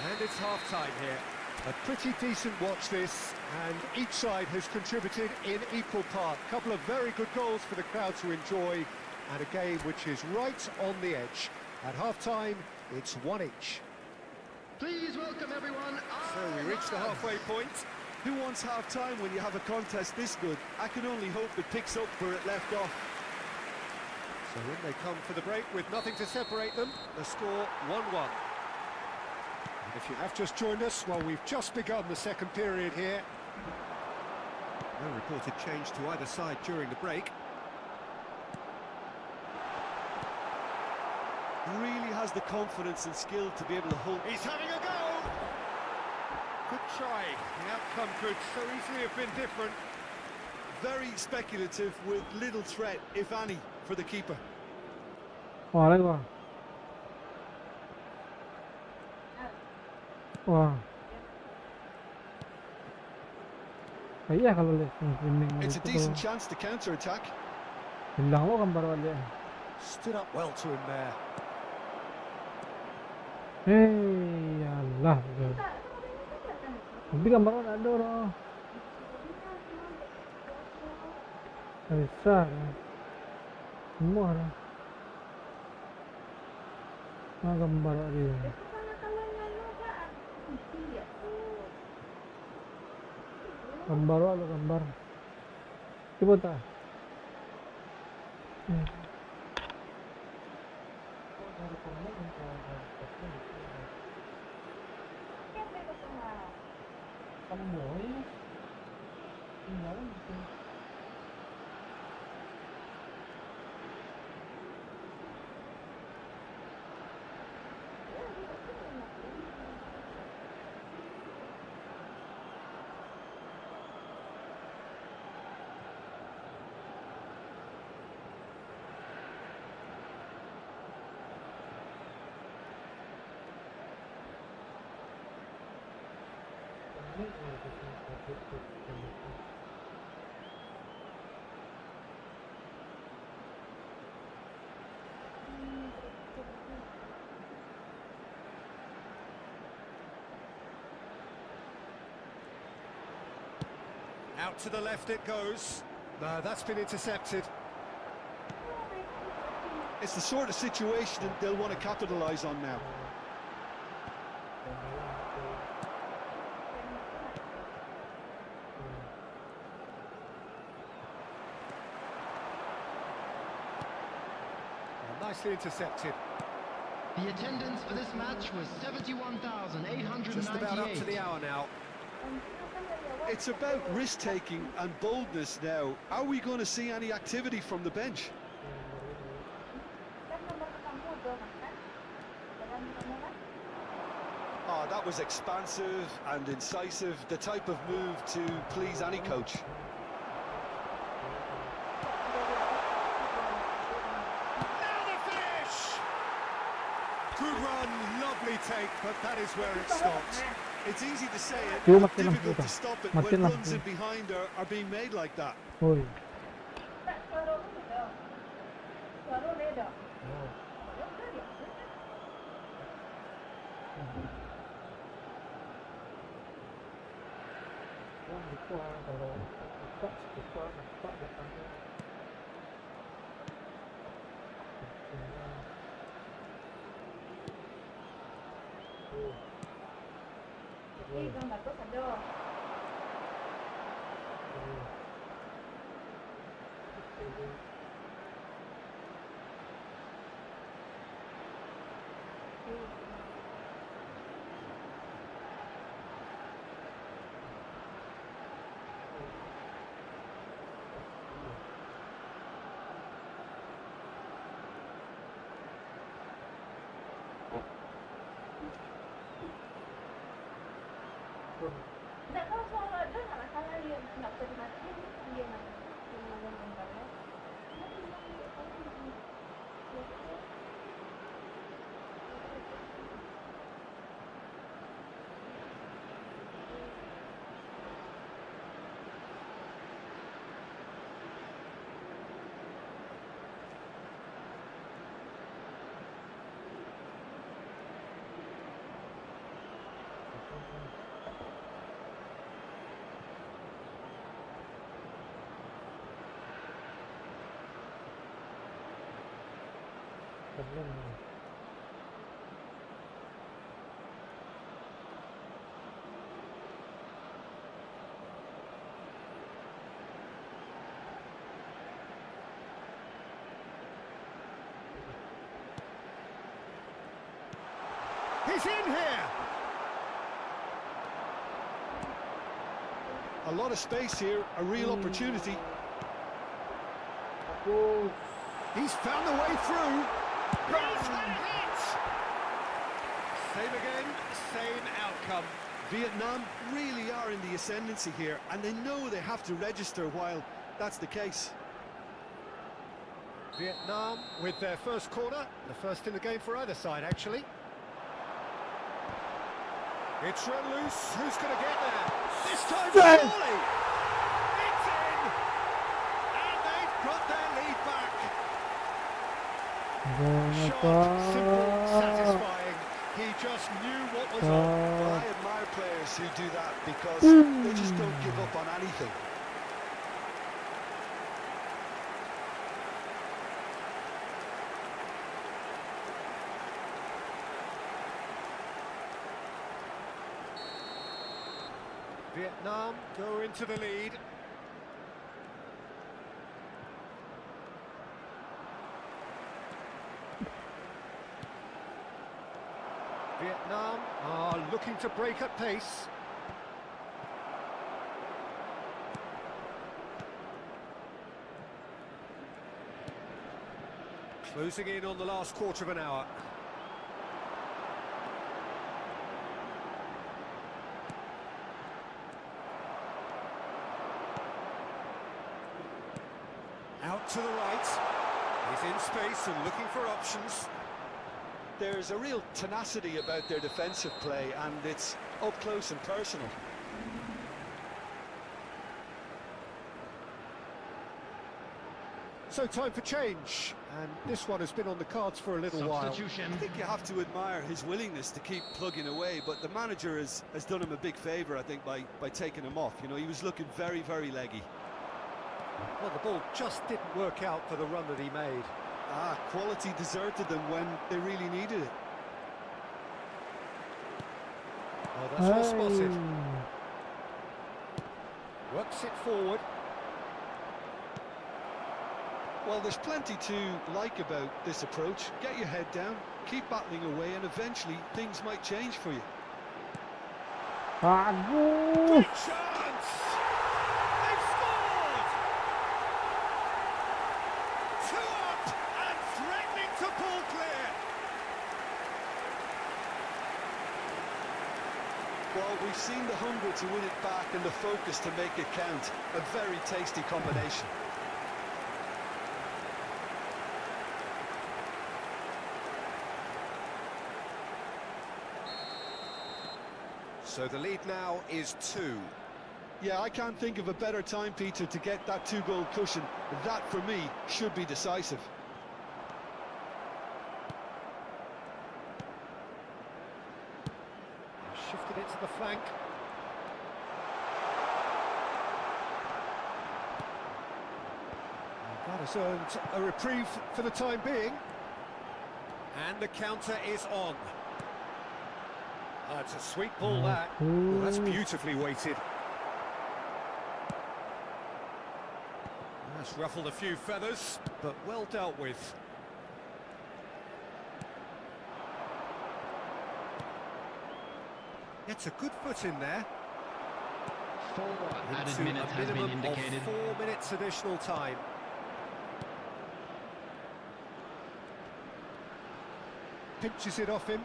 And it's half-time here. A pretty decent watch this, and each side has contributed in equal part. A couple of very good goals for the crowd to enjoy, and a game which is right on the edge. At half-time, it's 1 each. Please welcome everyone. So we reach the halfway point. Who wants half-time when you have a contest this good? I can only hope it picks up where it left off. So in they come for the break with nothing to separate them. The score 1-1. If you have just joined us, well, we've just begun the second period here. No reported change to either side during the break. Really has the confidence and skill to be able to hold. He's having a go! Good try. The outcome could so easily have been different. Very speculative with little threat, if any, for the keeper. Wah, lagi wah. Wah. Kaya kalau lihat It's a decent chance to counter-attack. hilang lo gambar wala. Stood up well to him there. Hey, Allah. Hindi gambar wala doro. Besar. Semua lah. Nah, gambar dia. Gambar wala gambar. Coba tak? Out to the left it goes. No, that's been intercepted. It's the sort of situation that they'll want to capitalise on now. Nicely intercepted. The attendance for this match was 71,898. Just about up to the hour now. It's about risk-taking and boldness now. Are we going to see any activity from the bench? Oh, that was expansive and incisive, the type of move to please any coach. Now the finish! Good run, lovely take, but that is where it stopped. It's easy to say it, Yo, but makin difficult lang to stop it Makin when lang runs in behind are being made like that. Hoy. Tidak tahu soal ada nggak masalah dia nggak bisa dimatiin dia nggak gambarnya. problem. He's in here! A lot of space here, a real opportunity. He's found the way through. Goes and hits! Same again, same outcome. Vietnam really are in the ascendancy here, and they know they have to register while that's the case. Vietnam with their first corner, the first in the game for either side, actually. It's run loose. Who's going to get there? This time, surely! It's in! And they've got their lead back. Sharp, simple, satisfying. He just knew what was on. Well, I admire players who do that because they just don't give up on anything. Vietnam go into the lead. Vietnam are looking to break at pace. Closing in on the last quarter of an hour. Out to the right. He's in space and looking for options. There's a real tenacity about their defensive play, and it's up close and personal. So time for change, and this one has been on the cards for a little while. Substitution. I think you have to admire his willingness to keep plugging away, but the manager has done him a big favour, I think, by taking him off. You know, he was looking very, very leggy. Well, the ball just didn't work out for the run that he made. Quality deserted them when they really needed it. Oh, that's well spotted. Works it forward. Well, there's plenty to like about this approach. Get your head down, keep battling away, and eventually things might change for you. Good chance! They've scored! Two up and threatening to pull clear. Well, we've seen the hunger to win it back and the focus to make it count. A very tasty combination. So the lead now is 2. Yeah, I can't think of a better time, Peter, to get that 2-goal cushion. That, for me, should be decisive. Shifted it to the flank. And that has earned a reprieve for the time being. And the counter is on. It's a sweet ball, that. Well, that's beautifully weighted. That's ruffled a few feathers, but well dealt with. It's a good foot in there. 4 added Into minutes a has been minimum indicated. of 4 minutes additional time. Pinches it off him.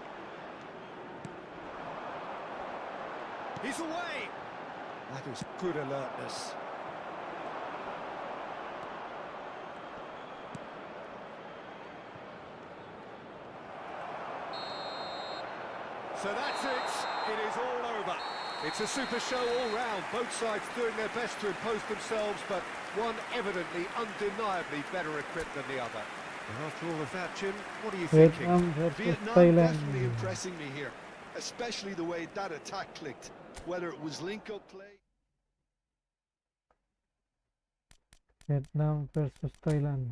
He's away! That is good alertness. So that's it. It is all over. It's a super show all round. Both sides doing their best to impose themselves, but one evidently, undeniably better equipped than the other. And after all of that, Jim, what are you thinking? Vietnam versus Vietnam Thailand. definitely impressing me here, especially the way that attack clicked, whether it was link-up play. Vietnam versus Thailand.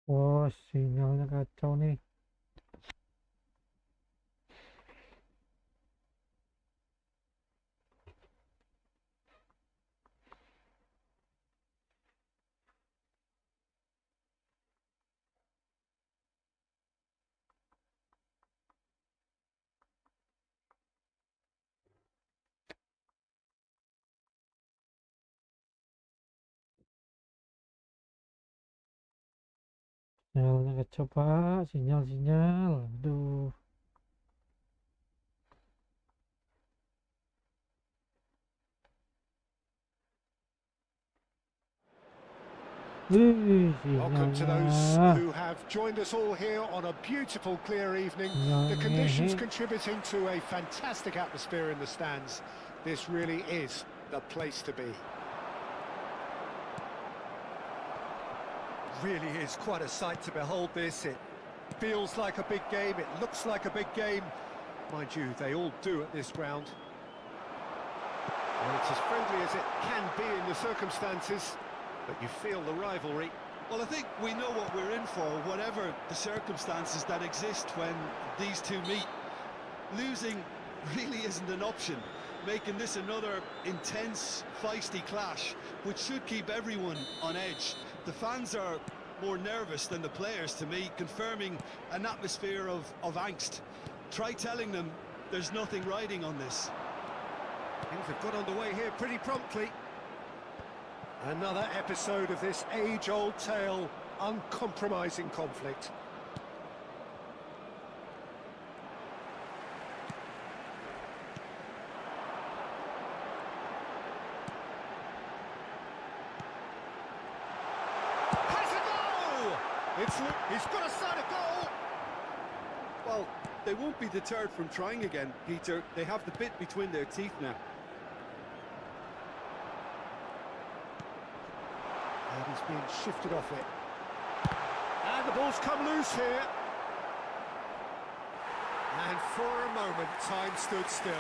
Oh, sinyalnya kacau nih. Sinyalnya kacau, Pak. Sinyal. Aduh. Welcome to those Sinyalnya. who have joined us all here on a beautiful, clear evening. The Sinyalnya. conditions contributing to a fantastic atmosphere in the stands. This really is the place to be. Really is quite a sight to behold this. It feels like a big game, it looks like a big game. Mind you, they all do at this ground. Well, it's as friendly as it can be in the circumstances, but you feel the rivalry. Well, I think we know what we're in for, whatever the circumstances that exist when these two meet. Losing really isn't an option, making this another intense, feisty clash, which should keep everyone on edge. The fans are more nervous than the players, to me, confirming an atmosphere of angst. Try telling them there's nothing riding on this. Things have got underway here pretty promptly. Another episode of this age-old tale, uncompromising conflict. Has a goal! He's got a sight of goal! Well, they won't be deterred from trying again, Peter. They have the bit between their teeth now. And he's being shifted off it. And the ball's come loose here. And for a moment, time stood still.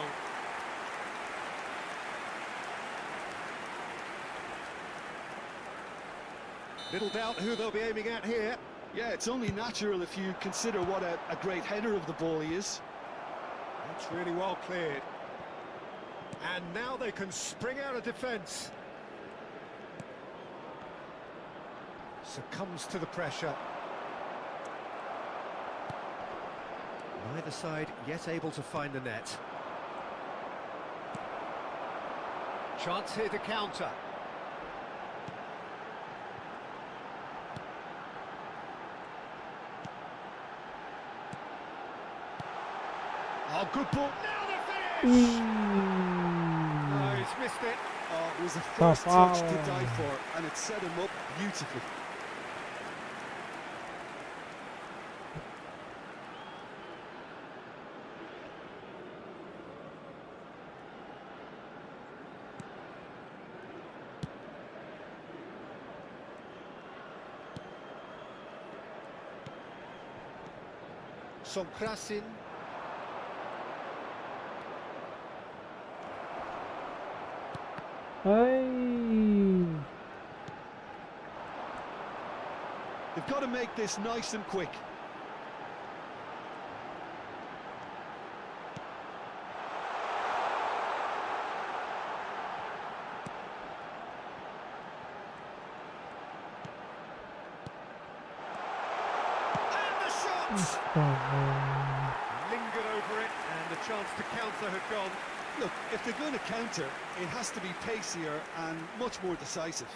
Little doubt who they'll be aiming at here. Yeah, it's only natural if you consider what a great header of the ball he is. That's really well cleared. And now they can spring out of defence. Succumbs to the pressure. Neither side yet able to find the net. Chance here to counter. Oh, good ball. Now the finish! Oh, he's missed it. Oh, it was a first touch to die for, and it set him up beautifully. Krasin. Hey. They've got to make this nice and quick. Lingered over it, and the chance to counter had gone. Look, if they're going to counter, it has to be pacier and much more decisive.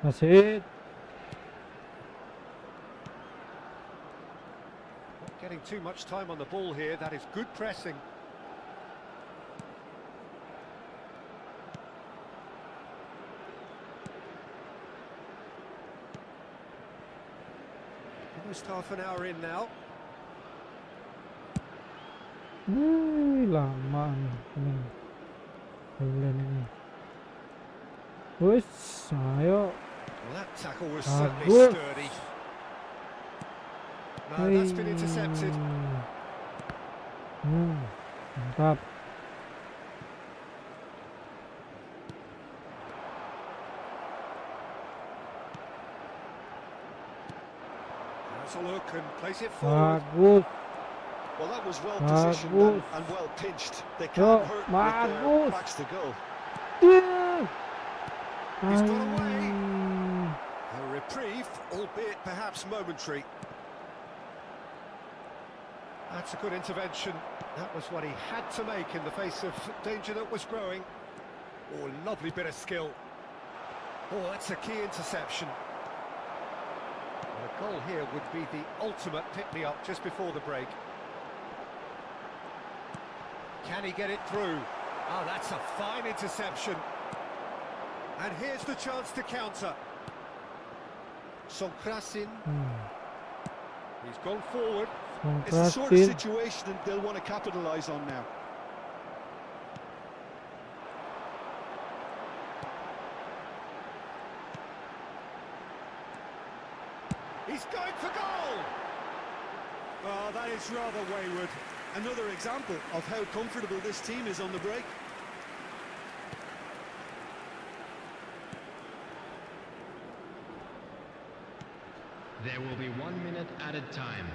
That's it. Not getting too much time on the ball here. That is good pressing. Almost half an hour in now. Lama nih. Thailand ini. Wes, ayo. Well, that tackle was certainly sturdy. No, that's been intercepted. Mantap. to look and place it forward. Bagus. Well, that was well positioned and well pinched. They can't hurt with their backs to goal. Yeah. He's got away. A reprieve, albeit perhaps momentary. That's a good intervention. That was what he had to make in the face of danger that was growing. Oh, lovely bit of skill. Oh, that's a key interception. A goal here would be the ultimate pick-me-up just before the break. Can he get it through? Oh, that's a fine interception. And here's the chance to counter. Sonkrasin. He's gone forward. It's the sort of situation that they'll want to capitalise on now. He's going for goal! Oh, that is rather wayward. Another example of how comfortable this team is on the break. There will be 1 minute added time.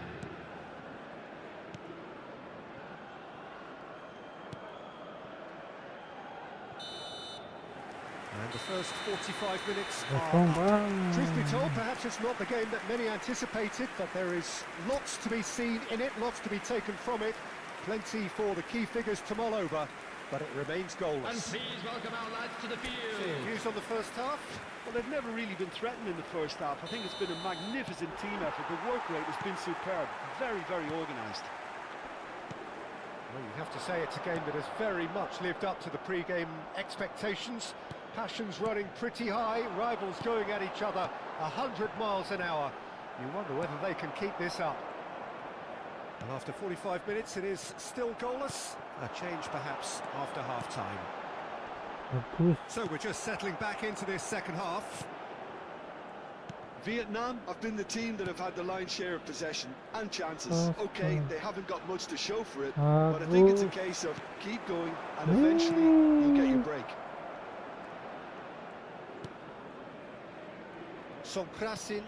And the first 45 minutes are, truth be told, perhaps it's not the game that many anticipated, but there is lots to be seen in it, lots to be taken from it. Plenty for the key figures to mull over, but it remains goalless. And please welcome our lads to the field. Views on the first half? Well, they've never really been threatened in the first half. I think it's been a magnificent team effort. The work rate has been superb. Very, very organised. Well, you have to say it's a game that has very much lived up to the pre-game expectations. Passions running pretty high, rivals going at each other 100 miles an hour. You wonder whether they can keep this up. And after 45 minutes, it is still goalless. A change perhaps after half-time. So we're just settling back into this second half. Vietnam have been the team that have had the lion's share of possession and chances. Okay, they haven't got much to show for it, but I think it's a case of keep going and eventually you'll get your break. Sonkrasin.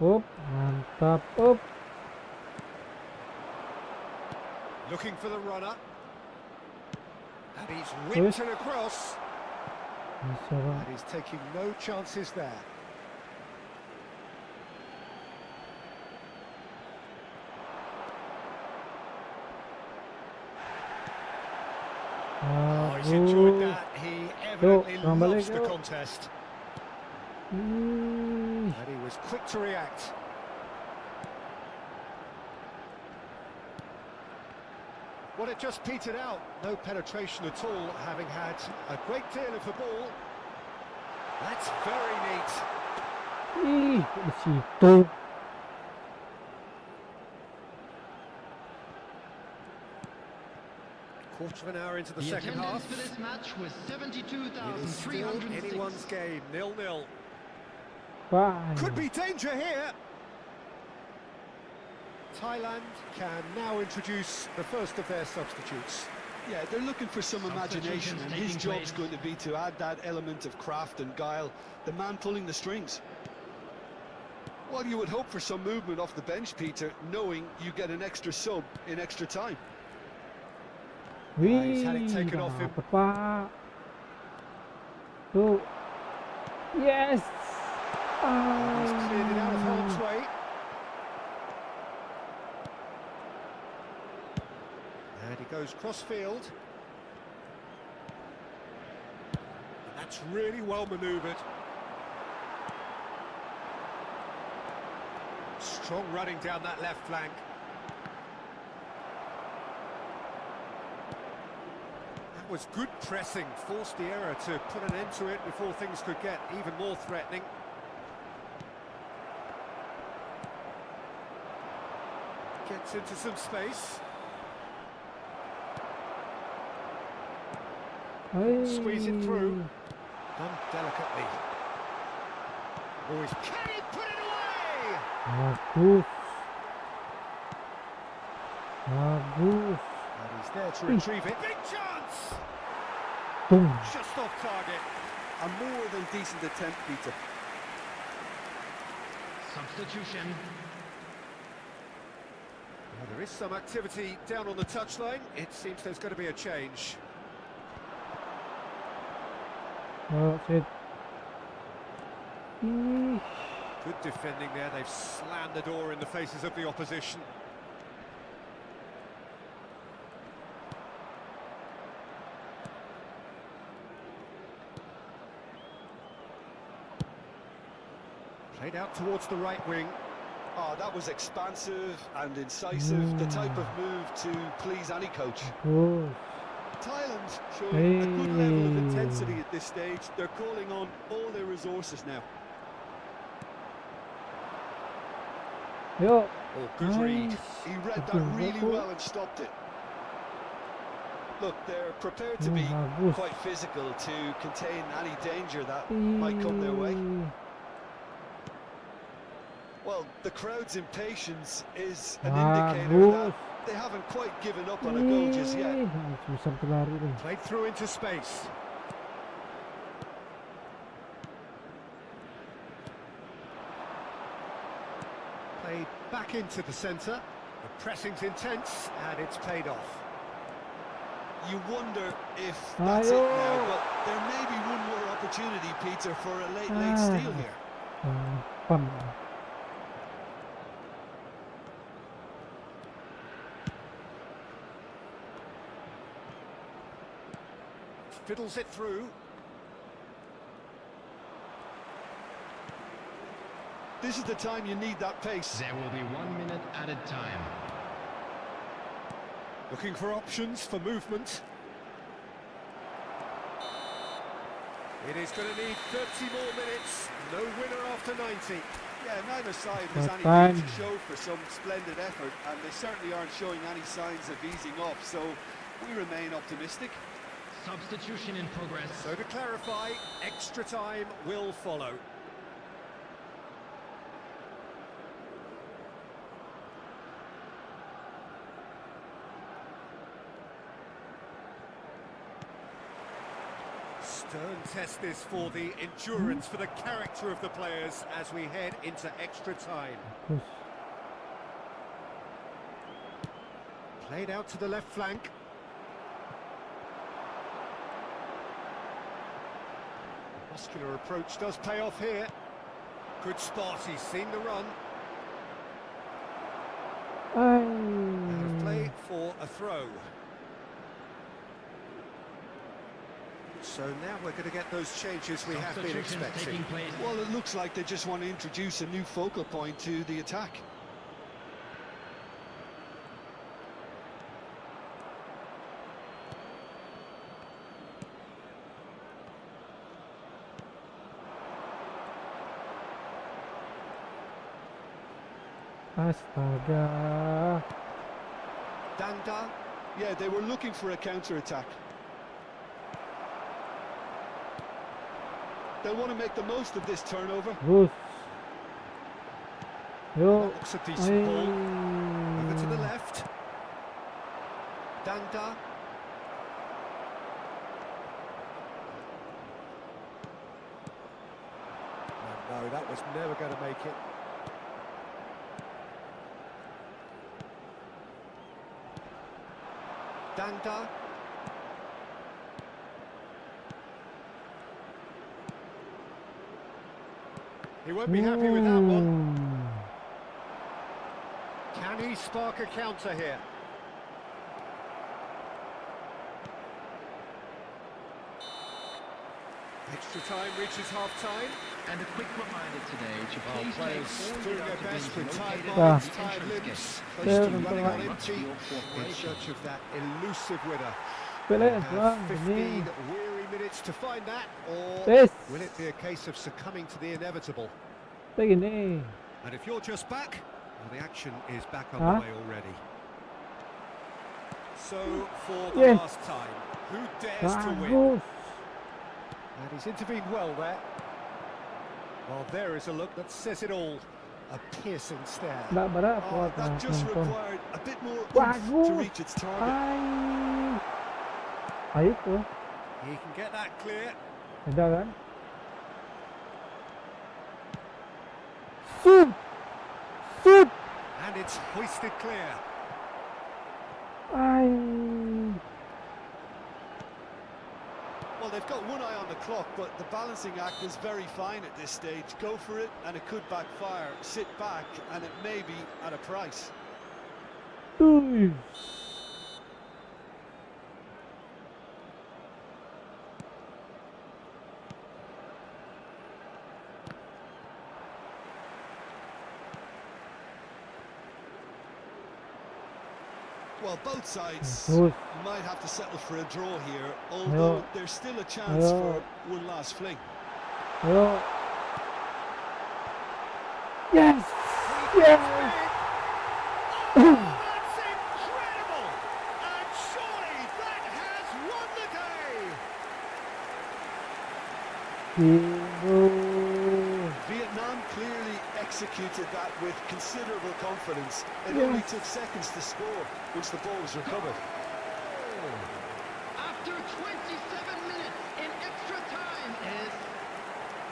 Up, mantap, up. Looking for the runner. And he's whipped it across. And he's taking no chances there. Oh, he's enjoyed that. He evidently loves the contest. And he was quick to react. Well, it just petered out. No penetration at all, having had a great deal of the ball. That's very neat. Situ. Quarter of an hour into the second half. For this match was It is still 72,306. anyone's game, 0-0. Bye. Could be danger here. Thailand can now introduce the first of their substitutes. Yeah, they're looking for some imagination, and his job's going to be to add that element of craft and guile, the man pulling the strings. Well, you would hope for some movement off the bench, Peter, knowing you get an extra sub in extra time. He's had it taken off him. Pak. Tuh. Yes. He's cleared it out of harm's way. And he goes cross-field. That's really well manoeuvred. Strong running down that left flank. That was good pressing, forced the error to put an end to it before things could get even more threatening. Gets into some space. Squeeze it through. Done delicately. Oh, can he put it away? Bagus. Bagus. And he's there to retrieve it. Big chance! Boom. Just off target. A more than decent attempt, Peter. Substitution. Well, there is some activity down on the touchline. It seems there's going to be a change. Oh, shit. Eesh. Good defending there. They've slammed the door in the faces of the opposition. Played out towards the right wing. Oh, that was expansive and incisive. The type of move to please any coach. Oh, Thailand showing a good level of Hey. intensity at this stage. They're calling on all their resources now. yo. Oh, good read. Nice. He read that Good really work. well and stopped it. Look, they're prepared to be Bagus. quite physical to contain any danger that might come their way. Well, the crowd's impatience is an indicator that they haven't quite given up on a goal just yet. Susah berlari deh. Played through into space. Played back into the centre. The pressing's intense and it's paid off. You wonder if that's it Ayo. now, but there may be one more opportunity, Peter, for a late steal here. Pam. Fiddles it through. This is the time you need that pace. There will be 1 minute added time. Looking for options for movement. It is going to need 30 more minutes. No winner after 90. Yeah, neither side has What any time? need to show for some splendid effort, and they certainly aren't showing any signs of easing off, so we remain optimistic. Substitution in progress. So to clarify, extra time will follow. Stern test this for the endurance, for the character of the players as we head into extra time. Terus. Played out to the left flank. Muscular approach does pay off here. Good spot, he's seen the run. Out of play for a throw. So now we're going to get those changes we have been Substitutions expecting. taking place. Well, it looks like they just want to introduce a new focal point to the attack. Astaga. Danda. Yeah, they were looking for a counter-attack. They'll want to make the most of this turnover. Terus. Yo. That looks a decent ball. Over to the left. Danda. No, that was never going to make it. Danda. He won't be happy with that one. Can he spark a counter here? Extra time reaches half-time. And a quick reminder today to Well, please players make all doing your their best with activities tired located minds, at the tired entrance limbs, gate. close Yeah, to bentar running on lagi. empty, in search of that elusive winner. Pele, Have bang, 15 ini. weary minutes to find that, or Yes. will it be a case of succumbing to the inevitable? Begini. And if you're just back, well, the action is back Huh? underway already. So, for the Yes. last time, who dares to win? Bagus. And he's intervened well there. Well, there is a look that says it all. A piercing stare. Nggak berat Oh, buat that just nonton. required a bit more oomph Bagus. to reach its target. Hai. Ayo tuh. He can get that clear. Ada kan? Shoot! Shoot! And it's hoisted clear. Ay. Well, they've got one eye on the clock, but the balancing act is very fine at this stage. Go for it, and it could backfire. Sit back, and it may be at a price. Uy. Well, both sides Good. might have to settle for a draw here, although there's still a chance for one last fling. Ayo. Yes! Yes! That's incredible! And surely that has won the day! Vietnam clearly executed that with considerable confidence. It only took seconds to score once the ball was recovered. After 27 minutes in extra time is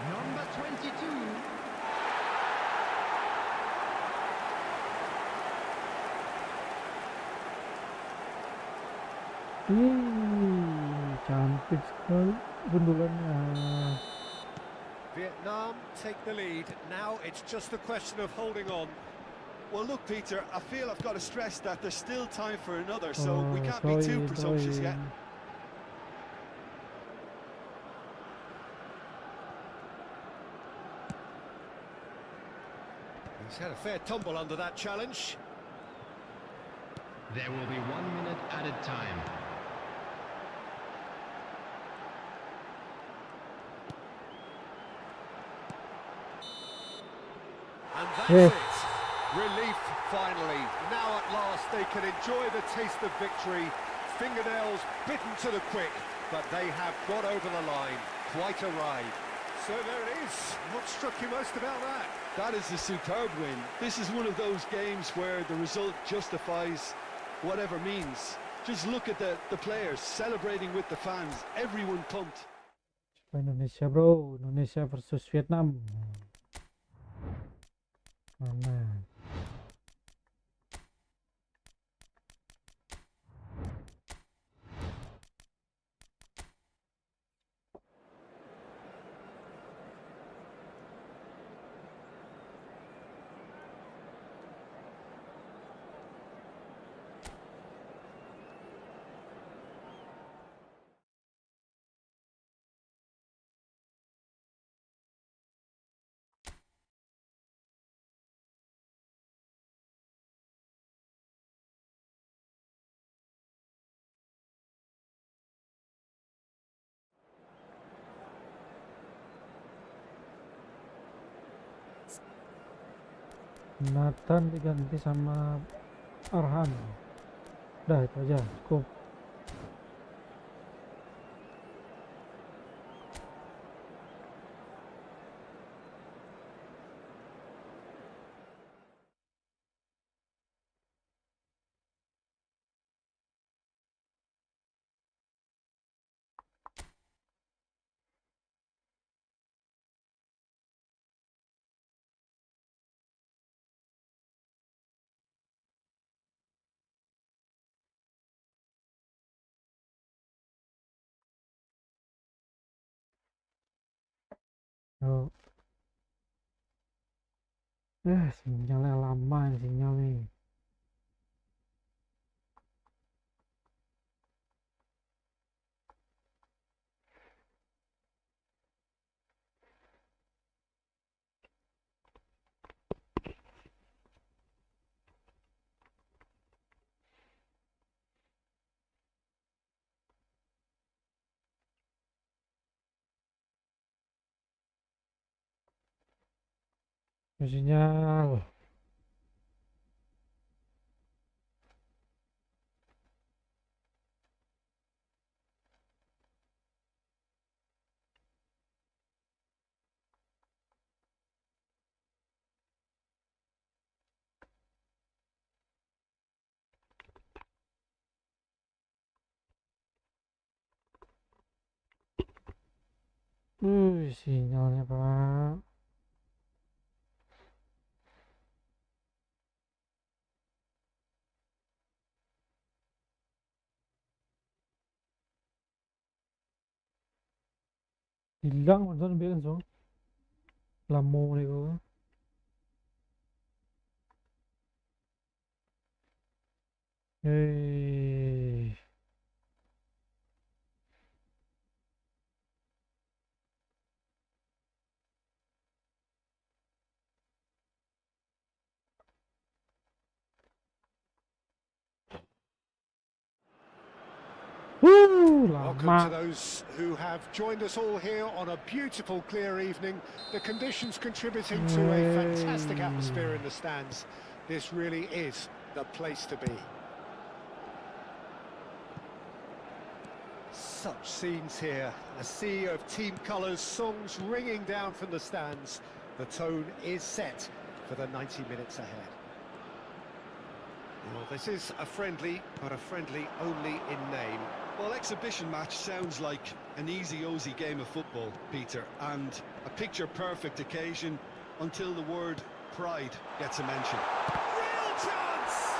number 22. Cantik sekali bundulannya. Vietnam take the lead. Now it's just a question of holding on. Well, look, Peter, I feel I've got to stress that there's still time for another, so we can't be too presumptuous yet. He's had a fair tumble under that challenge. There will be 1 minute added time. And that's it. Relief finally. Now at last they can enjoy the taste of victory. Fingernails bitten to the quick, but they have got over the line. Quite a ride. So there it is. What struck you most about that? That is a superb win. This is one of those games where the result justifies whatever means. Just look at the players celebrating with the fans. Everyone pumped. Indonesia bro, Indonesia versus Vietnam. Mana? Nathan diganti sama Arhan. Udah itu aja, cukup. Oh. Sinyalnya lama ini sinyal nih. Sinyal. Sinyalnya Pak. Hilang menonton biarin so. Lamo nih kok. Hey. Welcome Lama. to those who have joined us all here on a beautiful, clear evening. The conditions contributing to a fantastic atmosphere in the stands. This really is the place to be. Such scenes here, a sea of team colours, songs ringing down from the stands. The tone is set for the 90 minutes ahead. Well, this is a friendly, but a friendly only in name. Well, exhibition match sounds like an easy-ozy game of football, Peter, and a picture-perfect occasion until the word pride gets a mention. Real chance!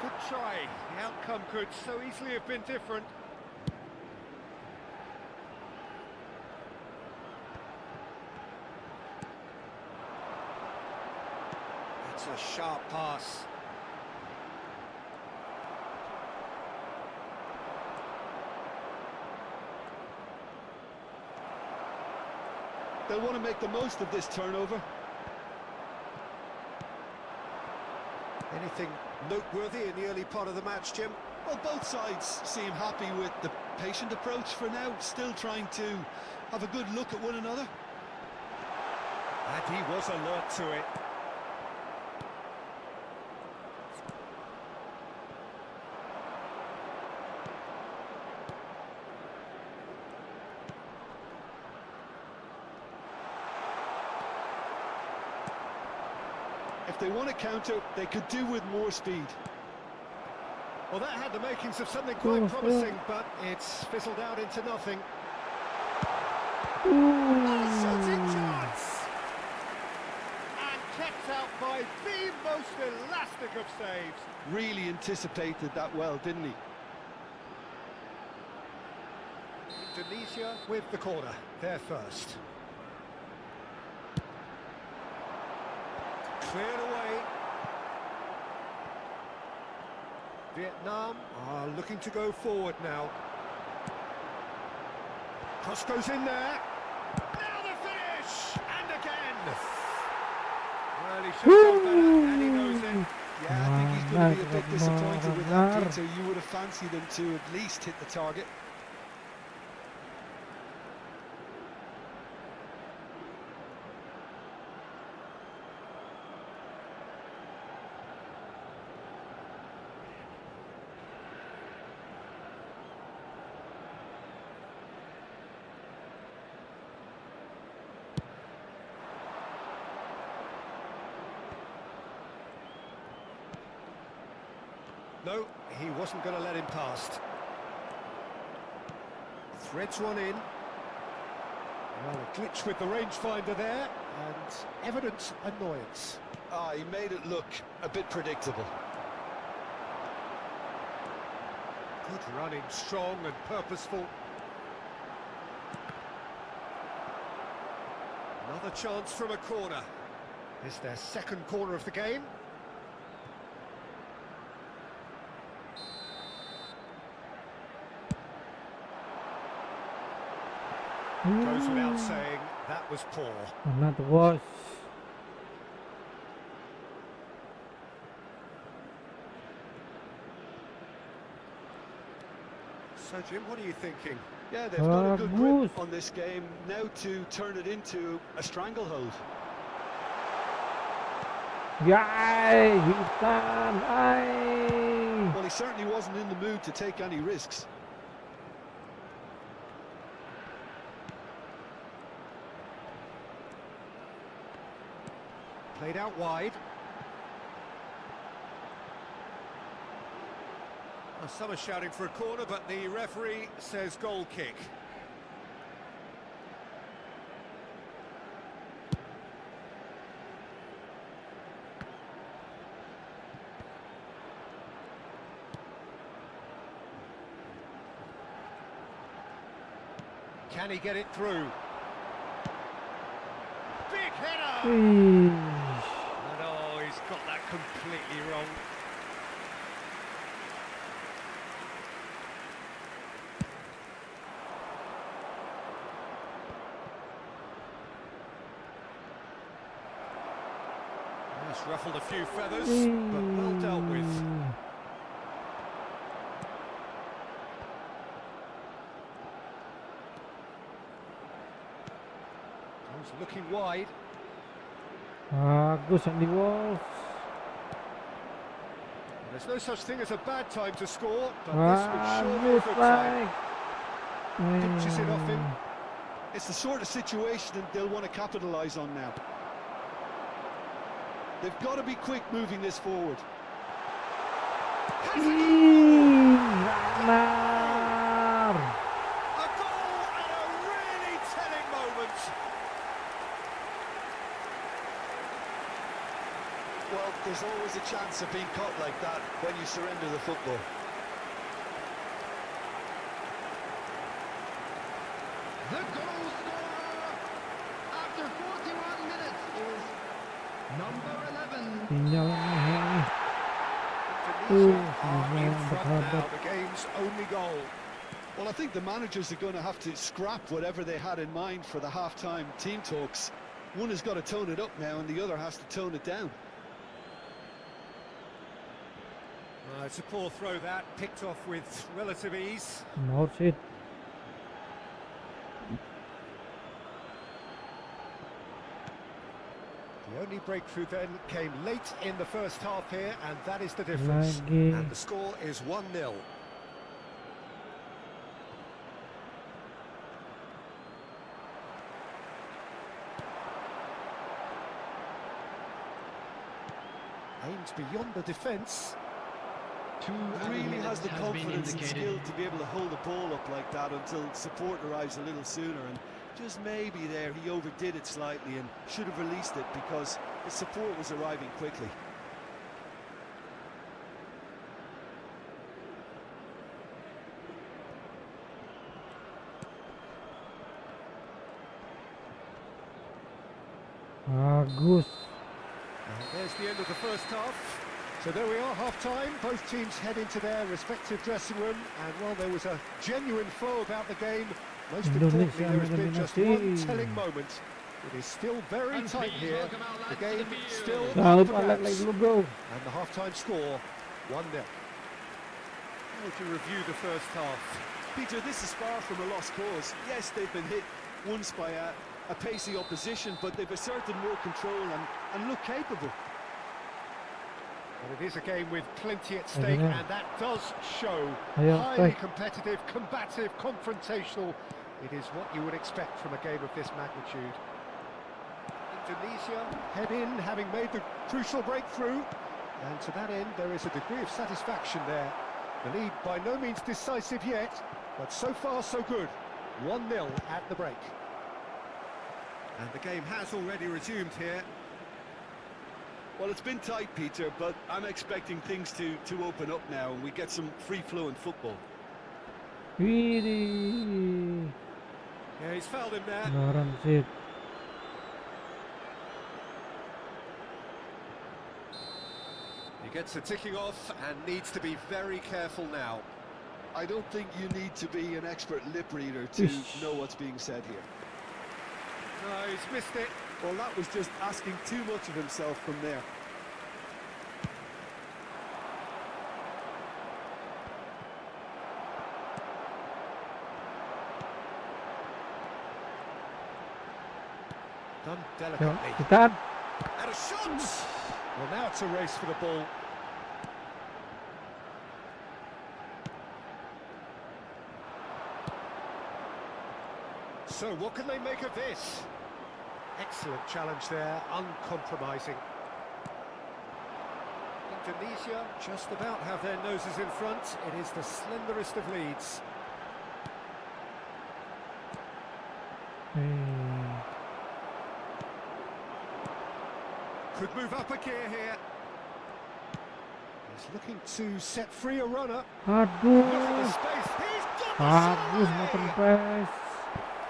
Good try. The outcome could so easily have been different. It's a sharp pass. They'll want to make the most of this turnover. Anything noteworthy in the early part of the match, Jim? Well, both sides seem happy with the patient approach for now, still trying to have a good look at one another. And he was alert to it. If they want to counter, they could do with more speed. Well, that had the makings of something quite promising, but it's fizzled out into nothing. Shooting chance! And kept out by the most elastic of saves. Really anticipated that well, didn't he? Indonesia with the corner, they're first. Cleared away. Vietnam are looking to go forward now. Cross goes in there. Now the finish! And again! Well, he should have done better, and he knows it. Yeah, I think he's going to be a bit disappointed with that, Peter. You would have fancied him to at least hit the target. No, he wasn't going to let him past. Threads one in. Well, a glitch with the rangefinder there, and evident annoyance. Ah, he made it look a bit predictable. Good running, strong and purposeful. Another chance from a corner. Is their second corner of the game. Goes without saying, that was poor. Not was. So, Jim, what are you thinking? Yeah, they've got a good grip Bagus. on this game. Now to turn it into a stranglehold. Yay! Hitam! Ay! Well, he certainly wasn't in the mood to take any risks. Played out wide. Well, some are shouting for a corner, but the referee says goal kick. Can he get it through? Big header! Wih. And oh, he's got that completely wrong. Just ruffled a few feathers, but well dealt with. He's looking wide. Bagus yang di Wolves. There's no such thing as a bad time to score, but this would sure be a Bagus good time. baik. Pinches it off him. It's the sort of situation that they'll want to capitalise on now. They've got to be quick moving this forward. Benar. A goal at a really telling moment. Well, there's always a chance of being caught like that when you surrender the football. The goal scorer after 41 minutes is number 11. Tinggal mahal. Indonesia are in front now, the game's only goal. Well, I think the managers are going to have to scrap whatever they had in mind for the half-time team talks. One has got to tone it up now and the other has to tone it down. It's a poor throw that, picked off with relative ease. No shit. The only breakthrough then came late in the first half here, and that is the difference. Lagi. And the score is 1-0. Aims beyond the defence. Really has the Has been confidence and indicated. skill to be able to hold the ball up like that until support arrives a little sooner, and just maybe there he overdid it slightly and should have released it because the support was arriving quickly. Bagus. And there's the end of the first half. So there we are, half-time. Both teams head into their respective dressing room, and while there was a genuine flow about the game, most importantly Indonesia there has been just one mendominasi. telling moment. It is still very And tight please here. welcome our The lads to game the field. still Jangan up for lupa like grabs. dulu bro. And the half-time score, 1-0. How would you review the first half? Peter, this is far from a lost cause. Yes, they've been hit once by a pacey opposition, but they've asserted more control and look capable. Well, it is a game with plenty at stake, Yeah. and that does show. Yeah, Highly right. competitive, combative, confrontational. It is what you would expect from a game of this magnitude. Indonesia head in, having made the crucial breakthrough, and to that end there is a degree of satisfaction there. The lead by no means decisive yet, but so far so good. 1-0 at the break. And the game has already resumed here. Well, it's been tight, Peter, but I'm expecting things to open up now and we get some free-flowing football. Widih. Yeah, he's fouled him there. Beneran shit. He gets the ticking off and needs to be very careful now. I don't think you need to be an expert lip reader to Ish. know what's being said here. No, he's missed it. Well, that was just asking too much of himself from there. Done Yuk, delicately. kita. And a shot! Well, now it's a race for the ball. So, what can they make of this? Excellent challenge there, uncompromising. Indonesia just about have their noses in front. It is the slenderest of leads. Could move up a gear here. He's looking to set free a runner. Look at the Aduh. space. He's got the Bagus shot motor away. press.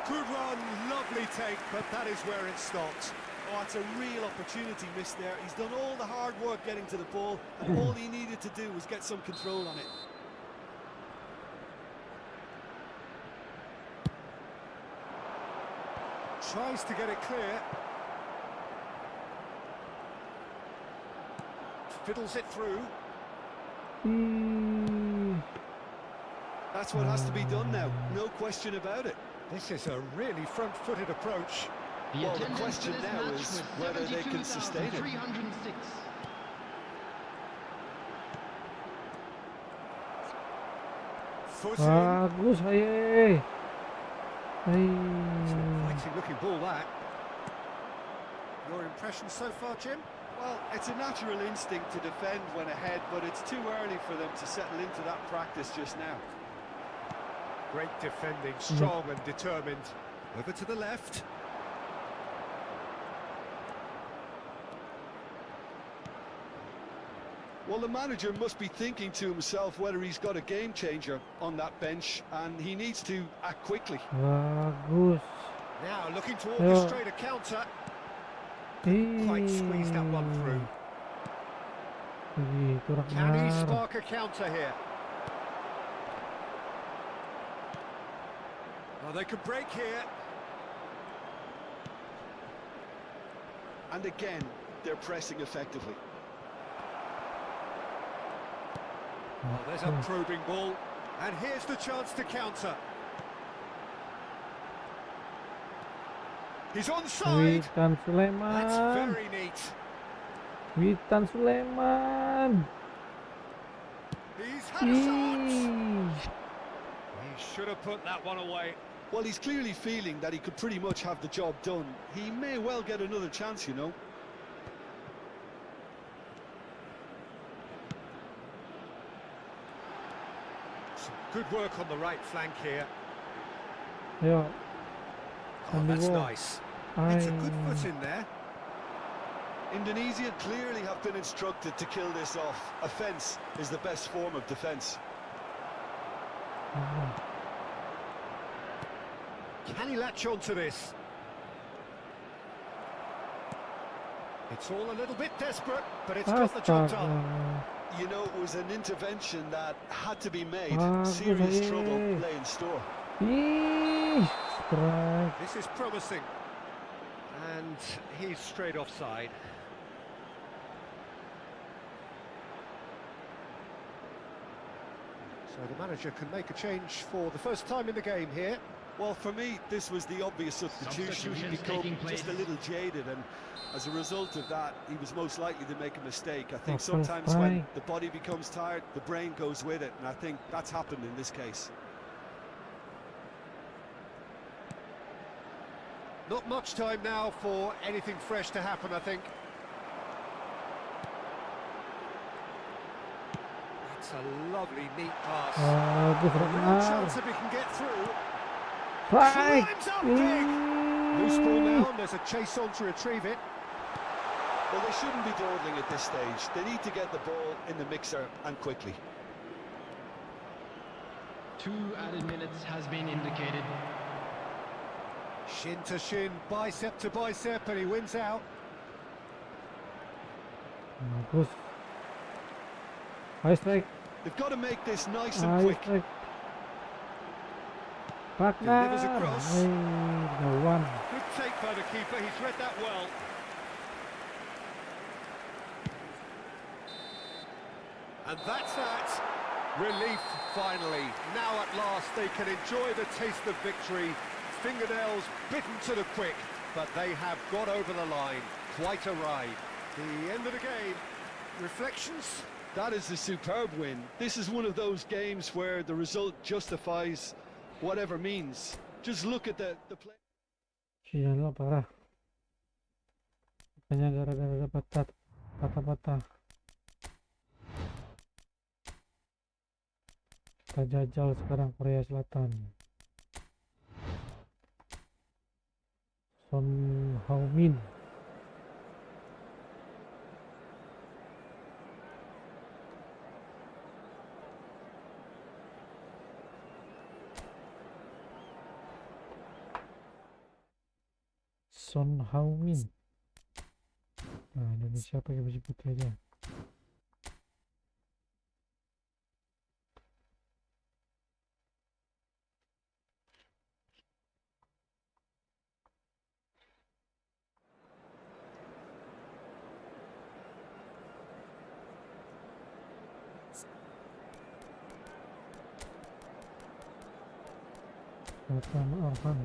Good run, lovely take, but that is where it stopped. Oh, it's a real opportunity missed there. He's done all the hard work getting to the ball, and all he needed to do was get some control on it. Tries to get it clear. Fiddles it through. That's what has to be done now, no question about it. This is a really front-footed approach. Well, the question now is whether they can sustain it. 306. Foot in. Bagus, hai. Fighting looking ball that. Your impression so far, Jim? Well, it's a natural instinct to defend when ahead, but it's too early for them to settle into that practice just now. Great defending, strong and determined. Over to the left. Well, the manager must be thinking to himself whether he's got a game changer on that bench, and he needs to act quickly. Bagus. Now looking to orchestrate a counter. Quite squeezed that one through. Can he spark a counter here? Well, they could break here. And again, they're pressing effectively. Oh, there's a probing ball. And here's the chance to counter. He's onside. Witan That's Sulaiman. very neat. Witan Sulaiman. He's had a shot. He should have put that one away. Well, he's clearly feeling that he could pretty much have the job done. He may well get another chance, you know. Some good work on the right flank here. Yo. Oh, that's nice. It's a good foot in there. Indonesia clearly have been instructed to kill this off. Offence is the best form of defence. Can he latch on to this? It's all a little bit desperate, but it's got the job done. You know, it was an intervention that had to be made. Serious trouble lay in store. Strike. This is promising. And he's straight offside. So the manager can make a change for the first time in the game here. Well, for me, this was the obvious substitution. He became just a little jaded, and as a result of that, he was most likely to make a mistake. I think sometimes when the body becomes tired, the brain goes with it, and I think that's happened in this case. Not much time now for anything fresh to happen, I think. That's a lovely, neat pass. Real chance if he can get through. Strike. Climbs up big. Loose ball now, and there's a chase on to retrieve it. Well, they shouldn't be dawdling at this stage. They need to get the ball in the mixer, and quickly. 2 added minutes has been indicated. Shin to shin, bicep to bicep, and he wins out. Bagus. High strike. They've got to make this nice and High quick. strike. Delivers Partner. across. No one. Good take by the keeper, he's read that well. And that's that. Relief finally. Now at last they can enjoy the taste of victory. Fingernails bitten to the quick, but they have got over the line. Quite a ride. The end of the game. Reflections? That is a superb win. This is one of those games where the result justifies whatever means. Just look at the play. Sial lah parah. Makanya gara-gara dapat patah-patah. Kita jajal sekarang Korea Selatan. Son Heung-min. Son Heung-min. Nah, Indonesia pakai baju putih aja. Pertama Arhan.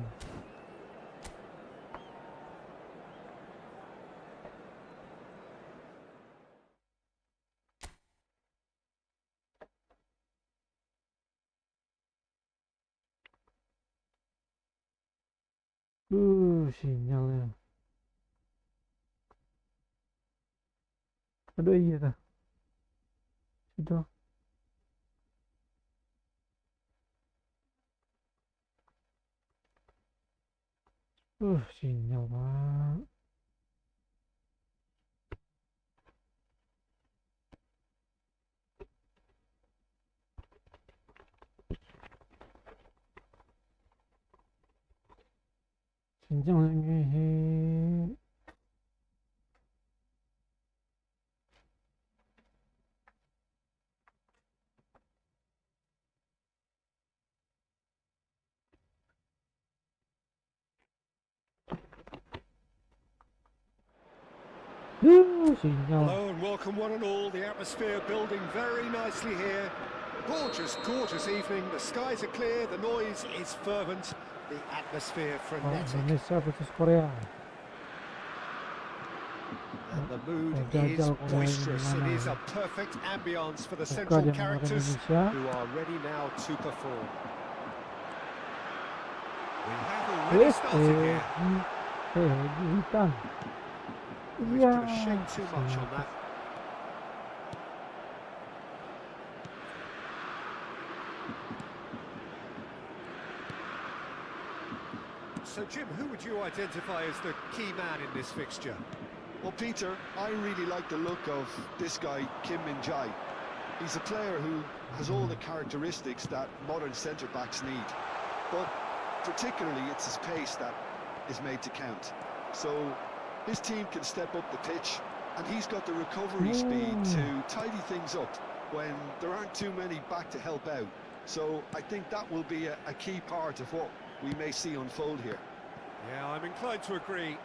Sinyalnya. Aduh iya dah. Sudah. Sinyal Pak. Sinyalnya. Sinyal. Hello and welcome one and all. The atmosphere building very nicely here. Gorgeous, gorgeous evening. The skies are clear, the noise is fervent, the atmosphere frenetic. Indonesia versus Korea. And the mood is boisterous. It is a perfect ambience for the central characters who are ready now to perform. We have already started here. Hitam. We've put a shade too much on that. So Jim, who would you identify as the key man in this fixture? Well, Peter, I really like the look of this guy, Kim Min-jae. He's a player who has all the characteristics that modern centre-backs need. But particularly, it's his pace that is made to count. So his team can step up the pitch, and he's got the recovery speed to tidy things up when there aren't too many back to help out. So I think that will be a key part of what we may see unfold here. Yeah, I'm inclined to agree.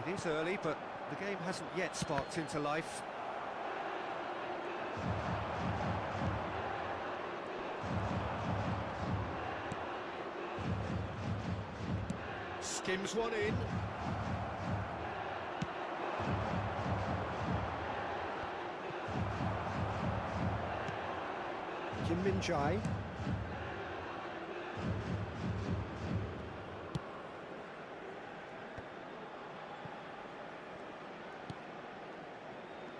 It is early, but the game hasn't yet sparked into life. Skims one in. Kim Min-jae.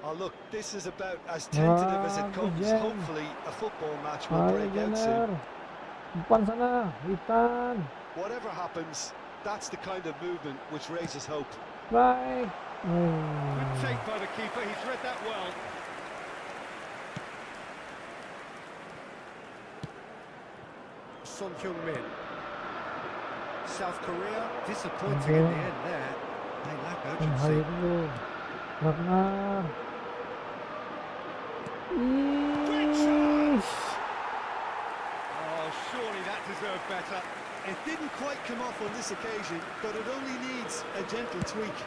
Oh, look, this is about as tentative as it comes. Hopefully, a football match will break out soon. Depan sana, Witan. Whatever happens, that's the kind of movement which raises hope. Baik. Good take by the keeper, he's read that well. Son Heung-min. South Korea disappointing in the end there. They lack urgency. Ragnar. Oh, surely that deserved better. It didn't quite come off on this occasion, but it only needs a gentle tweak.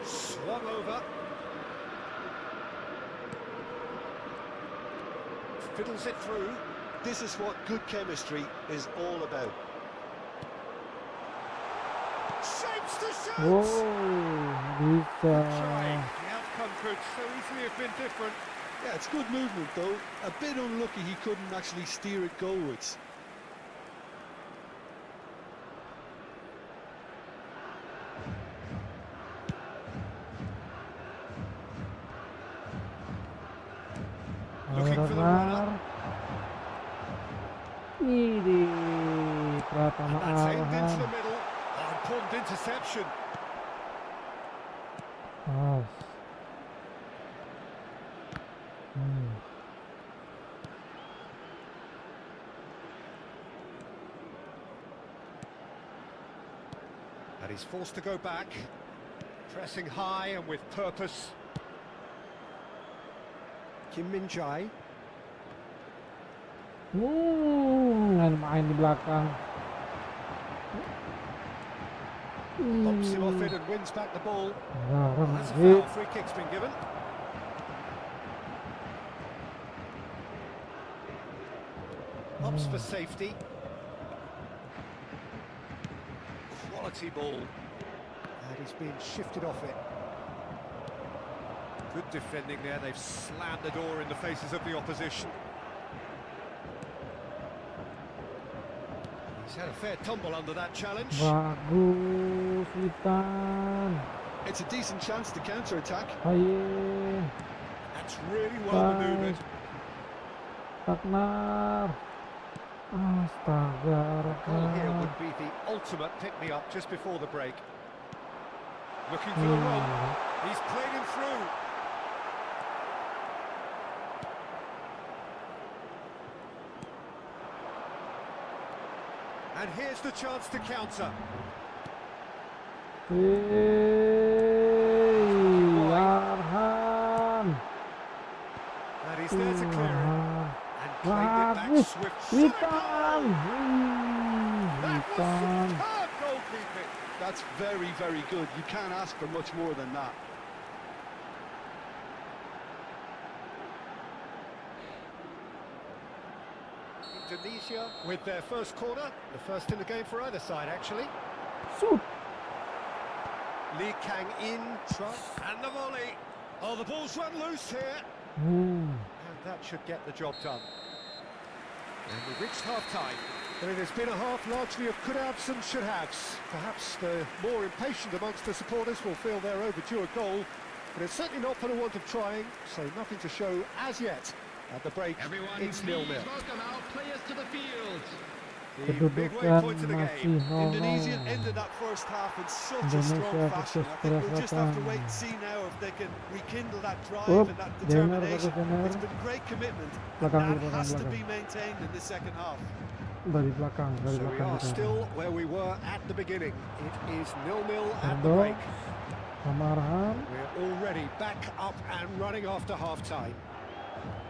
Swung over. Fiddles it through. This is what good chemistry is all about. Shapes the shot! Bisa. Trying. The outcome could so easily have been different. Yeah, it's good movement though. A bit unlucky he couldn't actually steer it goalwards. Looking for the runner. Ini Pratama That's aimed into Arhan. the middle. Oh, important interception. And he's forced to go back, pressing high and with purpose. Kim Min-jae. Main di belakang. Bumps him off it and wins back the ball. That's a Hit. foul, free kick's been given. Opts for safety. Quality ball. And he's been shifted off it. Good defending there, they've slammed the door in the faces of the opposition. He's had a fair tumble under that challenge. Bagus, Witan. It's a decent chance to counter-attack. Ayo, That's really well manoeuvred. Ragnar. Astaga, Goal here Ragnar. would be the ultimate pick-me-up just before the break. Looking for the run. He's played him through. And here's the chance to counter. Arhan. And he's there to clear it. And played it back Bagus, swift. Witan. That was Witan. superb goalkeeping. That's very, very good. You can't ask for much more than that. Indonesia with their first corner. The first in the game for either side, actually. Shoot. Lee Kang-in, and the volley. Oh, the ball's run loose here. And that should get the job done. And we've reached half-time. But it has been a half largely of could-haves and should-haves. Perhaps the more impatient amongst the supporters will feel they're overdue a goal. But it's certainly not for the want of trying, so nothing to show as yet. At the break, Everyone, it's please 0-0. welcome our players to the field. The midway Kedudukan point of the masih game. 0-0. Indonesia ended that first half in such a Indonesia strong fashion. I think we'll just have to versus wait and see now if they can rekindle that drive Oop, and that Jenner determination. versus Jenner. It's been great commitment, and Belakang, that belakang, has to belakang. be maintained in the second half. Dari belakang, dari So we belakang are kita. still where we were at the beginning. It is 0-0 at the Erdo, break. sama Arhan, We're already back up and running after half-time.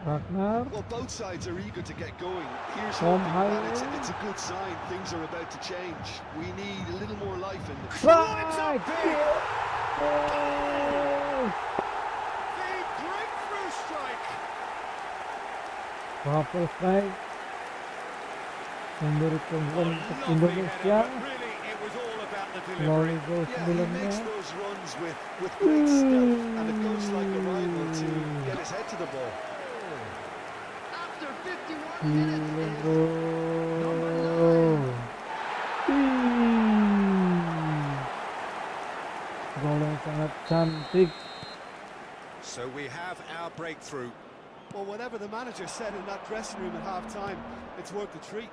Ragnar, Well, both sides are eager to get going. Here's Tom hoping that Highland. it's a good sign. Things are about to change. We need a little more life in the Strike! The breakthrough strike. Double strike memberikan run untuk Lovely Indonesia header, but really it was all about the melalui delivery. gol Yeah, he sebelumnya. makes those runs with great stealth, and it goes like a rival to get his head to the ball. After 51 Gila minutes, bro. Gol yang sangat cantik. So we have our breakthrough. Well, whatever the manager said in that dressing room at half-time, it's worth the treat.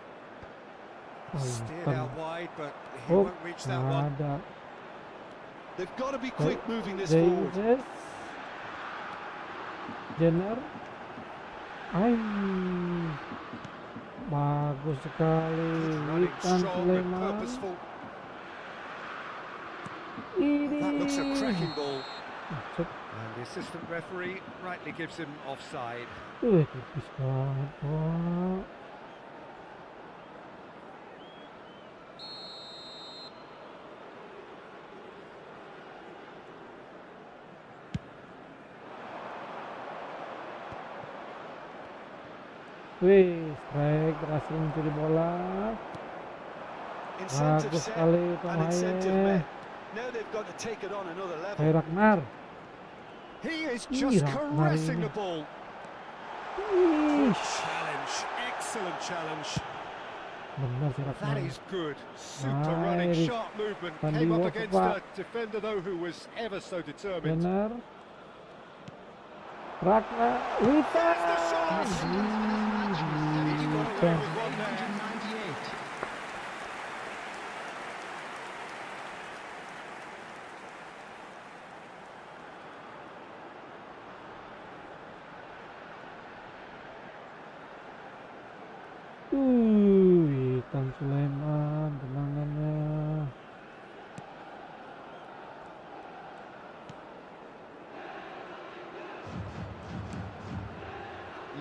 Steered out wide, but he Oh, won't reach that one. ada. They've got to be quick moving this forward. Davis, Jenner, bagus sekali, Running Witan strong and Sulaiman. purposeful. Ini. That looks a cracking ball. Masuk. And the assistant referee rightly gives him offside. Tipis banget, Pak. Wih, strike berhasil mencuri bola. Incentive Bagus set sekali Tom and incentive Haye. met. Now they've got to take it on another level. Hai Ragnar. He is just Iya, caressing Mari. the ball. Ih, Challenge, excellent challenge. benar sih That Ragnar. is good. Super running, Nice. sharp movement. Van Came die up Wolf, against Pak. a defender though who was ever so determined. Benar. Ragnar, Witan. There's the shot. He's got away Witan. with one there. 898. Witan Sulaiman tendangannya.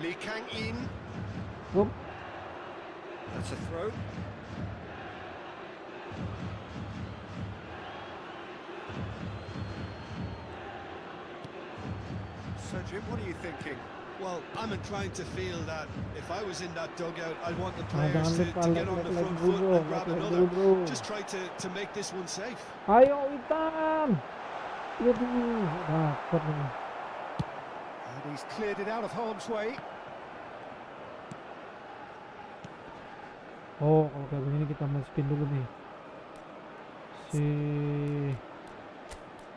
Lee Kang In. Up. That's a throw. So Jim, what are you thinking? Well, I'm inclined to feel that if I was in that dugout, I'd want the jangan players to lupa get on the front dulu, foot and grab like another. dulu. Just try to make this one safe. Ayo Witan. Aduh, dapat nih. And he's cleared it out of harm's way. Oh, kalau kayak begini kita masukin dulu nih. Si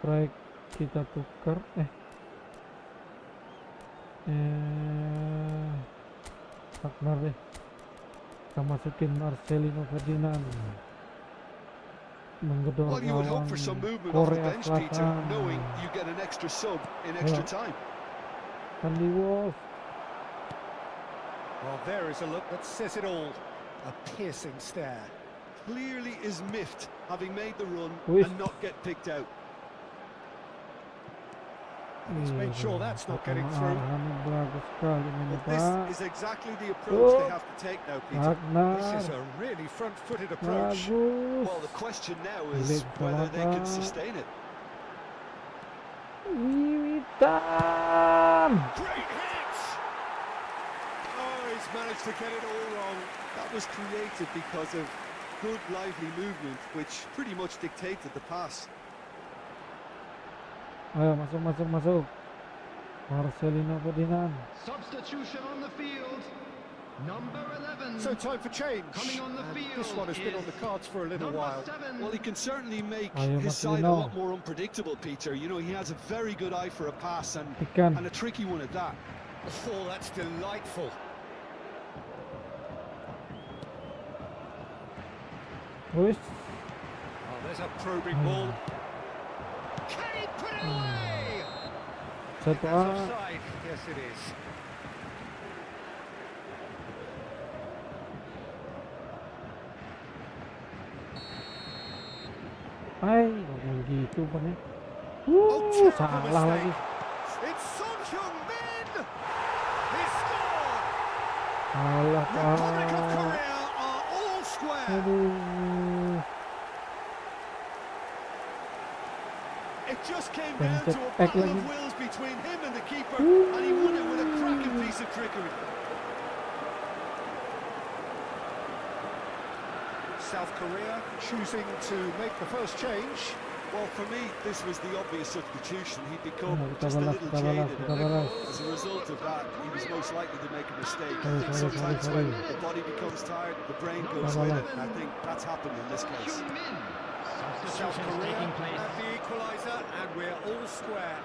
strike kita tukar. Partner deh. Kita masukin Marcelino Ferdinand. Menggedor Well, you would hope lawan for some movement off the Korea bench, Peter, Selatan. knowing you get an extra sub in extra time. Sandy Wolf. Well, there is a look that says it all. A piercing stare. Clearly is miffed, having made the run Wih. and not get picked out. He's made sure that's not getting through. Bagus sekali ini, But Pak. this is exactly the approach they Oh. have to take now, Peter. This Wagner. is a really front-footed approach. Bagus. Well, the question now is Milik whether they can Selatan. sustain it. Witan. Great hit! Oh, he's managed to get it all wrong. That was created because of good, lively movement, which pretty much dictated the pass. Ayo masuk. Marcelino Ferdinand. Substitution on the field. Number 11. So time for change. Coming on the And field this one has been on the cards for a little number while. 7. Well, he can certainly make Ayo, his side a Marcelino. lot more unpredictable, Peter. You know, he has a very good eye for a pass and Ikan. a tricky one at that. Oh, that's delightful. Wis. Oh, there's a probing ball. Can he put it away? Satu That's A. offside. Yes, it is. Hai, ngomong gitu Bang ya. Oh, terrible Salah lagi. mistake. It's Son Heung-min. He scored. Salah, Republic of Pak. Korea are all square. Aduh. It just came Dan down to a cetek battle lagi. of wills between him and the keeper, and he won it with a cracking piece of trickery. South Korea choosing to make the first change. Well, for me, this was the obvious substitution. He'd become Nah, kita just a balas, little kita balas, jaded, kita and balas. as a result of that, he was most likely to make a mistake. I Sorry, think sorry, sometimes sorry. when the body becomes tired, the brain Kita goes with balas. it, and I think that's happened in this case. Heung-min. South Substitutions Korea taking place. at the equaliser, and we're all square.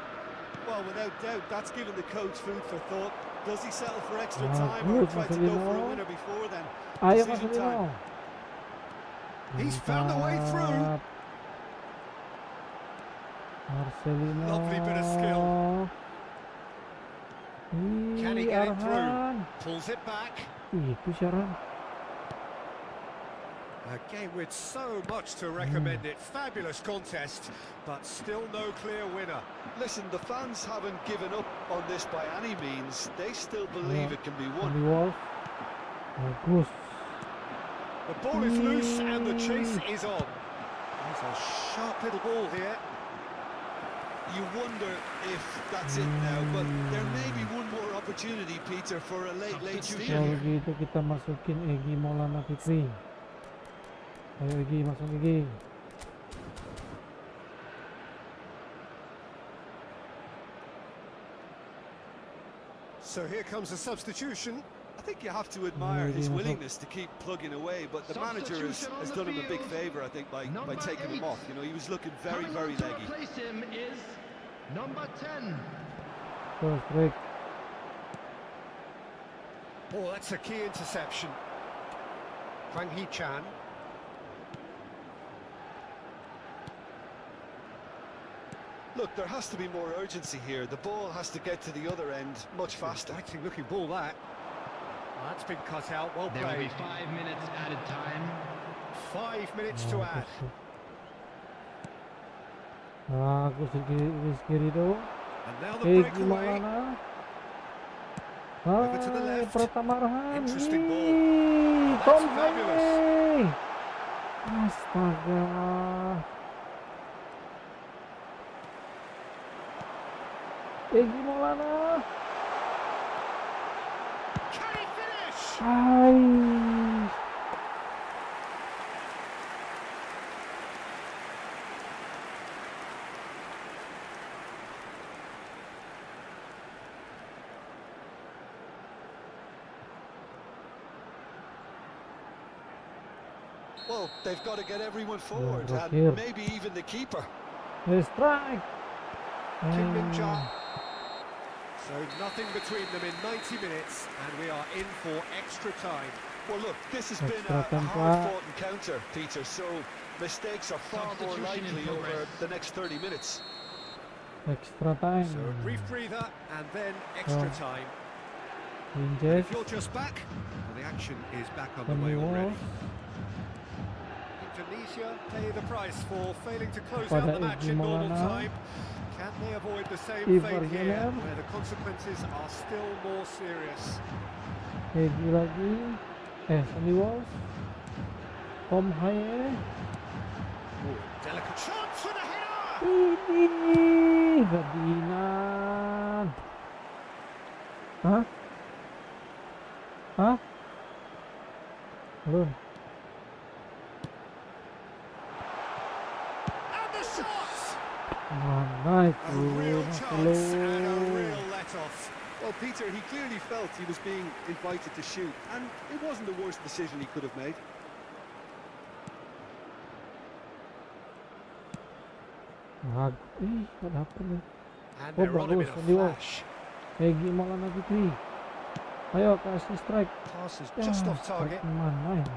Well, without doubt, that's given the coach food for thought. Does he settle for extra Ah, time or good, try to go for a Marcelino. winner before then? Ayo Decision Marcelino. He's found a way through. Mantap. Marcelino. Lovely bit of skill. Can he get it through? Arhan. Pulls it back. Itu Sharon. A game with so much to recommend it. Fabulous contest, but still no clear winner. Listen, the fans haven't given up on this by any means. They still believe it can be won. Sandy Wolf. Bagus. The ball is loose and the chase is on. There's a sharp little ball here. You wonder if that's it now, but there may be one more opportunity, Peter, for a late steal. Kalau gitu kita masukin Egy Maulana Fikri. Ayo Egy, masuk Egy. So here comes a substitution. I think you have to admire his willingness to keep plugging away, but the manager has done him a big favour, I think, by taking him off. You know, he was looking very, Coming very on to leggy. replace him is number 10. Terus break. Oh, that's a key interception. Hwang Hee-chan. Look, there has to be more urgency here. The ball has to get to the other end much faster. Exciting looking ball that. That's been cut out, well There will be played. 5 minutes added time. 5 minutes to add. Bagus Rizky Ridho. And now the Egy breakaway. Maulana. Over to the Hai, left. Pratama Arhan. Interesting ball. Ih, Oh, Tom that's fabulous. Hai. Astaga. Egy Maulana. Can he finish? Hai. Well, they've got to get everyone forward, right and here. maybe even the keeper. Strike. Kim Min-ja. So nothing between them in 90 minutes, and we are in for extra time. Well, look, this has been Extra a time, hard-fought encounter, Peter, so mistakes are far more Substitution in likely over progress. the next 30 minutes. Extra time. So a brief breather, and then extra Oh. time. Inject. If you're just back, well, the action is back Can underway we already. walk? Indonesia pay the price for failing to close Pada out the match Egy in normal Maulana. time. Can they avoid the same If fate here, Argentina. where the consequences are still more serious? Egy lagi. Sandy Walsh. Tom Hai. Delicate chance for the header! Ini Ferdinand. Hah? Hah? Belum. And the shot! Nice. A real chance and a Hello. real let-off. Well, Peter, he clearly felt he was being invited to shoot, and it wasn't the worst decision he could have made. What happened? And Oh, they're on him in bagus, a Sandy Walsh. flash. Egy Maulana Fikri. Ayo kasih strike. Pass is just off target. strike mana ini?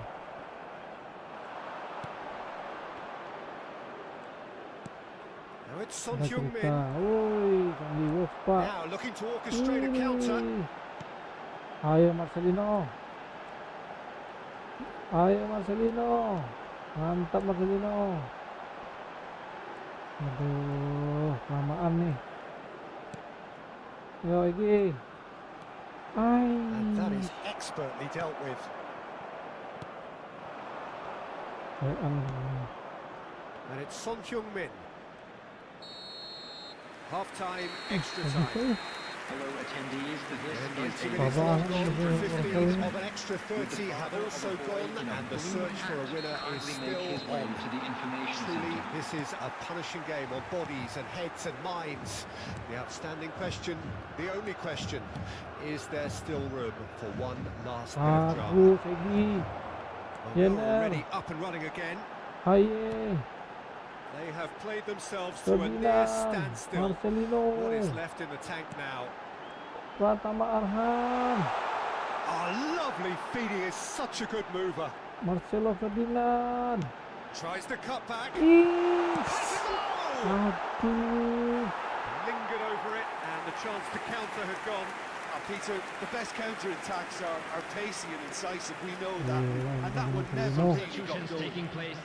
Now it's Son Ada Heung-min. cerita. Woi, Sandy Walsh pak. Now looking to orchestrate a counter. Ayo Marcelino. Ayo Marcelino. Mantap Marcelino. Aduh, kelamaan nih. Yo Egy. And that is Ai. expertly dealt with. And it's Son Heung-min. Half-time, extra time. Hello, attendees to this And is 90 a minutes Baba, long gone from Baba, 15 Baba. of an extra 30 have also gone, and the search for a winner is still on. Truly, this is a punishing game on bodies and heads and minds. The outstanding question, the only question, is there still room for one last bit of drama? Bagus Egy. Well, Yeah, we're no. already up and running again. Ayo. They have played themselves to a near Ferdinand. standstill. Marcelino. What is left in the tank now? Pratama Arhan. Oh, lovely feeding is such a good mover. Marcelo Ferdinand. Tries to cut back. Ih. Has a goal! Aduh. Lingered over it, and the chance to counter had gone. Peter, the best counter-attacks are pacey and incisive, we know that, Yeah, and that would never no. really got Substitutions going. taking place.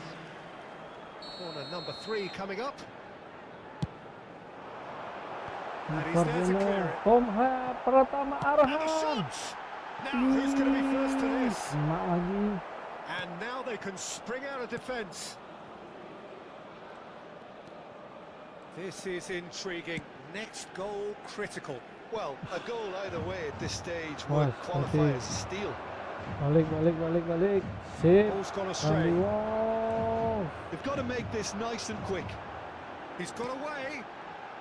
Corner number 3 coming up. And he's there to Marcelino. clear it. Tom Hai. Pratama And a Arhan. shot! Now, who's going to be first to this? Kena lagi. And now they can spring out of defence. This is intriguing. Next goal critical. Well, a goal either way at this stage Wah, would qualify seperti- as a steal. Balik. Sip. Ball's gone Sandy astray. Walsh. They've got to make this nice and quick. He's got away.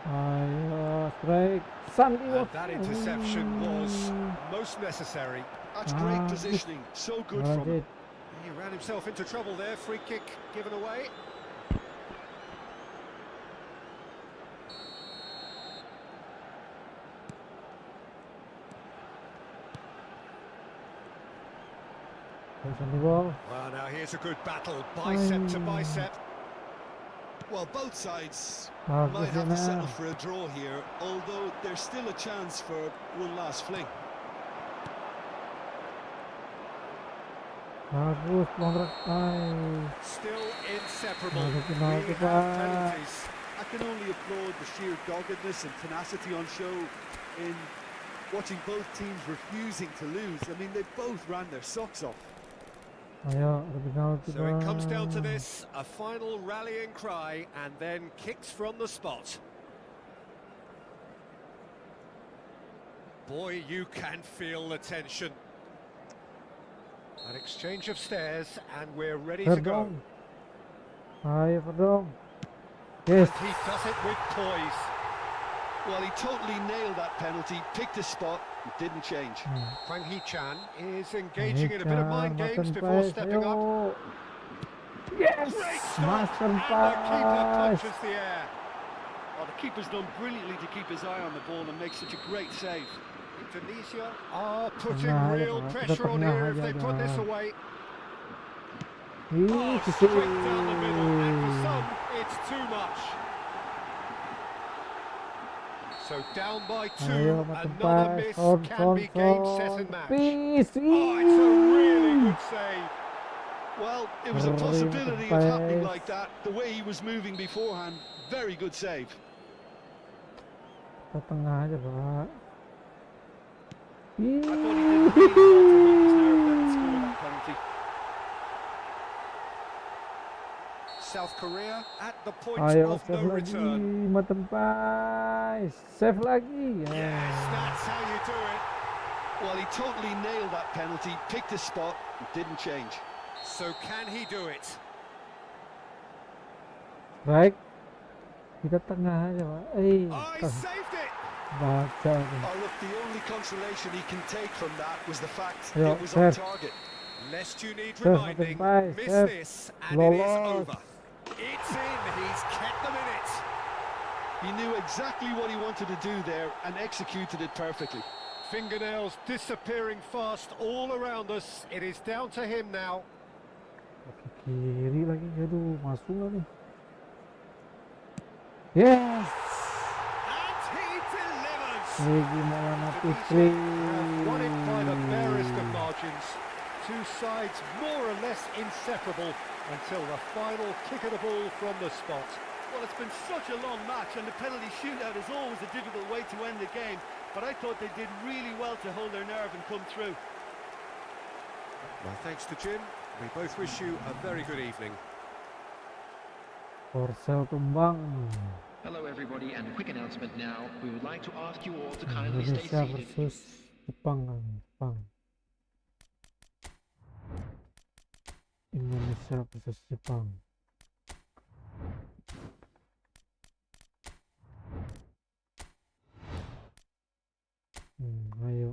Ayo, strike. Sandy And Walsh. that interception was most necessary. That's great Ah, positioning, so good Well from him. did. He ran himself into trouble there. Free kick given away. Sandy Walsh. Well, now here's a good battle, bicep to bicep. Well, both sides Bagus might have ya, to settle Mel. for a draw here, although there's still a chance for one last fling. Bagus, kontrak. Ay. Still inseparable. Nah, We penalty, have Pak. penalties. I can only applaud the sheer doggedness and tenacity on show in watching both teams refusing to lose. I mean, they both ran their socks off. Ayo, ada penalti So it comes down to bang. this, a final rallying cry, and then kicks from the spot. Boy, you can feel the tension. An exchange of stares, and we're ready to go. Verdong. Ayo Verdong. Yes. And he does it with poise. Well, he totally nailed that penalty, picked a spot, and didn't change. Hwang Hee-chan is engaging in a bit of mind games before stepping up. Ayo. Yes. Great start, Master and the keeper pass. punches the air. Oh, the keeper's done brilliantly to keep his eye on the ball and make such a great save. Indonesia are putting Tengah aja, real Pak. pressure on Tengah here if aja they put dah. this away. Ih, Oh, kecil. straight down the middle, and for some, it's too much. So down by two, Ayo, makan another pas. miss Son, can son, be game, set son. and match. Peace. Oh, it's a really good save. Well, it was a Really possibility of happening nice. like that. The way he was moving beforehand, very good save. Ke tengah aja, Pak. I thought he did really well to hold his nerve there and score that penalty. South Korea at the point Ayo, of save no lagi. return. Makan pas. Save lagi. Yes, that's how you do it. Well, he totally nailed that penalty, picked a spot, and didn't change. So can he do it? Baik. Kita tengah aja, Pak. Oh, he saved it. Baca. Oh, look, the only consolation he can take from that was the fact Ayo, it was on save. target. Lest you need Save, reminding, makan pas, miss save. this and it is Lolos. over. It's in, he's kept them in it. He knew exactly what he wanted to do there and executed it perfectly. Fingernails disappearing fast all around us. It is down to him now. Kaki kiri lagi. Aduh, masuk lah nih. Yes. And he delivers. Egi Maulana Tunisia Putri. have won it by the barest of margins. Two sides more or less inseparable until the final kick of the ball from the spot. Well, it's been such a long match, and the penalty shootout is always a difficult way to end the game. But I thought they did really well to hold their nerve and come through. Well, thanks to Jim. We both wish you a very good evening. Korsel tumbang. Hello everybody, and a quick announcement now. We would like to ask you all to kindly stay Indonesia seated. versus Jepang. Jepang. Indonesia versus Jepang. Ayo.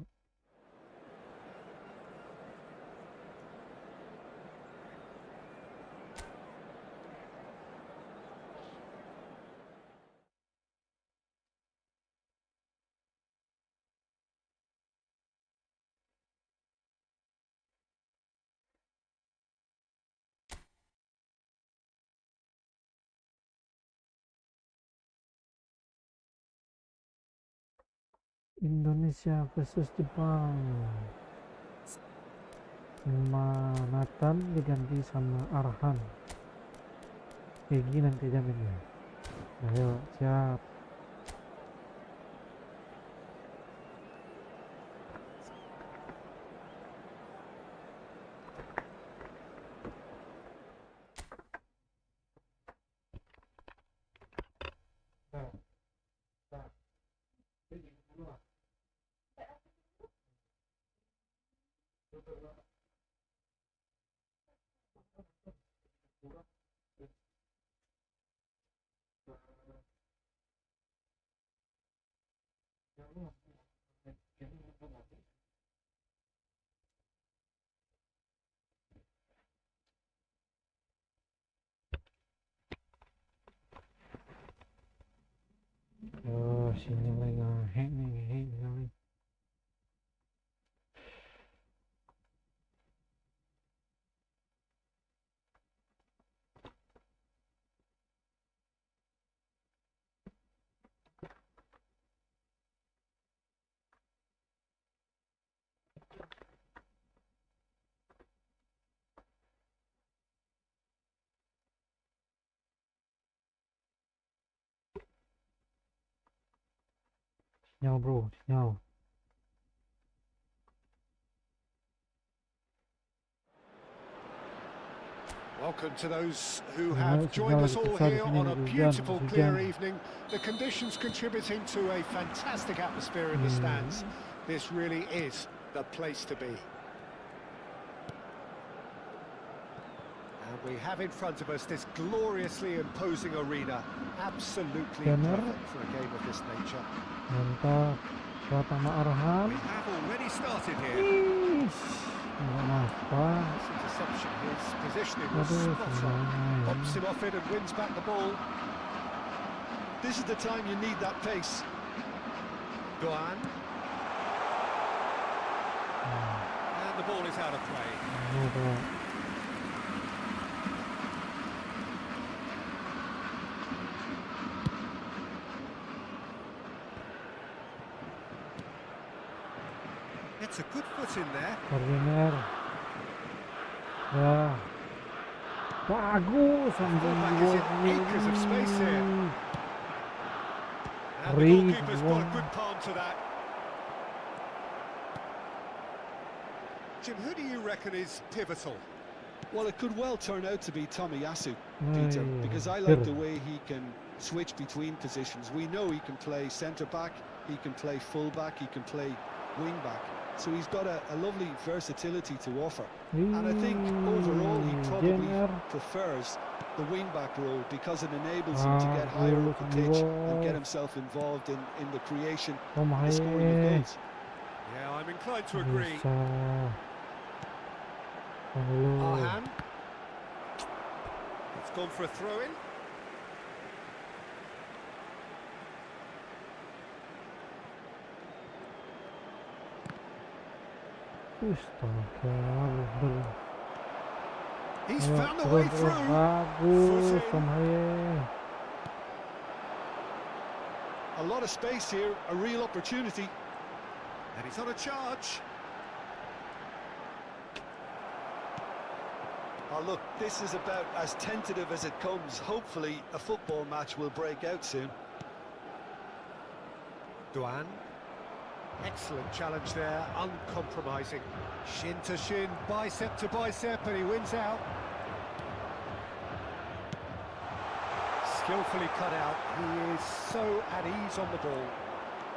Indonesia versus Jepang. Sama Nathan diganti sama Arhan. Egi nanti jaminnya. Ayo, siap. Oh, sinyalnya ngehek nih, ngehek sekali. Sinyal bro, sinyal. welcome to those who have joined us all here on a beautiful, clear evening. The conditions contributing to a fantastic atmosphere in the stands. This really is the place to be. And we have in front of us this gloriously imposing arena. Absolutely perfect for a game of this nature. Mantap. Pertama Arhan. We have already started here. Kenapa? This interception, his positioning was spot on. Pops him off it and wins back the ball. This is the time you need that pace. Doan. And the ball is out of play. It's a good foot in there. Corner. Ya. Bagus. Fullback is in acres of space here. And the goalkeeper's got a good palm to that. Jim, who do you reckon is pivotal? Well, it could well turn out to be Tomiyasu, Peter, because I like the way he can switch between positions. We know he can play centre-back, he can play full-back, he can play wing-back. So he's got a lovely versatility to offer. And I think overall he probably prefers the wing-back role because it enables him to get higher up the pitch and get himself involved in the creation and the scoring of goals. Yeah, I'm inclined to agree. Arhan. It's gone for a throw-in. He's found the way through. A lot of space here, a real opportunity. And he's on a charge. Oh, look, this is about as tentative as it comes. Hopefully, a football match will break out soon. Doan. Excellent challenge there, uncompromising. Shin to shin, bicep to bicep, and he wins out. Skillfully cut out. He is so at ease on the ball.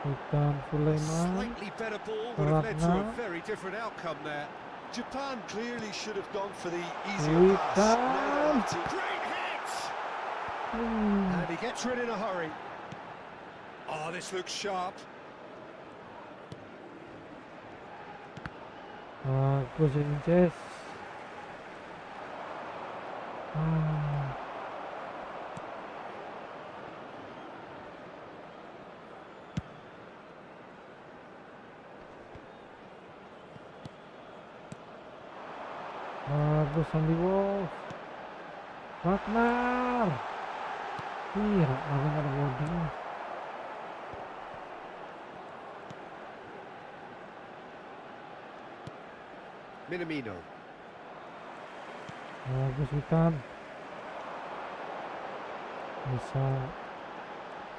A slightly better ball would have led to a very different outcome there. Japan clearly should have gone for the easier pass. Great hit! And he gets rid in a hurry. Oh, this looks sharp. Bagus Inces. Bagus Andy Wolf. Wagner. Iya, ada boarding. Minamino. Bagus Witan. Bisa.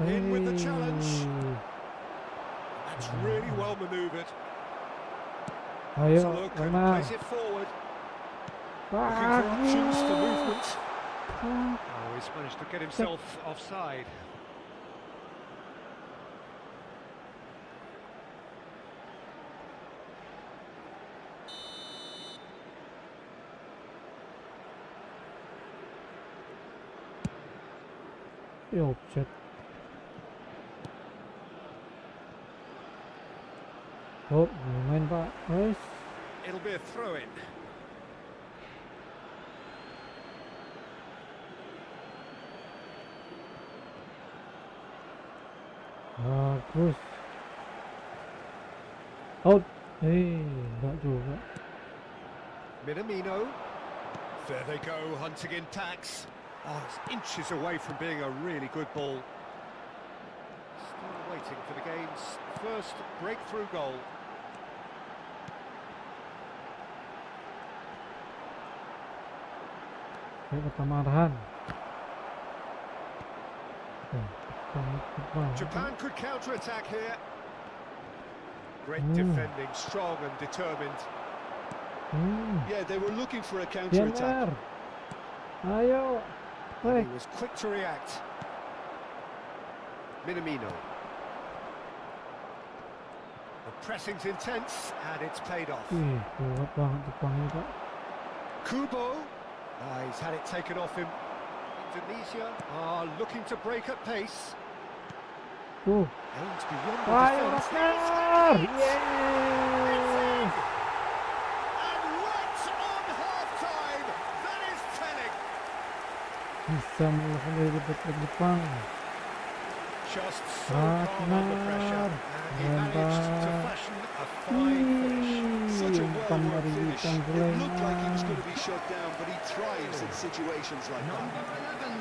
In with the challenge. That's really well manoeuvred. Ayo, Saloka plays it forward. Looking for options for movement. Oh, he's managed to get himself offside. Offset. Oh, main Pak. Nice. It'll be a throw-in. Bagus. Out. Enggak juga. Minamino. There they go, hunting in tacks. Oh, it's inches away from being a really good ball. Still waiting for the game's first breakthrough goal. Pertama Arhan. Japan could counter-attack here. Great defending, strong and determined. Yeah, they were looking for a counter-attack. Ayo. And he was quick to react. Minamino. The pressing's intense and it's paid off. Kuat banget Jepang ini, Pak. Kubo. He's had it taken off him. Indonesia are looking to break at pace. Aims beyond the Ayo, defence. Raptor! Yes! And right on half-time, that is telling. Bisa melakukan dari Jepang. Just so calm under pressure. And he managed to fashion a fine finish. Such a Umpan well-worked dari finish. Jepang It looked like he was Sulaiman. going to be shut down, but he thrives in situations like that. Number 11.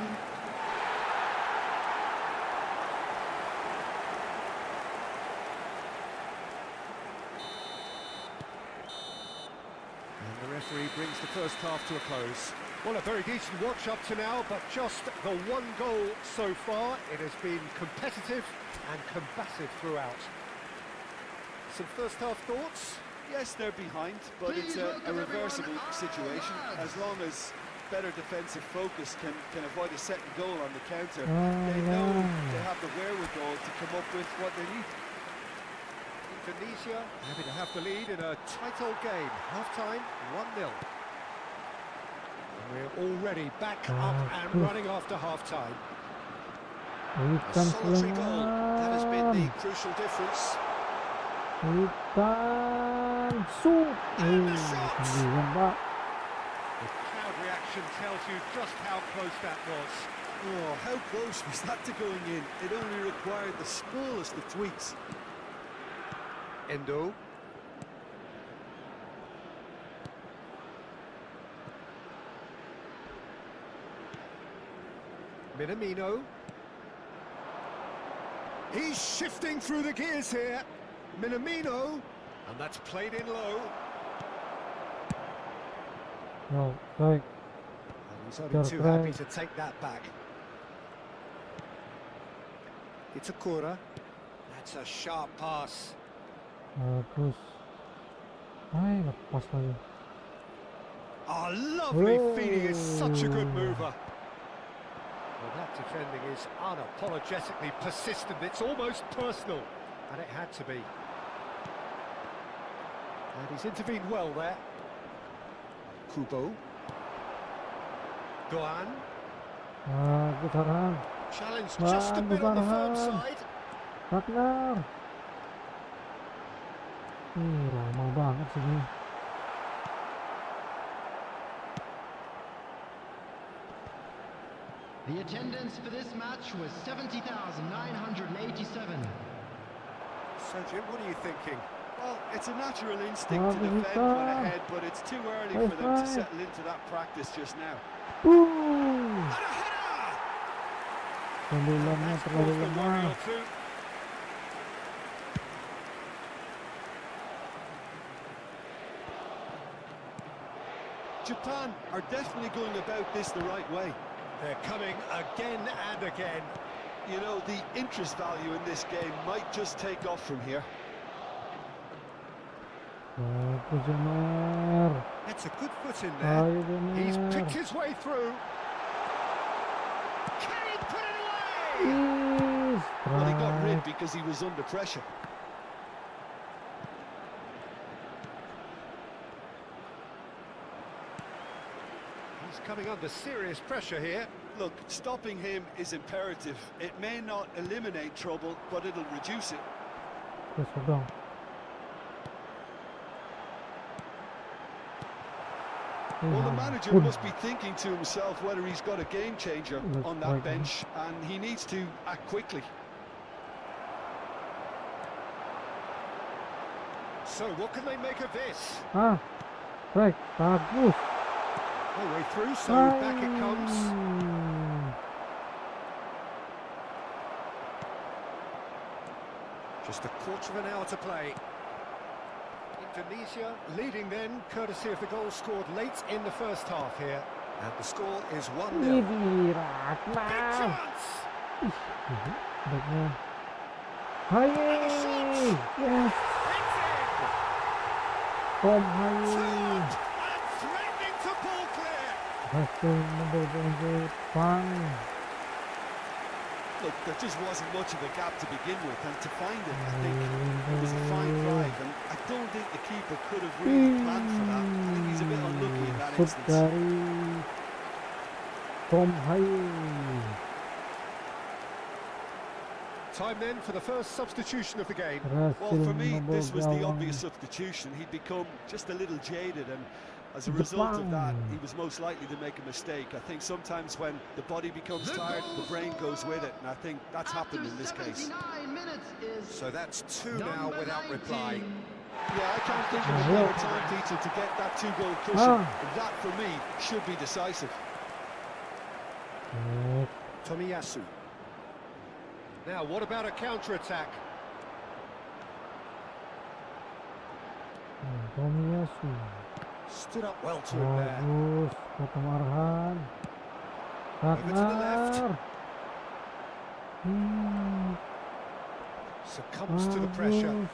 And the referee brings the first half to a close. Well, a very decent watch up to now, but just the one goal so far. It has been competitive and combative throughout. Some first half thoughts? Yes, they're behind, but it's a reversible situation. As long as better defensive focus can avoid a second goal on the counter, they know they have the wherewithal to come up with what they need. Indonesia happy to have the lead in a tight old game. Half-time, 1-0. We're already back up and running after half-time. A Ikan solitary goal. That has been the Sulaiman. crucial difference. Ikan Su. And the shot. Kemudian, Pak. The crowd reaction tells you just how close that was. Oh, how close was that to going in? It only required the smallest of tweaks. Endo. Minamino. He's shifting through the gears here. Minamino. And that's played in low. No, baik. And he's only too happy to take that back. It's a Itakura. That's a sharp pass. Bagus. Ay, lepas lagi. Oh, lovely Oh. feeding is such a good mover. Well, that defending is unapologetically persistent. It's almost personal, and it had to be. And he's intervened well there. Kubo. Doan. Bagus, Farhan. Challenge just a bit on the firm Farhan. side. Wagner. Lama banget sini. The attendance for this match was 70,987. So, Jim, what are you thinking? Well, it's a natural instinct to defend when ahead, but it's too early for them to settle into that practice just now. And a header! Pembelannya That's terlalu caused a worry lemah. or two. Japan are definitely going about this the right way. They're coming again and again. You know, the interest value in this game might just take off from here. Bagus, Jamer. That's a good foot in Ayo, there. He's Jamer. picked his way through. Can he put it away? Ih, Well, he got rid strike. because he was under pressure. He's coming under serious pressure here. Look, stopping him is imperative. It may not eliminate trouble, but it'll reduce it. Terus dong. Well, the manager must be thinking to himself whether he's got a game changer on that bench, and he needs to act quickly. So what can they make of this? Ah, strike. Bagus. No way through, so back it comes. Just a quarter of an hour to play. Indonesia leading then, courtesy of the goal scored late in the first half here. And the score is 1-0. Ini Big Ragnar. chance! Baiknya. Haye. Yes. It's in! Tom Haye. Turned and threatening to ball clear. berhasil membobol Jepang. Look, there just wasn't much of a gap to begin with, and to find it, I think it was a fine drive, and I don't think the keeper could have really planned for that. I think he's a bit unlucky in that Shoot instance. dari Tom Hai. Time then for the first substitution of the game. Well, Berhasil for me, membobol this was the gawang obvious substitution. He'd become just a little jaded, and as a result of that, he was most likely to make a mistake. I think sometimes when the body becomes tired, the brain goes with it, and I think that's happened in this case. So that's two now without reply. Yeah, I can't think of a better time, Peter, to get that two-goal cushion. That, for me, should be decisive. Tomiyasu. Now, what about a counter-attack? Tomiyasu. Stood up well to him there. Bagus, potong Arhan. Over to the left. Ragnar. Succumbs to the pressure.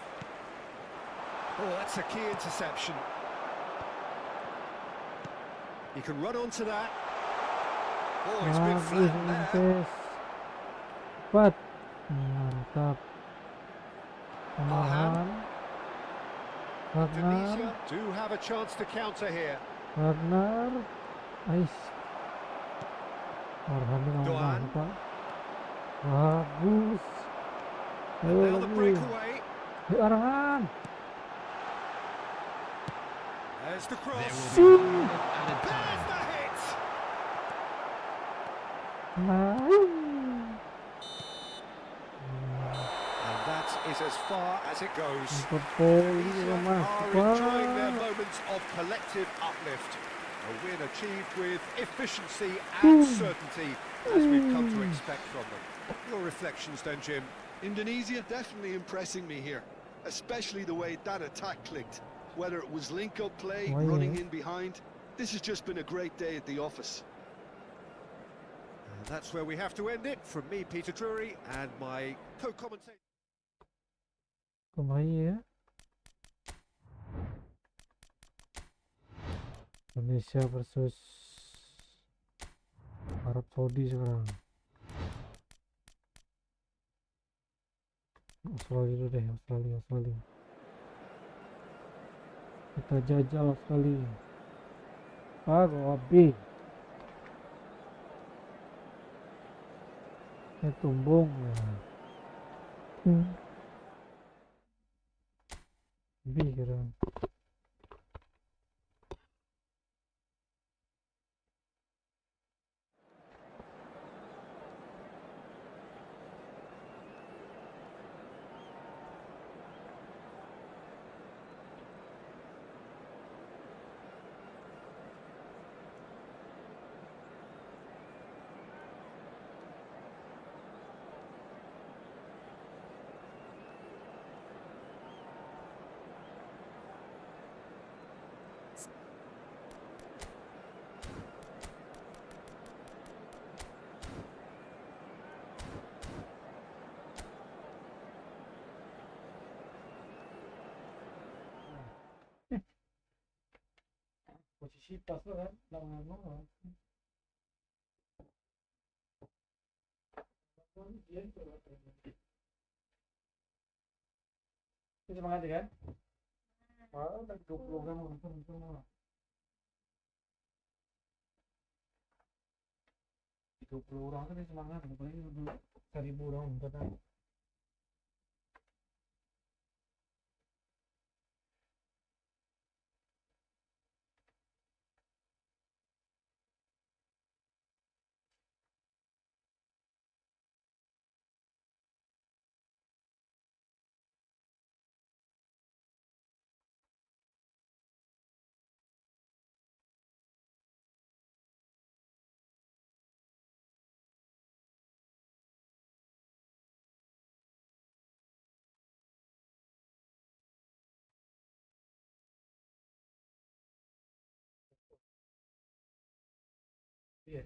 Oh, that's a key interception. He can run onto that. Oh, he's been flattened there. Cepat. Mantap. Arhan. Ragnar. Tunisia do have a chance to counter here. Ragnar. Ais. Arhan dengan Doan. Pak. Bagus. And Ayo now the lagi. breakaway. Arhan. There's the cross. There will be one added There's time. the hit. And that is as far as it goes. Tunisia are enjoying their moments of collective uplift. A win achieved with efficiency and certainty, as we've come to expect from them. Your reflections then, Jim? Indonesia definitely impressing me here, especially the way that attack clicked. Whether it was link-up play, Oh, yeah. running in behind, this has just been a great day at the office. And that's where we have to end it. From me, Peter Drury, and my co-commentator. Kembali ya. Indonesia versus Arab Saudi sekarang. Australia dulu deh, Australia. Kita jajal Australia. Gobi. Tumbung ya. Bi kira. Posisi pas lo kan, lawan lo. Ini semangat ya kan? Wah, udah 20 gram untung semua. 30 orang kan semangat, paling 1.000 orang total. Iya.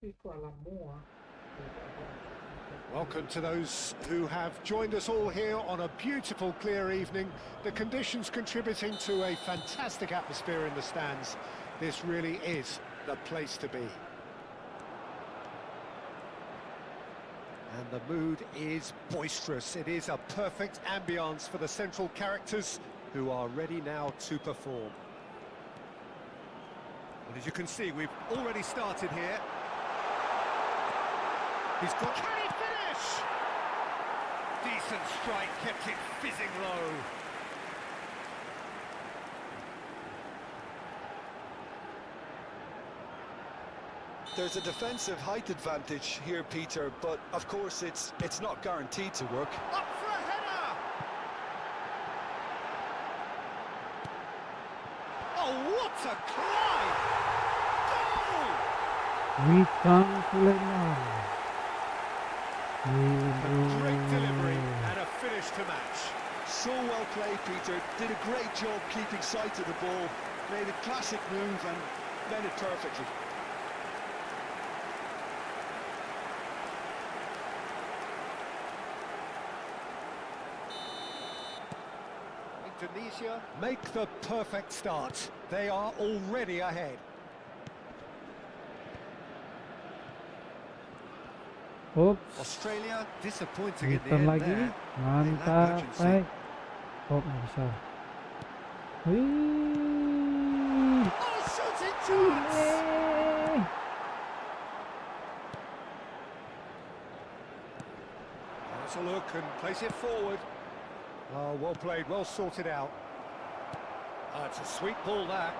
Itu alam mua. Welcome to those who have joined us all here on a beautiful, clear evening. The conditions contributing to a fantastic atmosphere in the stands. This really is the place to be. And the mood is boisterous. It is a perfect ambience for the central characters who are ready now to perform. Well, as you can see, we've already started here. He's got... Can he finish? Decent strike, kept it fizzing low. There's a defensive height advantage here, Peter, but of course it's not guaranteed to work. Up for a header! Oh, what a climb! Goal! Witan Sulaiman. A great delivery and a finish to match. So well played, Peter. Did a great job keeping sight of the ball. Made a classic move and led it perfectly. Indonesia make the perfect start. They are already ahead. Oops. Australia disappointing in the Witan end lagi. there. Mantap. urgency. Baik. Oh, nggak bisa. Wih. Oh, shooting chance! Eh. Let's a look and place it forward. Oh, well played, well sorted out. Oh, it's a sweet ball, that.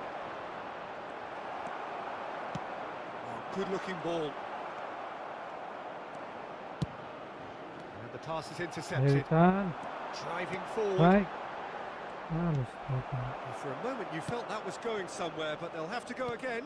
Oh, good-looking ball. And the pass is intercepted. Witan. Driving forward. Baik. Halus. Well, for a moment you felt that was going somewhere, but they'll have to go again.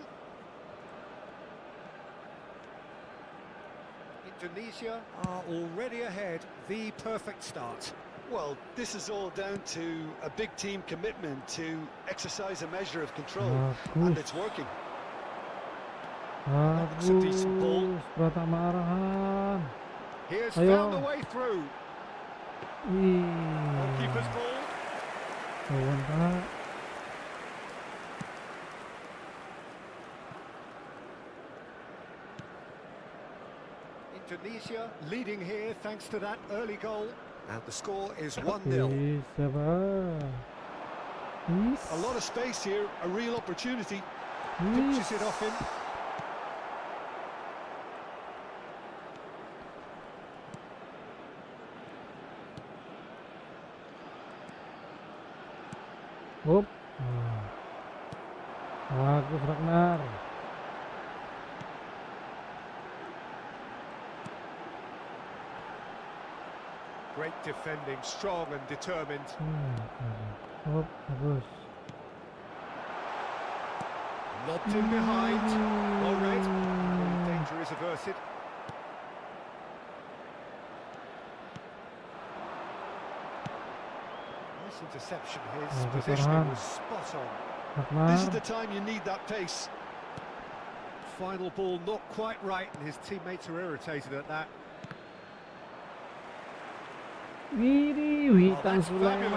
Indonesia are already ahead. The perfect start. Well, this is all down to a big team commitment to exercise a measure of control, and it's working. That's a decent ball. Bagus. Pratama Arhan. He has Ayo. found the way through. Wih. Keeper's ball. Kawan Pak. Indonesia leading here thanks to that early goal. And the score is 1-0. Wih, sabar. Wih. A lot of space here, a real opportunity. Pinches it off him. Up. Bagus Ragnar. Great defending, strong and determined. Up, bagus. Lobbed in behind. Well read. Danger is averted. Nice interception. His Oh, positioning Farhan. was spot on. Ragnar. This is the time you need that pace. Final ball not quite right, and his teammates are irritated at that. Widih, Witan that's Sulaiman.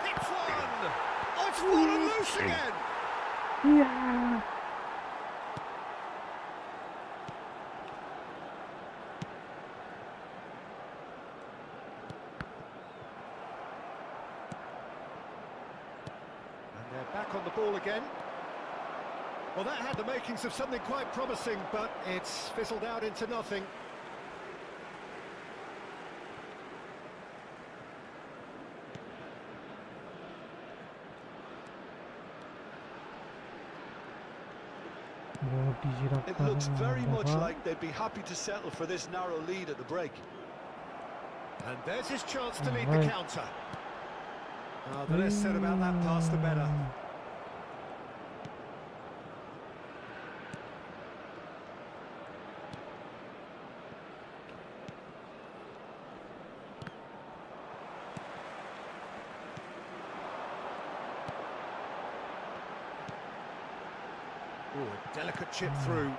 It's one! Oh, it's fallen loose again! Iya. And they're back on the ball again. Well, that had the makings of something quite promising, but it's fizzled out into nothing. Oh, disiram It looks tangan, very much Bapak. like they'd be happy to settle for this narrow lead at the break. And there's his chance to lead the Right. counter. Oh, the less said about that pass, the better. Ooh, a delicate chip through.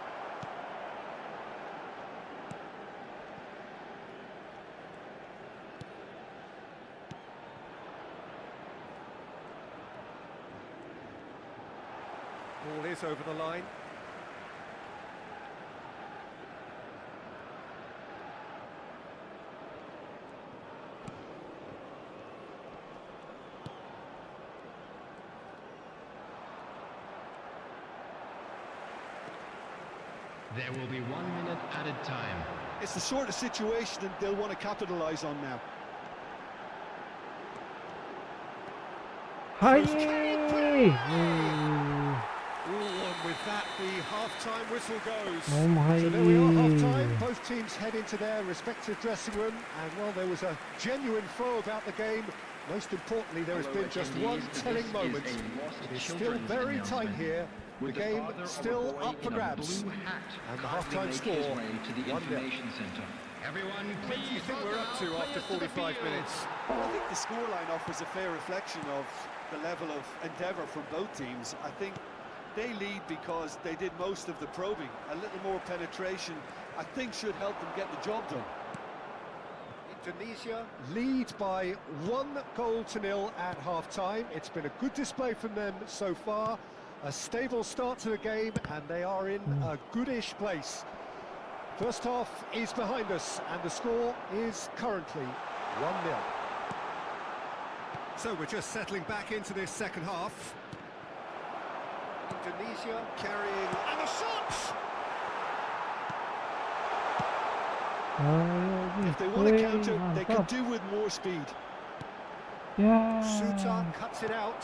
Ball is over the line. There will be 1 minute added time. It's the sort of situation that they'll want to capitalise on now. Hi! And with that, the half-time whistle goes. Oh my. So there we are, half-time. Both teams head into their respective dressing room, and well, there was a genuine flow about the game. Most importantly, there has been just one telling moment. It is still very tight here. The game still up for grabs. And the half-time score, 1-0. What do you think we're up to after 45 minutes? Well, I think the scoreline offers a fair reflection of the level of endeavour from both teams. I think they lead because they did most of the probing. A little more penetration, I think, should help them get the job done. Indonesia lead by 1-0 at half-time. It's been a good display from them so far. A stable start to the game, and they are in a goodish place. First half is behind us, and the score is currently 1-0. So we're just settling back into this second half. Indonesia carrying, and a shot! If they want to counter, they can do with more speed. Yeah. Shootout cuts it out.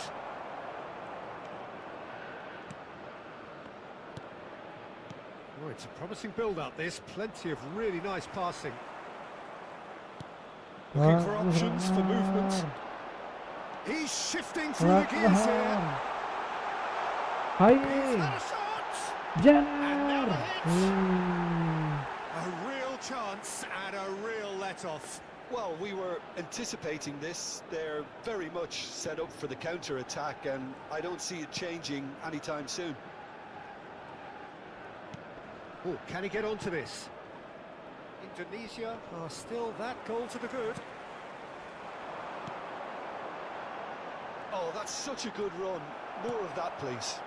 Oh, it's a promising build-up, this. Plenty of really nice passing. Looking for options for movement. He's shifting through the gears here. Hi! He's had a shot! Jangan! A real chance and a real let-off. Well, we were anticipating this. They're very much set up for the counter-attack, and I don't see it changing anytime soon. Oh, can he get onto this? Indonesia are still that goal to the good. Oh, that's such a good run. More of that, please.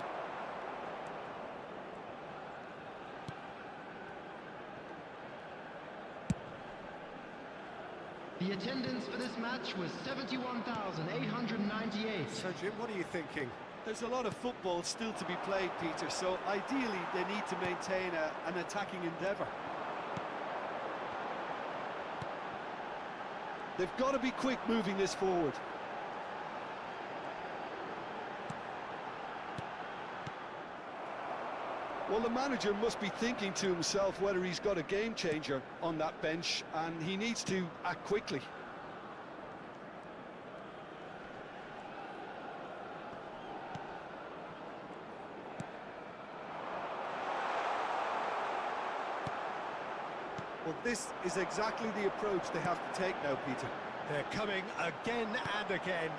The attendance for this match was 71,898. So, Jim, what are you thinking? There's a lot of football still to be played, Peter, so ideally they need to maintain an attacking endeavour. They've got to be quick moving this forward. Well, the manager must be thinking to himself whether he's got a game changer on that bench, and he needs to act quickly. Well, this is exactly the approach they have to take now, Peter. They're coming again and again.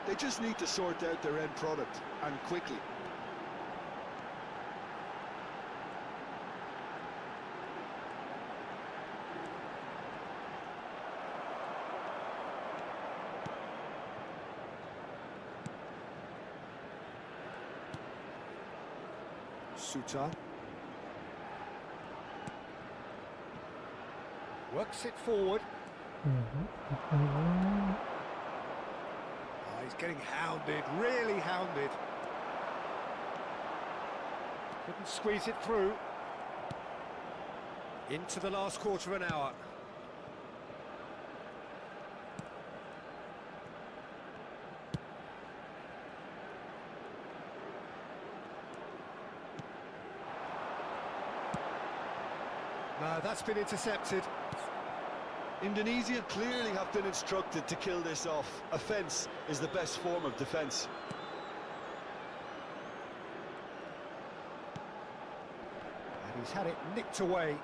They just need to sort out their end product, and quickly. Shootout. Works it forward. Oh, he's getting hounded, really hounded. Couldn't squeeze it through. Into the last quarter of an hour. No, that's been intercepted. Indonesia clearly have been instructed to kill this off. Offence is the best form of defence. And he's had it nicked away.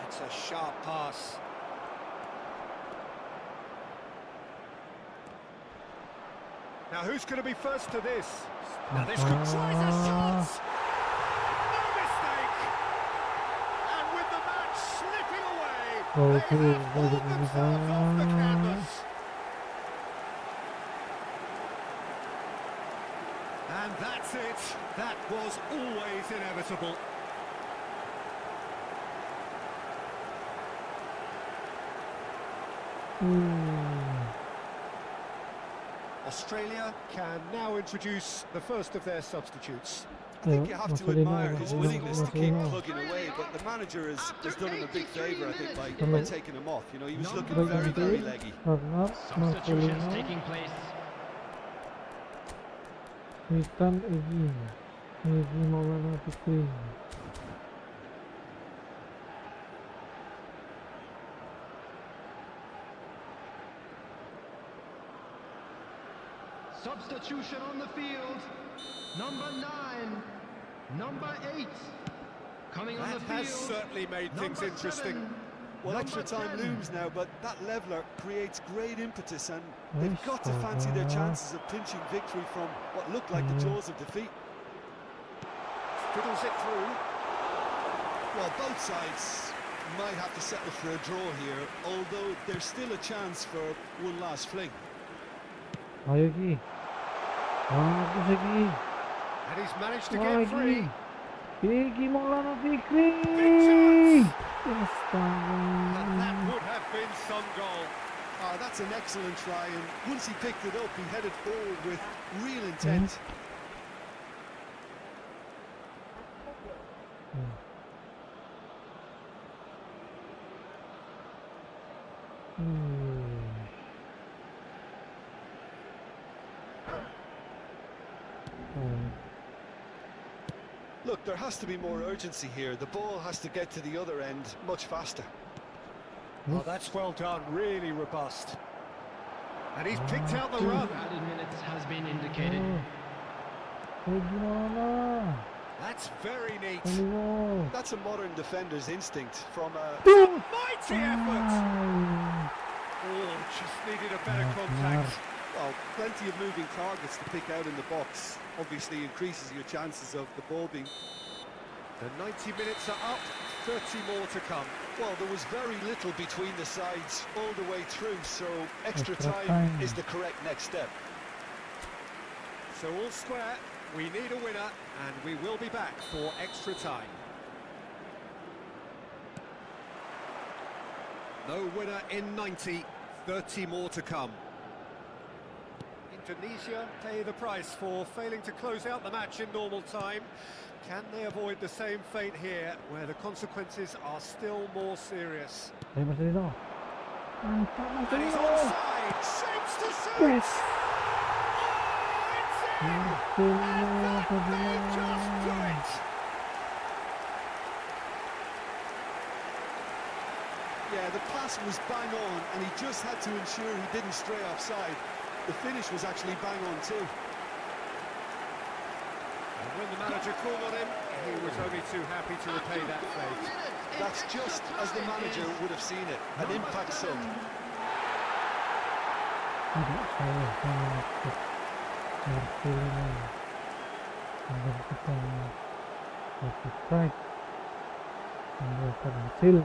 That's a sharp pass. Now who's going to be first to this? Now this could try the shot! No mistake! And with the match slipping away, they have pulled themselves off the canvas. That's it. That was always inevitable. Australia can now introduce the first of their substitutes. I think you have to admire his willingness to keep plugging away, but the manager has done him a big favour, I think, by taking him off. You know, he was looking very, very leggy. Substitutions taking place. Witan Egy Maulana Fikri. Substitution on the field. Number 9, number 8. Coming on the That has field. certainly made things Number interesting. 7, Well, number extra time 10. looms now, but that leveller creates great impetus, and they've got to fancy their chances of pinching victory from what looked like the jaws of defeat. Fiddles it through. Well, both sides might have to settle for a draw here, although there's still a chance for one last fling. Ayo Ki. Bagus Egy. And he's managed to Wah get free. Egy Maulana Fikri. And Astaga. that would have been some goal. That's an excellent try, and once he picked it up, he headed forward with real intent. Look, there has to be more urgency here. The ball has to get to the other end much faster. Oh, that's well done, really robust. And he's picked out the 2 run. added minutes has been indicated. Egy Maulana. That's very neat. Kalian. That's a modern defender's instinct from a... Mighty effort. Oh, just needed a better contact. Well, plenty of moving targets to pick out in the box. Obviously increases your chances of the ball being... The 90 minutes are up, 30 more to come. Well, there was very little between the sides all the way through, so extra Extra time time. is the correct next step. So all square, we need a winner, and we will be back for extra time. No winner in 90, 30 more to come. Indonesia pay the price for failing to close out the match in normal time. Can they avoid the same fate here, where the consequences are still more serious? Ayo Marcelino. Mantap And he's Marcelino. onside, shapes to shoot! Yes. Oh, it's in! Marcelino. They've just done it! Yeah, the pass was bang on, and he just had to ensure he didn't stray offside. The finish was actually bang on too. And when the manager called on him, he was only too happy to repay that fate. That's just as the manager would have seen it, an impact sub. Tidak saya maksud Marcelino membersihkan strike dan berhasil.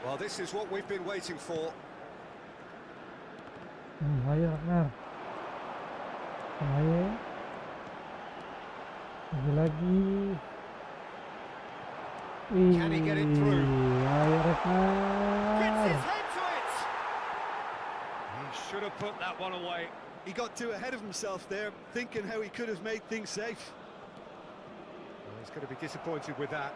Well, this is what we've been waiting for. Ayo Ragnar. Ayo. Lagi. Can he get it through? Ayo Gets Ragnar. his head to it! He should have put that one away. He got too ahead of himself there, thinking how he could have made things safe. Well, he's going to be disappointed with that.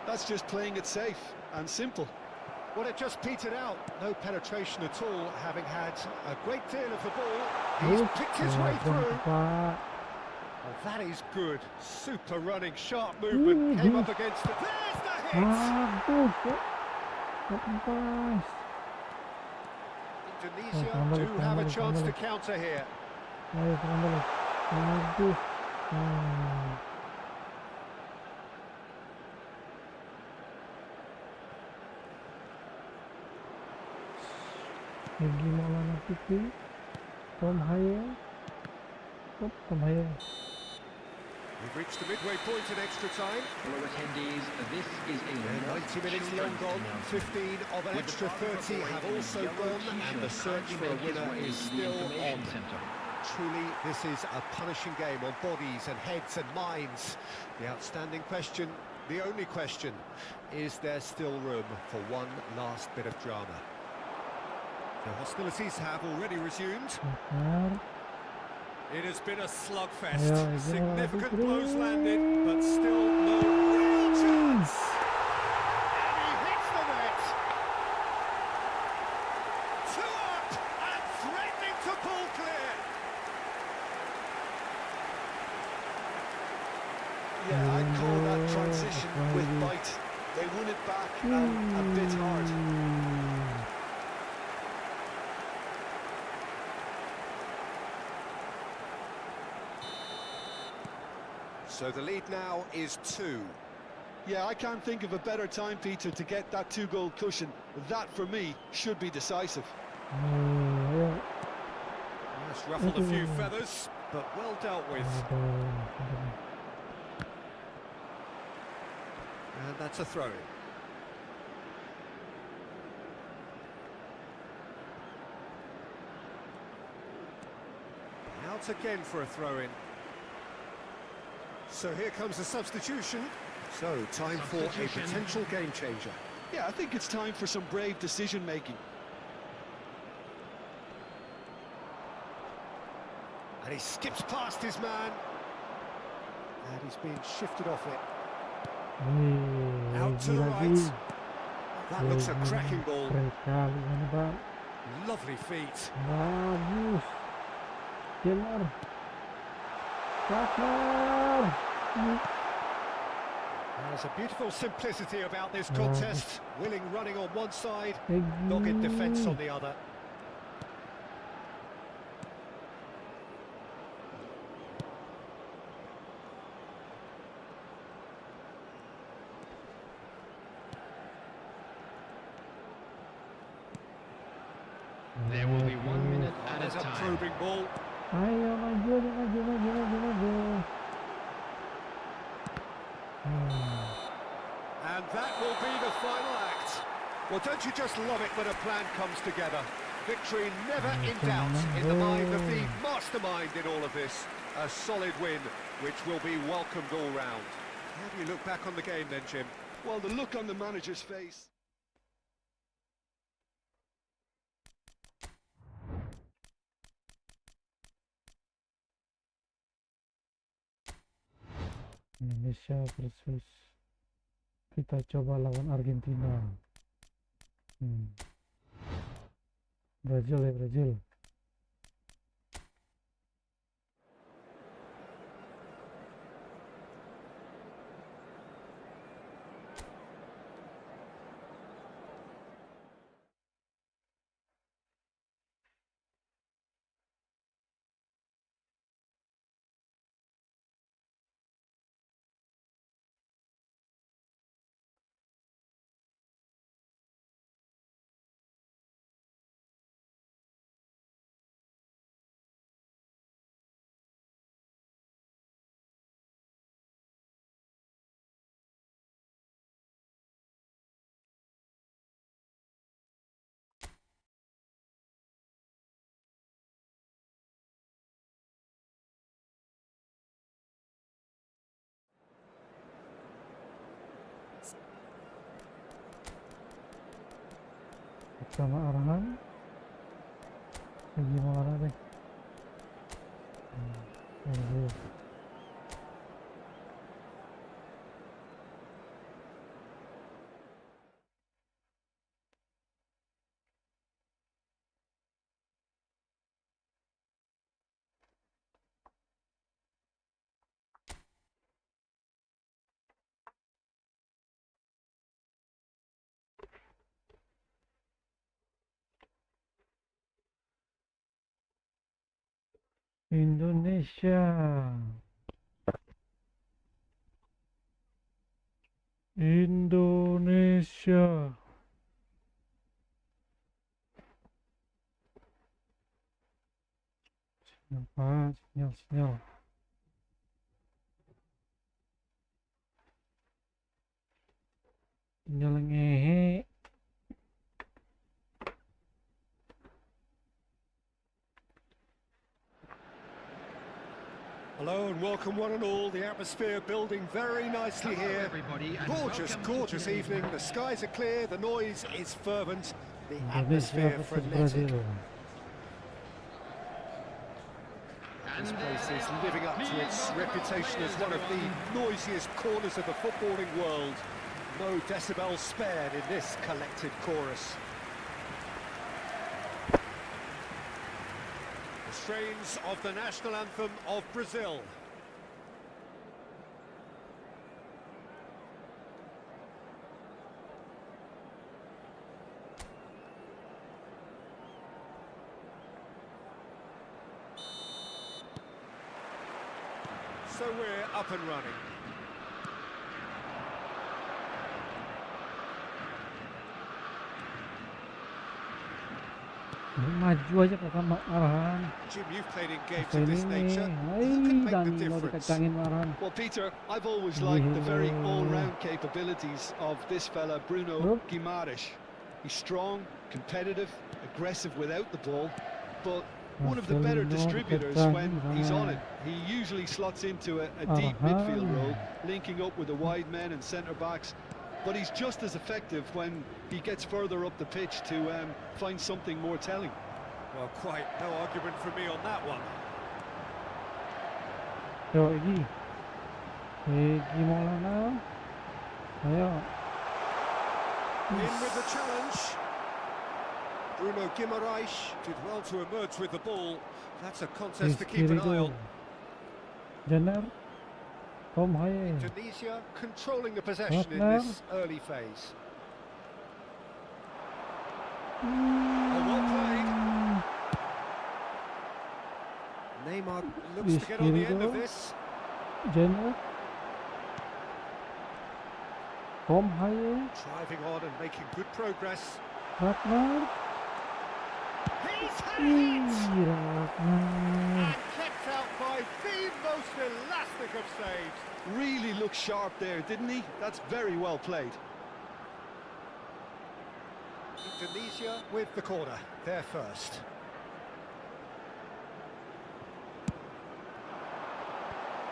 That's just playing it safe and simple. Well, it just petered out. No penetration at all, having had a great deal of the ball. He's picked his way through. Pak. Oh, that is good. Super running, sharp movement. Came up against it. There's the hit! Bagus ya. Lepas. Indonesia do have a chance to counter here. Ayo kembali. Bagus. Egy Maulana Fikri. Tom Hayes. Tom Hayes. We've reached the midway point in extra time. Hello attendees, this is a 90 minutes long gone, 15 of an extra 30 have also gone, and the search for a winner is still on. Truly, this is a punishing game on bodies and heads and minds. The outstanding question, the only question, is there still room for one last bit of drama? The hostilities have already resumed. It has been a slugfest. Significant blows landed, but still no real chance. And he hits the net. 2 up and threatening to pull clear. Yeah, I'd call that transition with bite. They won it back and a bit hard. So the lead now is 2. Yeah, I can't think of a better time, Peter, to get that 2-goal cushion. That, for me, should be decisive. That's ruffled a few feathers, but well dealt with. And that's a throw-in. Out again for a throw-in. So here comes a substitution. So, time for a potential game-changer. Yeah, I think it's time for some brave decision-making. And he skips past his man. And he's being shifted off it. Out to the right. That looks a cracking ball. Lovely feet. Bagus. Keluar. There's a beautiful simplicity about this contest. Willing running on one side, dogged defence on the other. There will be 1 minute at a There's a time. probing ball. Ayo maju. And that will be the final act. Well, don't you just love it when a plan comes together? Victory never in doubt in the mind of the mastermind in all of this. A solid win, which will be welcomed all round. How do you look back on the game then, Jim? Well, the look on the manager's face. Indonesia versus kita coba lawan Argentina. Brazil ya, Brazil. Sama arahan gimana deh. Indonesia. Sinyal, Pak. Sinyal. Tinggal ngehe. Hello and welcome one and all. The atmosphere building very nicely here. everybody, and Gorgeous, welcome to gorgeous today's evening. match. The skies are clear, the noise is fervent, the Indonesia atmosphere versus frenetic. Brazil. This place is living up to its reputation as one of the noisiest corners of the footballing world. No decibels spared in this collected chorus. The strains of the national anthem of Brazil. So we're up and running. Maju aja kakak marahan. Jim, you've played in games of this nature. Hai, Who can make the Danilo difference? dikacangin marahan. Well, Peter, I've always liked the very all-round capabilities of this fella, Bruno Look. Guimaraes. He's strong, competitive, aggressive without the ball, but one of the better Marcelino distributors when dikacangin he's on sama it. He usually slots into a deep Aha. midfield role, linking up with the wide men and centre-backs, but he's just as effective when he gets further up the pitch to find something more telling. Well, quite no argument from me on that one. Yo, Egi Maulana. Ayo. In with the challenge. Bruno Guimaraes did well to emerge with the ball. That's a contest to keep an eye on. Jangan. Tom Haye. Indonesia controlling the possession in Wagner. this early phase. Oh, well played. Neymar looks to get on the end of this. Jangan. Tom Haye. Driving on and making good progress. Wagner. He's had it! Wagner. And kept out by the most elastic of saves. Really looked sharp there, didn't he? That's very well played. Indonesia with the corner. They're first.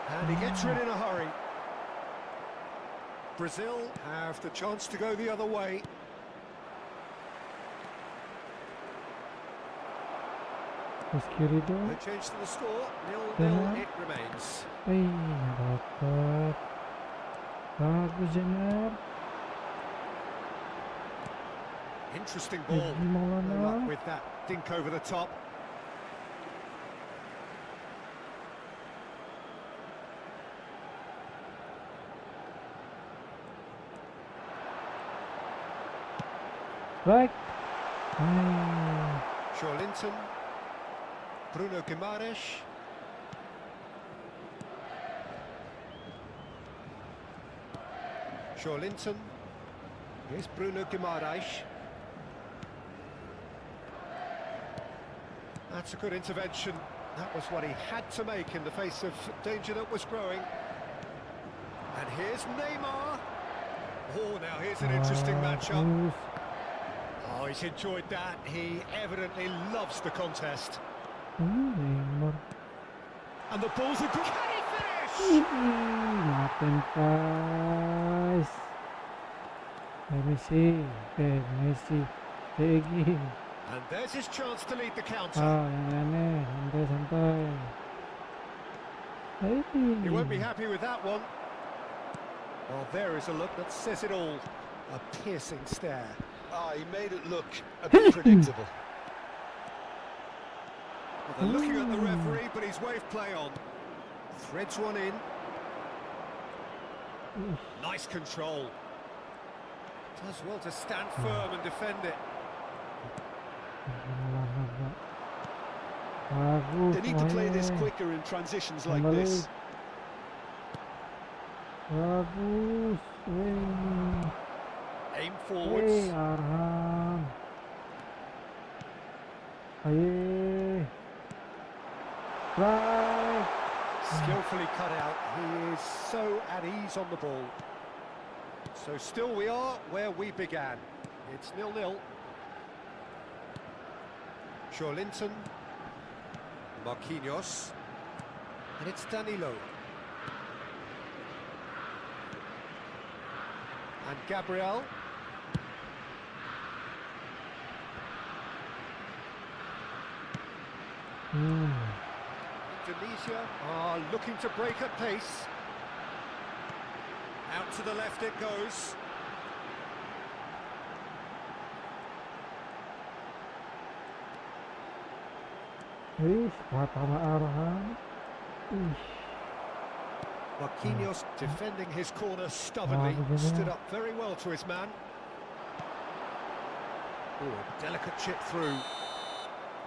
And he gets rid in a hurry. Brazil have the chance to go the other way. Esquerdo. No change to the score. 0-0 Jangan. it remains. Dapat. Bagus Jangan. Interesting ball. Egi No Maulana. luck with that dink over the top. Baik. Linton. Bruno Guimaraes. Linton. Here's Bruno Guimaraes. That's a good intervention. That was what he had to make in the face of danger that was growing. And here's Neymar. Oh, now here's an interesting matchup. Bagus. Oh, he's enjoyed that. He evidently loves the contest. Neymar. And the ball's a good... Can he finish? Maafin guys. Messi. Messi. Egi. And there's his chance to lead the counter. Yang aneh. Santai-santai. He won't be happy with that one. Well, there is a look that says it all. A piercing stare. Ah, he made it look a bit predictable. Well, they're looking at the referee, but he's waved play on. Threads one in. Nice control. Does well to stand firm and defend it. Bagus. They need to play this Mahe. quicker in transitions like Kembali. this. Bagus. Aim forwards. Arham. Aye. Right. Skillfully cut out. He is so at ease on the ball. So still we are where we began. It's 0-0. Linton, Marquinhos, and it's Danilo. And Gabriel. Indonesia are looking to break at pace. Out to the left it goes. Tama arahan. Marquinhos defending his corner stubbornly, stood up very well to his man. Oh, a delicate chip through.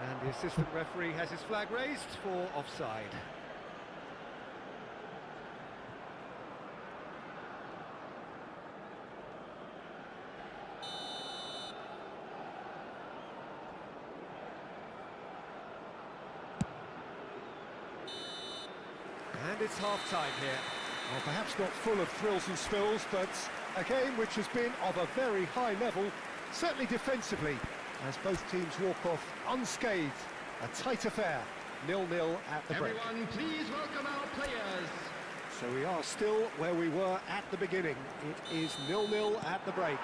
And the assistant referee has his flag raised for offside. And it's half-time here. Well, perhaps not full of thrills and spills, but a game which has been of a very high level, certainly defensively, as both teams walk off unscathed. A tight affair, 0-0 at the break. Everyone, please welcome our players. So we are still where we were at the beginning. It is 0-0 at the break.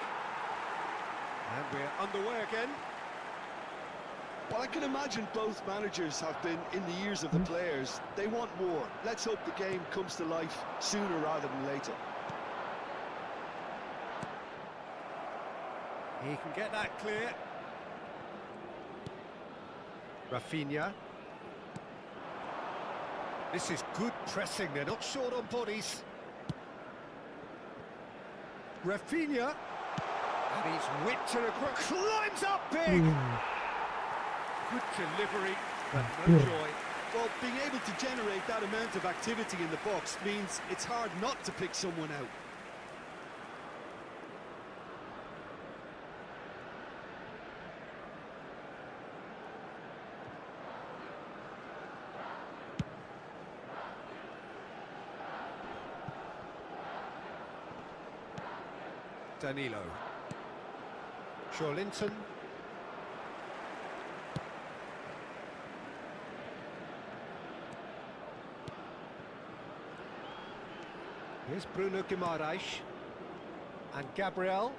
And we're underway again. Well, I can imagine both managers have been in the ears of the players. They want more. Let's hope the game comes to life sooner rather than later. He can get that clear. Rafinha. This is good pressing, they're not short on bodies. Rafinha. And he's whipped it across. Climbs up big! Good delivery, but no joy. Well, being able to generate that amount of activity in the box means it's hard not to pick someone out. Danilo. Linton. Here's Bruno Guimaraes. And Gabriel.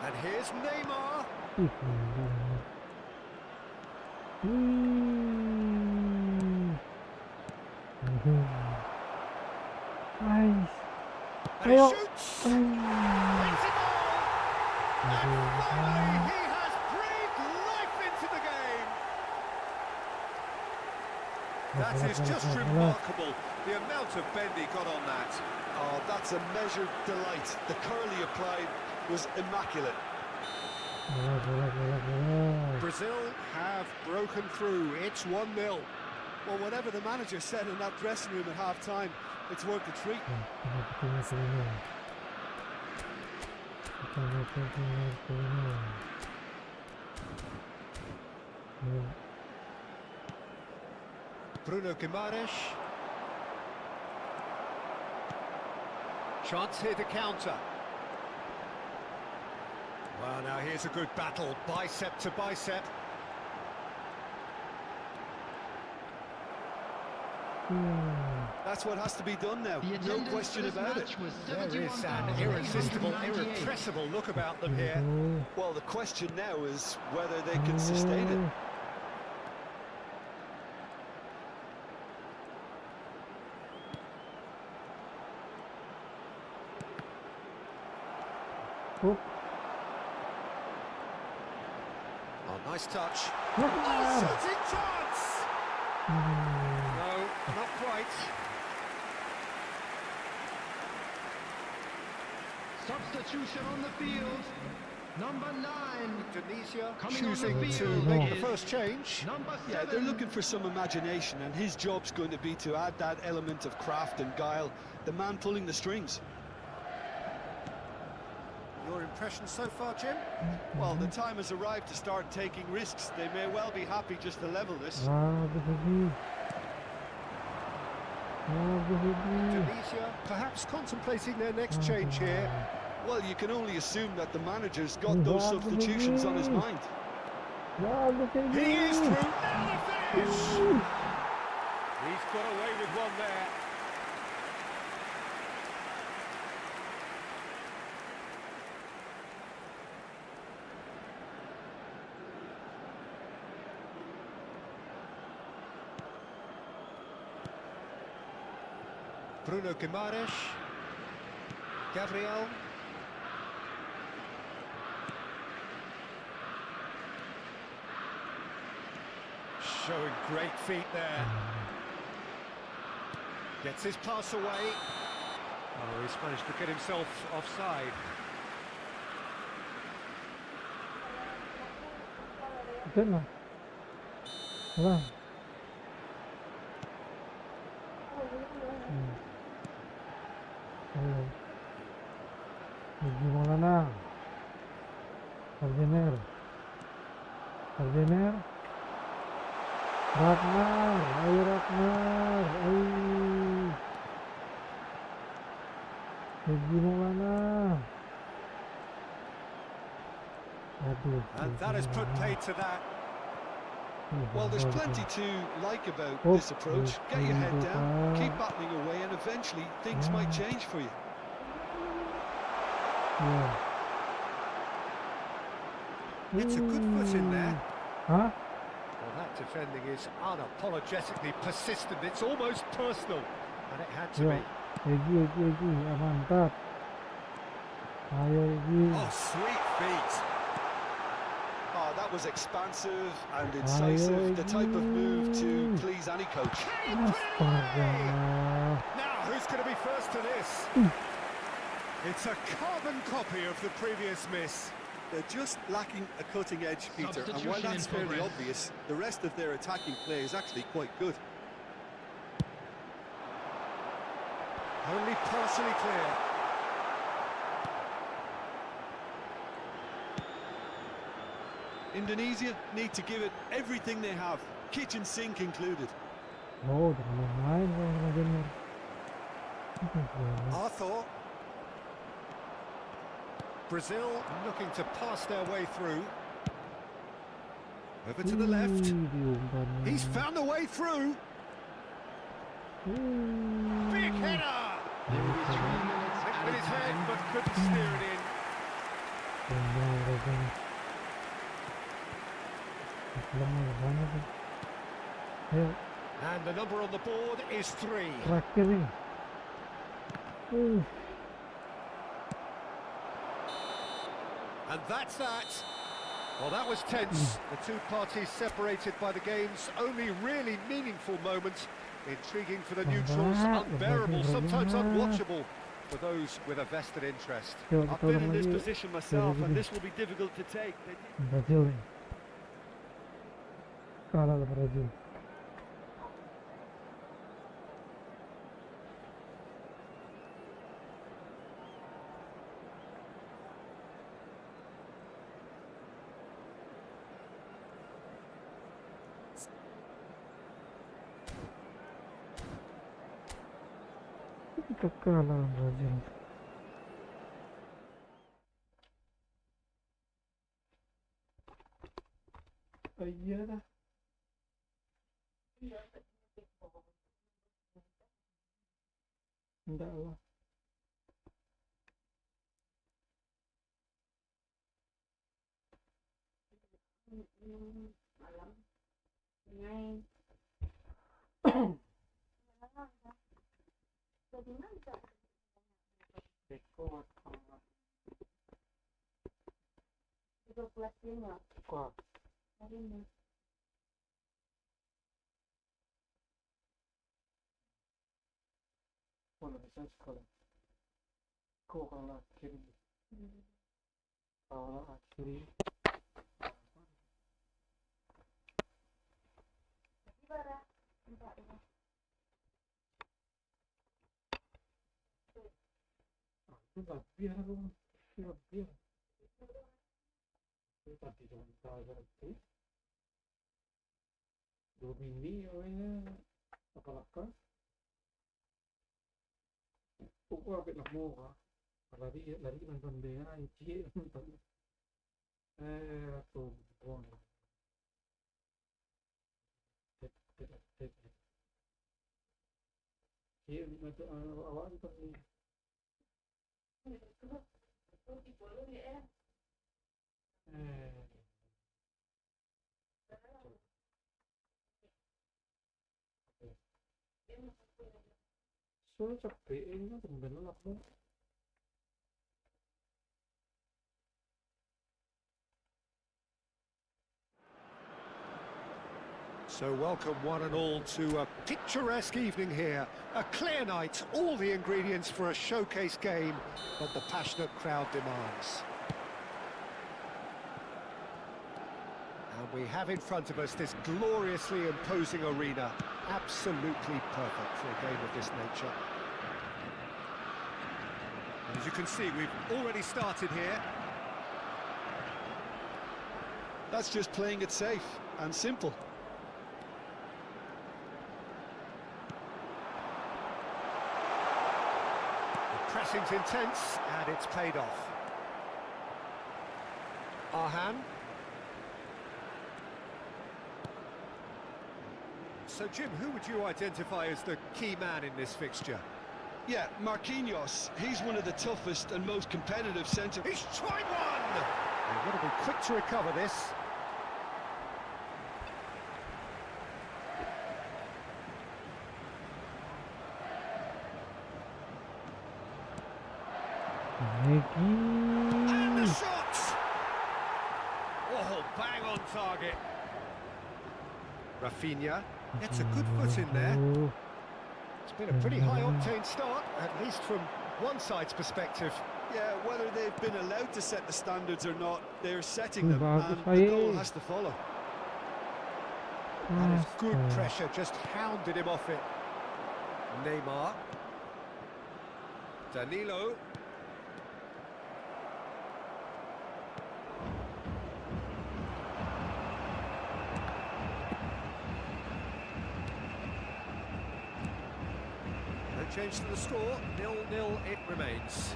And here's Neymar. Nice. And he shoots! Brings it all! And finally he has breathed life into the game! That is just remarkable, the amount of bend he got on that. Oh, that's a measured delight. The curl he applied was immaculate. Brazil have broken through, it's 1-0. Well, whatever the manager said in that dressing room at half-time, it's worth the treat. Bruno Guimaraes. Chance here to counter. Well, now here's a good battle, bicep to bicep. That's what has to be done now, no question about it. There is an irresistible, irrepressible look about them here. Well, the question now is whether they can sustain it. Oh, nice touch. Oh, shooting chance! No, not quite. Substitution on the field. Number 9. Indonesia Coming on the choosing to field make the is first change. Number 7. Yeah, they're looking for some imagination, and his job's going to be to add that element of craft and guile, the man pulling the strings. Your impression so far, Jim? Well, the time has arrived to start taking risks. They may well be happy just to level this. Tunisia perhaps contemplating their next change here. Well, you can only assume that the manager's got those substitutions on his mind. He is through. Now the finish! He's got away with one there. Bruno Guimaraes, Gabriel, showing great feet there. Gets his pass away. Oh, he's managed to get himself offside. Chết mà. Vâng. Gimana? Argentina. Ragnar, ayo Ragnar, ayo. Gimana? And that has put paid to that. Well, there's plenty to like about this approach. Get your head down, keep battling away, and eventually things might change for you. Yeah. It's a good foot in there. Huh? Well, that defending is unapologetically persistent. It's almost personal. And it had to be. Egi, mantap. Ayo Egi. Oh, sweet feet. Oh, that was expansive and incisive, the type of move to please any coach. Now, who's going to be first to this? It's a carbon copy of the previous miss. They're just lacking a cutting edge, Peter, and while that's fairly obvious, the rest of their attacking play is actually quite good. Only partially clear. Indonesia need to give it everything they have, kitchen sink included. Oh, jangan main kalau nggak bener. Arthur. Brazil looking to pass their way through. Over to the left. He's found a way through. Big header! Hit with his head, but couldn't steer it in. And the number on the board is 3. And that's that. Well, that was tense. The two parties separated by the game's only really meaningful moment. Intriguing for the neutrals, unbearable, sometimes unwatchable for those with a vested interest. I've been in this position myself, and this will be difficult to take. Brazil. Kalah Brazil. Kita kalah Brazil. Iya dah. Enggak lah. Malam. Ngay. Jadi mana? Rekod. 35. Kuat. Hari ini. Mana bisa sekolah? Kau kalau akhiri. Kalau akhiri. Bara. Enggak ini. Biar aku. Biar. Tadi jangan tahu itu. Domini, apakah? cũng qua bị lạc mô hả? Là đi bằng phần đề hai chia tận tù còn chia mà tụi awak itu ni soalnya capek ini bener lạc mô. So welcome one and all to a picturesque evening here. A clear night, all the ingredients for a showcase game that the passionate crowd demands. And we have in front of us this gloriously imposing arena. Absolutely perfect for a game of this nature. And as you can see, we've already started here. That's just playing it safe and simple. Pressing's intense, and it's paid off. Arhan. So, Jim, who would you identify as the key man in this fixture? Yeah, Marquinhos. He's one of the toughest and most competitive centre... He's tried one! They've got to be quick to recover this. And the shot! Oh, bang on target. Rafinha gets a good foot in there. It's been a pretty high-octane start, at least from one side's perspective. Yeah, whether they've been allowed to set the standards or not, they're setting them, and the goal has to follow. That is good pressure, just hounded him off it. Neymar. Danilo. No change to the score, 0-0 it remains.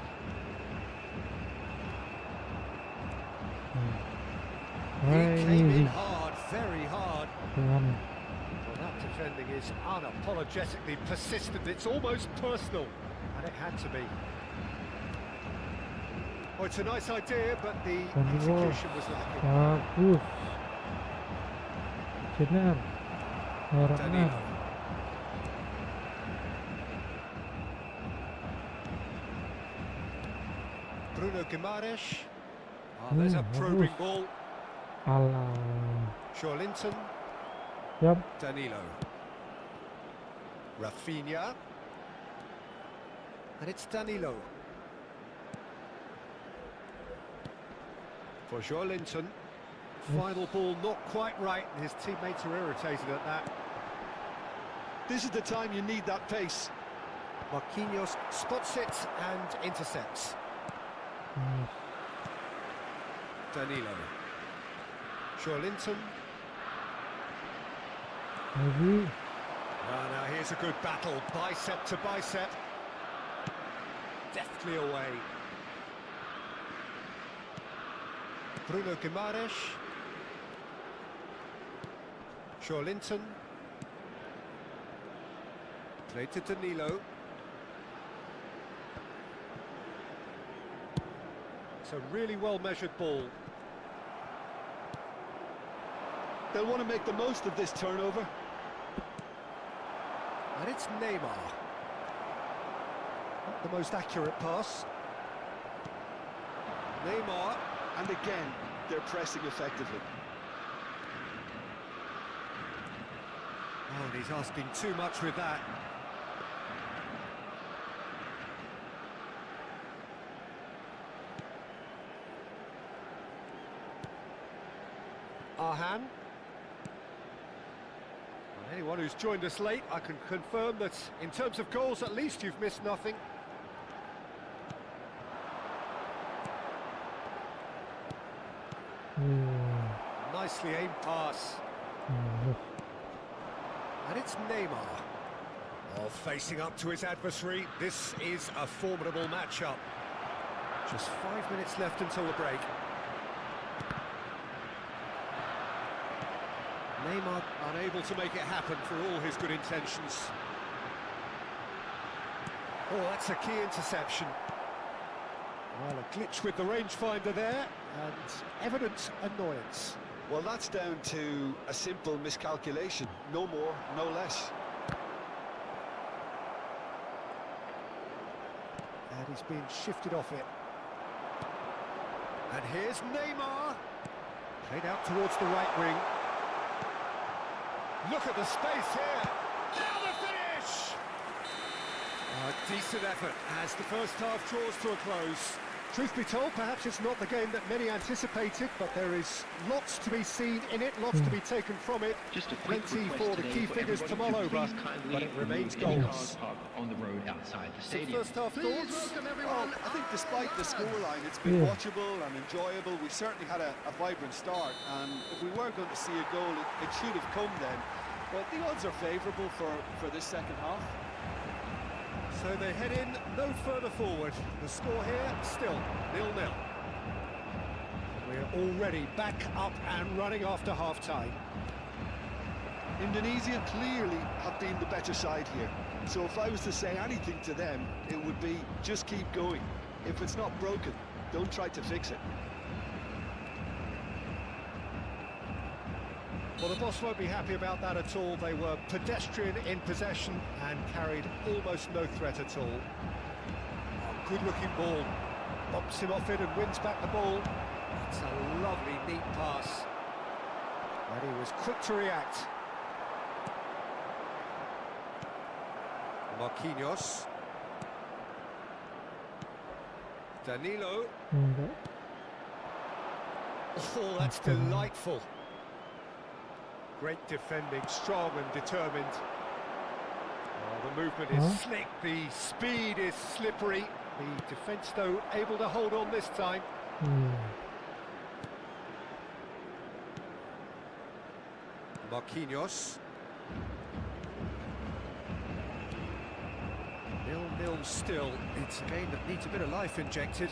He came in hard, very hard. Well, that defending is unapologetically persistent. It's almost personal, and it had to be. Oh, it's a nice idea, but the execution was lacking. Danilo. Bruno Guimaraes. Oh, there's a probing ball. Linton. Yep. Danilo. Rafinha. And it's Danilo. For Linton. Final ball not quite right, and his teammates are irritated at that. This is the time you need that pace. Marquinhos spots it and intercepts. Danilo. Linton. Now here's a good battle, bicep to bicep. Deftly away. Bruno Guimaraes. Linton. Played to Danilo. It's a really well-measured ball. They'll want to make the most of this turnover. And it's Neymar. Not the most accurate pass. Neymar. And again, they're pressing effectively. Oh, and he's asking too much with that. Arhan. Anyone who's joined us late, I can confirm that in terms of goals, at least you've missed nothing. Nicely aimed pass. And it's Neymar. Oh, facing up to his adversary, this is a formidable matchup. Just 5 minutes left until the break. Neymar unable to make it happen for all his good intentions. Oh, that's a key interception. Well, a glitch with the rangefinder there, and evident annoyance. Well, that's down to a simple miscalculation. No more, no less. And he's been shifted off it. And here's Neymar. Played out towards the right wing. Look at the space here. Now the finish! A decent effort as the first half draws to a close. Truth be told, perhaps it's not the game that many anticipated, but there is lots to be seen in it, lots to be taken from it. Just a quick Plenty request for the today key for figures to everybody mull over, please kindly but it remains remove any goals. cars parked on the road outside the So stadium. first half Please thoughts? welcome Well, everyone. I think despite the scoreline, it's been watchable and enjoyable. We certainly had a vibrant start, and if we were going to see a goal, it should have come then. But the odds are favourable for this second half. So they head in no further forward. The score here, still 0-0. We're already back up and running after half-time. Indonesia clearly have been the better side here. So if I was to say anything to them, it would be just keep going. If it's not broken, don't try to fix it. Well, the boss won't be happy about that at all. They were pedestrian in possession and carried almost no threat at all. Oh, good-looking ball. Bumps him off it and wins back the ball. It's a lovely, neat pass. And he was quick to react. Marquinhos. Danilo. Oh, that's delightful. Great defending, strong and determined. Oh, the movement is slick, the speed is slippery. The defence, though, able to hold on this time. Marquinhos. 0-0 still. It's a game that needs a bit of life injected.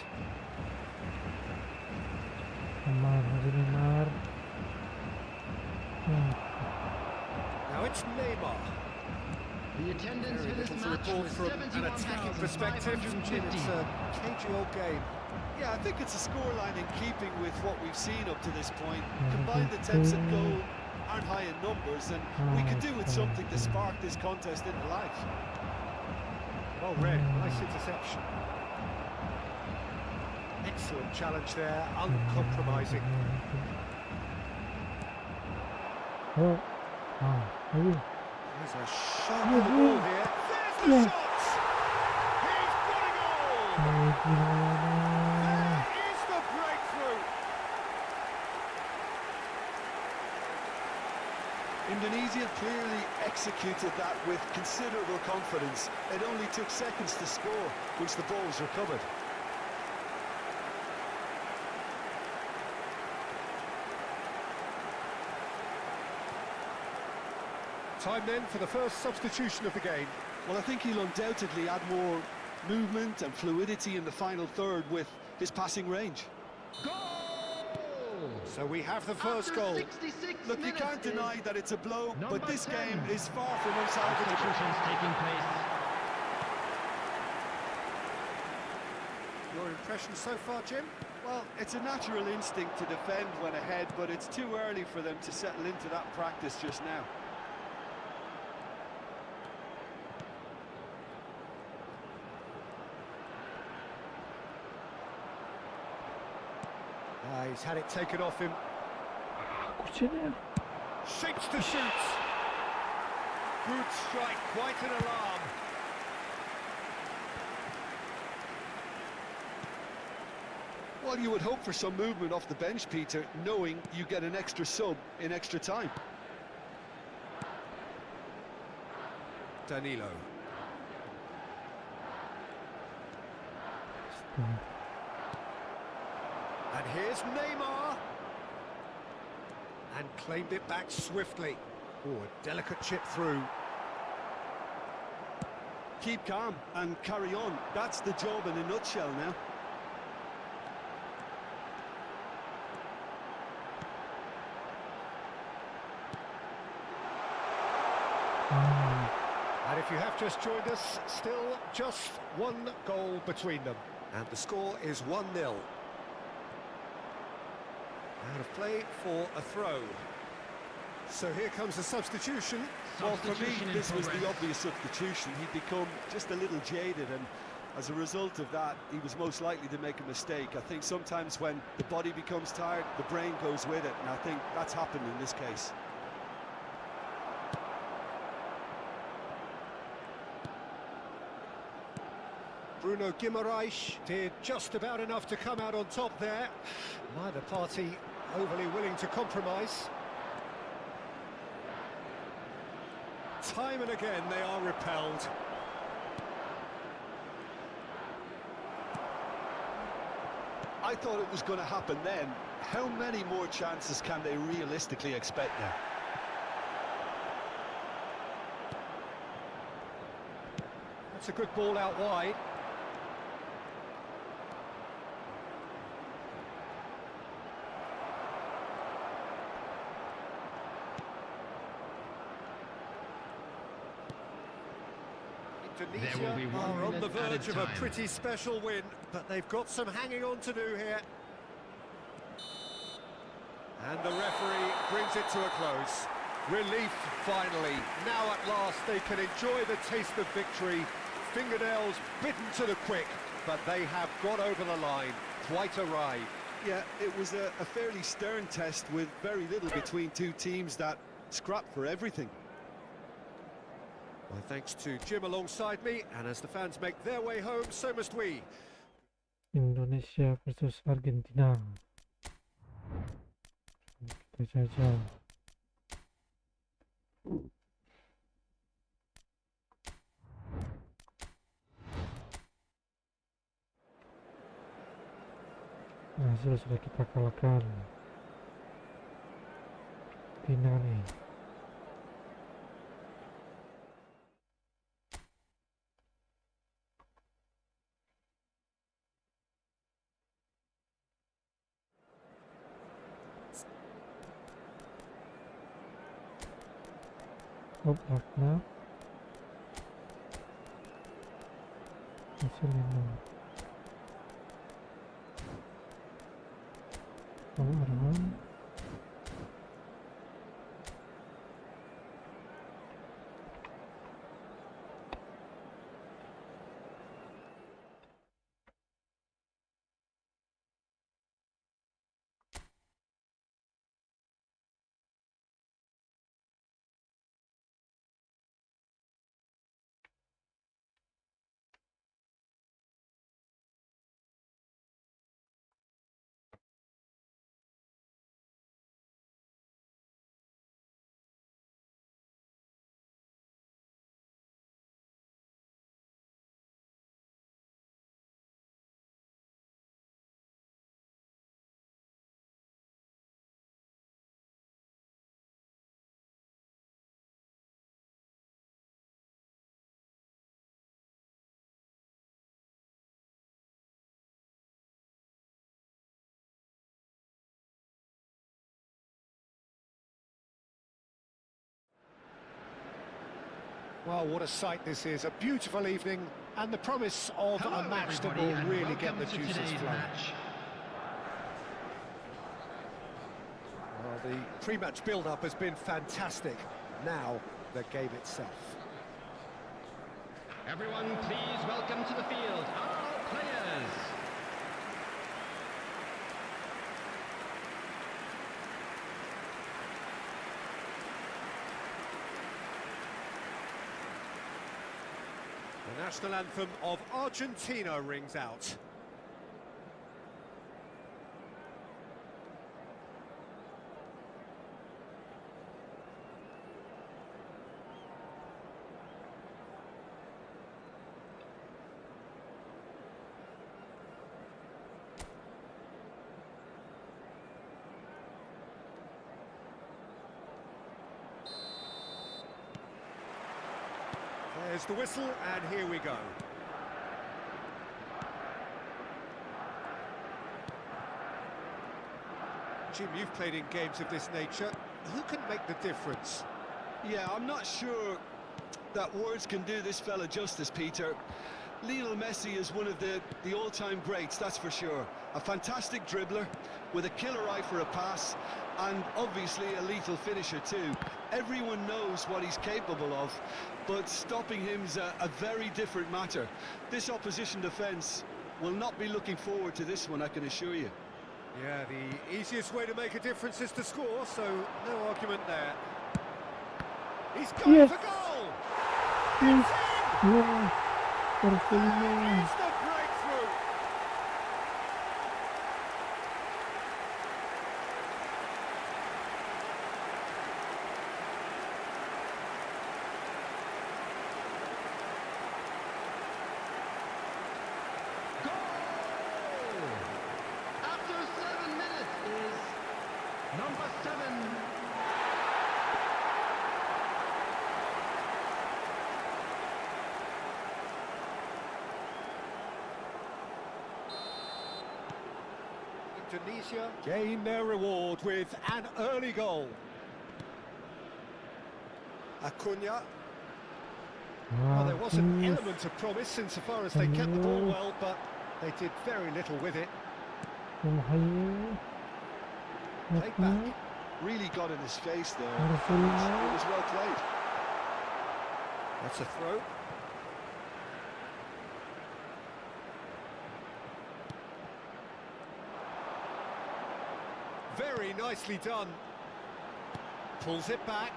Now it's Neymar. The attendance Very for this little to match report was from an attacking perspective. It's a cagey old game. Yeah, I think it's a scoreline in keeping with what we've seen up to this point. Combined attempts at goal aren't high in numbers, and we could do with something to spark this contest into life. Well read, nice interception. Excellent challenge there, uncompromising. There's a shot on the ball here. There's the shot! He's got it all! There is the breakthrough! Indonesia clearly executed that with considerable confidence. It only took seconds to score once the ball was recovered. Time then for the first substitution of the game. Well, I think he'll undoubtedly add more movement and fluidity in the final third with his passing range. So we have the first goal. Look, you can't deny that it's a blow, but this game is far from unsalvageable. Taking place. Your impression so far, Jim? Well, it's a natural instinct to defend when ahead, but it's too early for them to settle into that practice just now. He's had it taken off him. Shapes to shoot. Good strike, quite an alarm. Well, you would hope for some movement off the bench, Peter, knowing you get an extra sub in extra time. Danilo. And here's Neymar. And claimed it back swiftly. Oh, a delicate chip through. keep calm and carry on. That's the job in a nutshell now. And if you have just joined us, still just one goal between them. And the score is 1-0. Out of play for a throw. So here comes the substitution. Well, for me, Substitution in this was the progress. obvious substitution. He'd become just a little jaded, and as a result of that, he was most likely to make a mistake. I think sometimes when the body becomes tired, the brain goes with it, and I think that's happened in this case. Bruno Guimaraes did just about enough to come out on top there. Neither party overly willing to compromise. Time and again they are repelled. I thought it was going to happen then. How many more chances can they realistically expect now? That's a good ball out wide. There will be 1 are on the minute at a verge of a time. pretty special win, but they've got some hanging on to do here. And the referee brings it to a close. Relief, finally. Now at last they can enjoy the taste of victory. Fingernails bitten to the quick, but they have got over the line. Quite a ride. Yeah, it was a fairly stern test with very little between two teams that scrapped for everything. Well, thanks to Jim alongside me, and as the fans make their way home, so must we. Indonesia versus Argentina. Kita jajal. Hasil sudah kita kalahkan. Argentina nih. Nah. Hasil ini. Orang. Well, what a sight this is. A beautiful evening and the promise of Hello, a match that everybody, will and really get welcome the to juices today's flowing. match. Well, the pre-match build-up has been fantastic. Now, the game itself. Everyone, please welcome to the field our players. The national anthem of Argentina rings out. There's the whistle, and here we go. Jim, you've played in games of this nature. Who can make the difference? Yeah, I'm not sure that words can do this fella justice, Peter. Lionel Messi is one of the all-time greats, that's for sure. A fantastic dribbler with a killer eye for a pass, and obviously a lethal finisher too. Everyone knows what he's capable of, but stopping him's a very different matter. This opposition defence will not be looking forward to this one, I can assure you. Yeah, the easiest way to make a difference is to score, so no argument there. He's going Yes. for goal! Yes. It's in! Yeah. Perfect. It's the breakthrough! After 7 minutes is number 7. Indonesia gain their reward with an early goal. Acuna. Well, there was an element of promise insofar as they kept the ball well, but they did very little with it. Played back. Really got in his face there. Harus It was well played. That's a throw. Very nicely done. Pulls it back.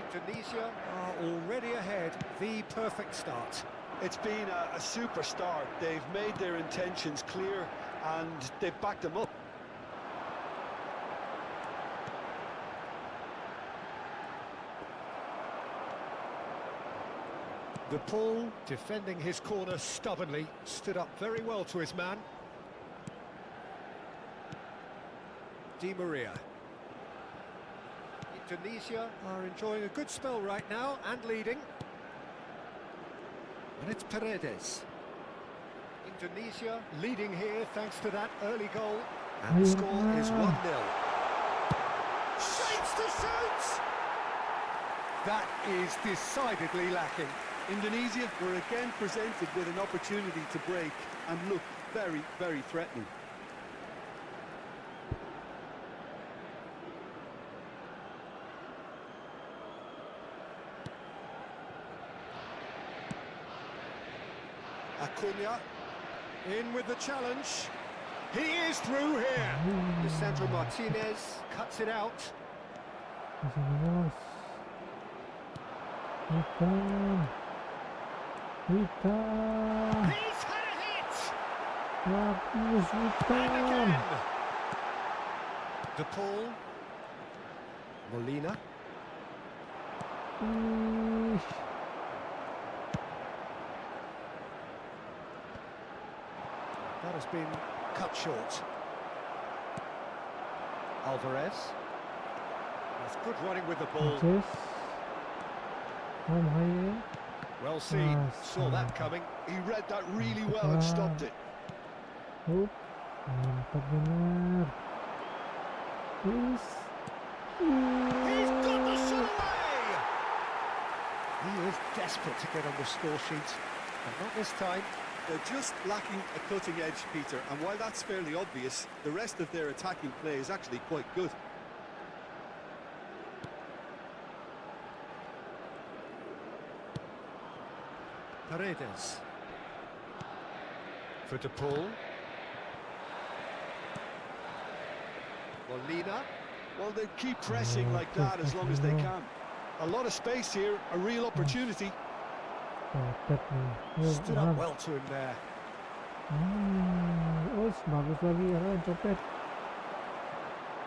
Indonesia are already ahead. The perfect start. It's been a super start. They've made their intentions clear and they've backed them up. The Paul, defending his corner stubbornly, stood up very well to his man. Di Maria. Indonesia are enjoying a good spell right now and leading. And it's Paredes. Indonesia leading here thanks to that early goal. And the score is 1-0. Shapes to shoot! That is decidedly lacking. Indonesia were again presented with an opportunity to break and look very, very threatening. Acuna in with the challenge. He is through here. Lisandro Martinez cuts it out. Wita. He's had a hit. Bagus, Wita. And again. De Paul. Molina. That has been cut short. Alvarez. That's good running with the ball. Yes. Well seen. Saw that coming. He read that really well and stopped it. Mantap benar. He's got the shot away. He is desperate to get on the score sheet, but not this time. They're just lacking a cutting edge, Peter, and while that's fairly obvious, the rest of their attacking play is actually quite good. Paredes. For De Paul. Molina. Well, they keep pressing like that as long as they can. A lot of space here, a real opportunity. Stood up well to him there. Bagus lagi ya, copet.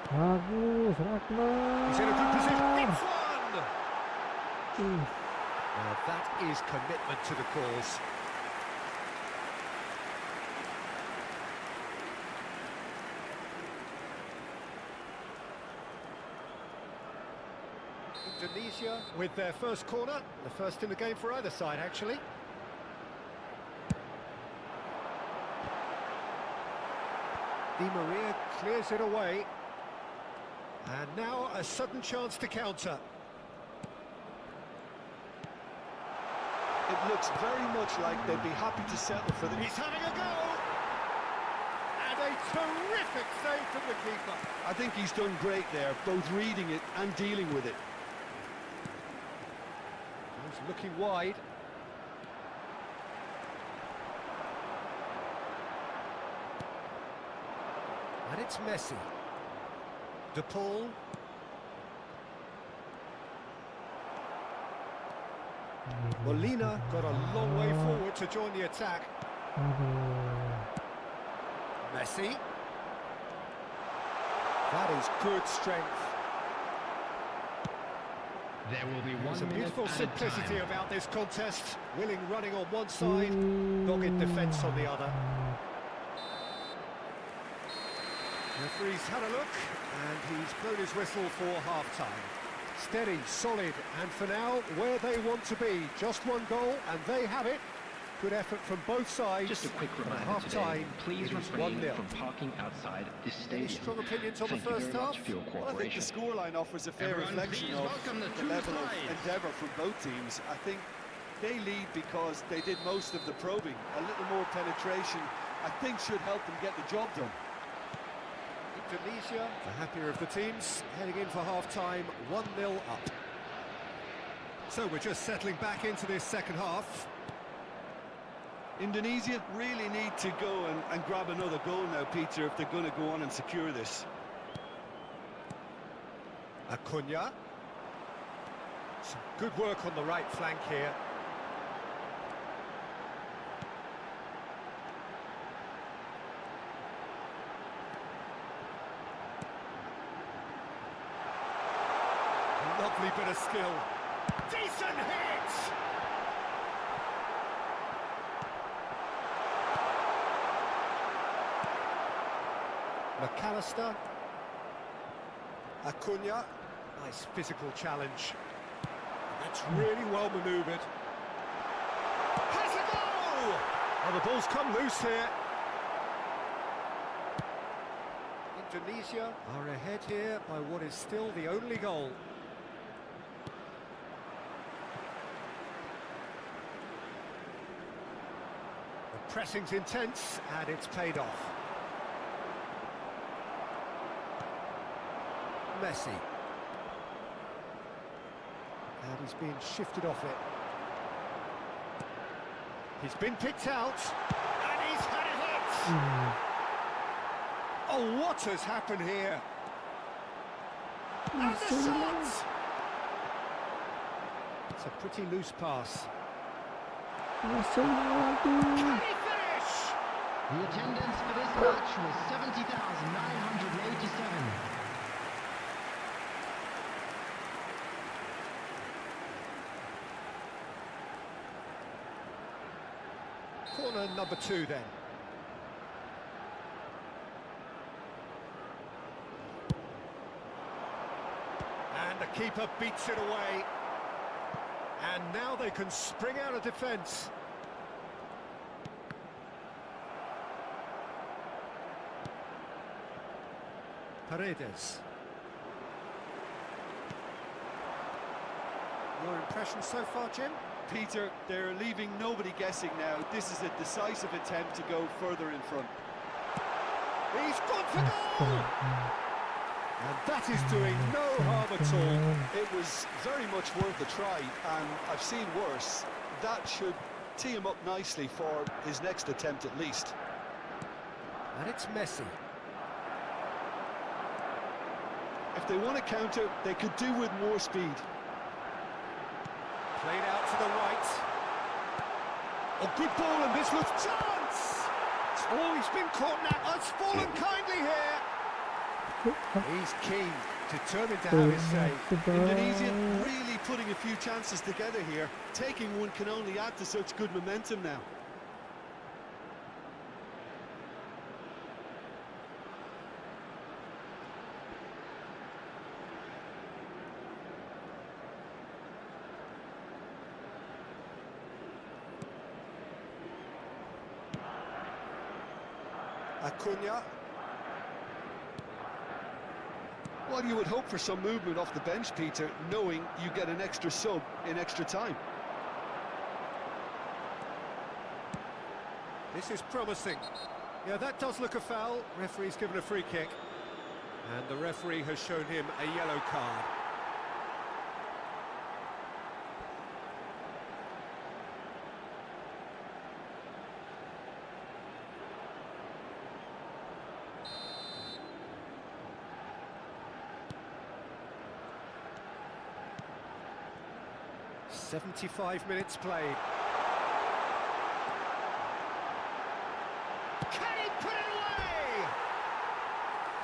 Bagus, Ragnar. He's in a good position. It's one! Now that is commitment to the cause. Indonesia with their first corner, the first in the game for either side, actually. Di Maria clears it away. And now a sudden chance to counter. It looks very much like they'd be happy to settle for the... He's having a go! And a terrific save from the keeper. I think he's done great there, both reading it and dealing with it. He's looking wide. And it's Messi. De Paul. Molina got a long way forward to join the attack. Messi. That is good strength. There will be There's 1 a minute beautiful added simplicity time. about this contest. Willing running on one side, dogged defence on the other. Referee's had a look, and he's blown his whistle for half-time. Steady, solid, and for now, where they want to be. Just one goal, and they have it. Good effort from both sides. Just a quick But at reminder today, half-time, please it is refrain 1-0. from parking outside this Any stadium. strong opinions on Thank the you first very half? much for your Well, I think the cooperation. scoreline offers a fair Everyone, reflection please of welcome the the two level of sides. endeavour from both teams. I think they lead because they did most of the probing. A little more penetration, I think, should help them get the job done. Indonesia, the happier of the teams, heading in for half-time, 1-0 up. So we're just settling back into this second half. Indonesia really need to go and grab another goal now, Peter, if they're going to go on and secure this. Acuna. Some good work on the right flank here. Lovely bit of skill. Decent hit! McAllister. Acuna. Nice physical challenge. That's really well manoeuvred. Has a goal! Oh, the ball's come loose here. Indonesia are ahead here by what is still the only goal. The pressing's intense and it's paid off. Messi. And he's being shifted off it. He's been picked out. And he's had it hit! Oh, what has happened here? And the shot! It's a pretty loose pass. Can he finish? The attendance for this match was 70,987. Corner number 2 then. And the keeper beats it away. And now they can spring out of defence. Paredes. Your impression so far, Jim? Peter, they're leaving nobody guessing now. This is a decisive attempt to go further in front. He's gone for goal! And that is doing no harm at all. It was very much worth a try, and I've seen worse. That should tee him up nicely for his next attempt at least. And it's Messi. If they want to counter, they could do with more speed. Played out to the right. A good ball, and this looks chance! Oh, he's been caught now. It's fallen kindly here. He's keen, determined to have his say. Indonesia really putting a few chances together here. Taking one can only add to such good momentum now. Acuna. Well, you would hope for some movement off the bench, Peter, knowing you get an extra sub in extra time. This is promising. Yeah, that does look a foul. Referee's given a free kick. And the referee has shown him a yellow card. "75 minutes played. Can he put it away?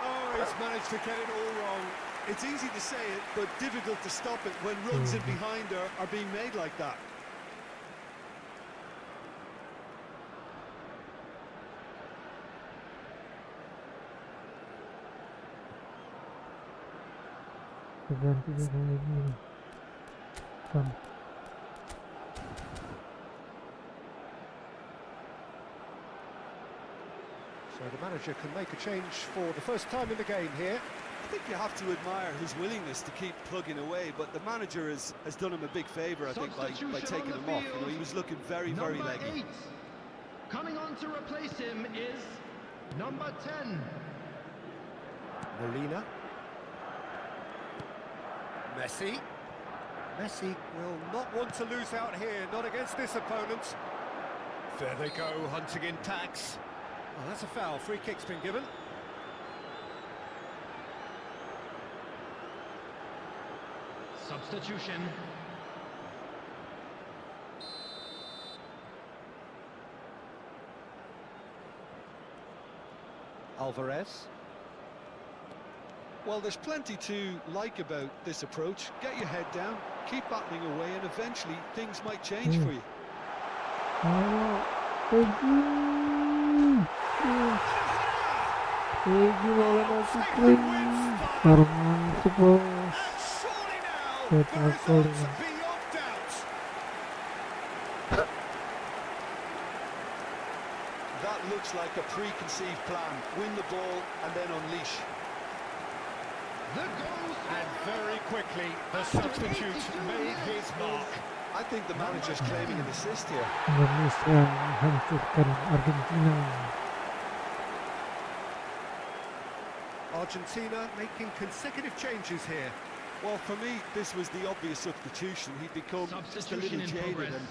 Oh, he's managed to get it all wrong. It's easy to say it, but difficult to stop it when runs in behind are being made like that. Ganti belakang lagi nih. Bang. So the manager can make a change for the first time in the game here. I think you have to admire his willingness to keep plugging away, but the manager has done him a big favour, I think, by taking him off. You know, he was looking very Number leggy. 8. Coming on to replace him is number 10. Molina. Messi. Messi will not want to lose out here, not against this opponent. There they go, hunting in tacks. Oh, that's a foul. Free kick's been given. Substitution. Alvarez. Well, there's plenty to like about this approach. Get your head down, keep battling away, and eventually things might change for you. Ayo, Egi. Egi malah masuk ring. Arman sebel. And surely now, Good the work, results Colin. are beyond doubt. That looks like a preconceived plan. Win the ball and then unleash. The goal And very quickly, the substitute made his mark. I think the manager's claiming an assist here. Indonesia hancurkan Argentina. Argentina making consecutive changes here. Well, for me, this was the obvious substitution. He'd become just a little Substitution in jaded, progress. and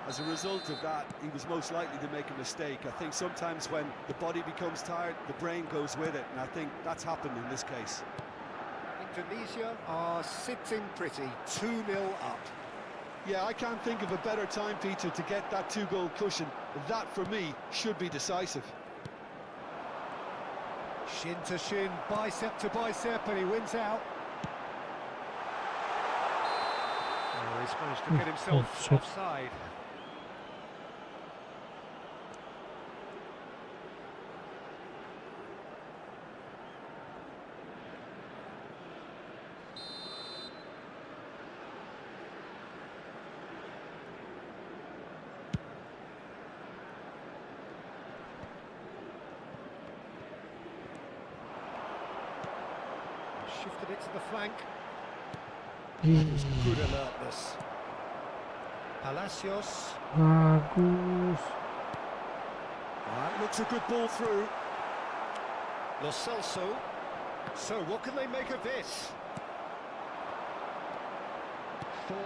as a result of that, he was most likely to make a mistake. I think sometimes when the body becomes tired, the brain goes with it, and I think that's happened in this case. Indonesia are sitting pretty, 2-0 up. Yeah, I can't think of a better time, Peter, to get that two-goal cushion. That, for me, should be decisive. Shin to shin, bicep to bicep, and he wins out. Oh, he's managed to get himself Offside. offside. Shifted it to the flank. Good alertness. Palacios. Bagus. That looks a good ball through. Lo Celso. So what can they make of this? 4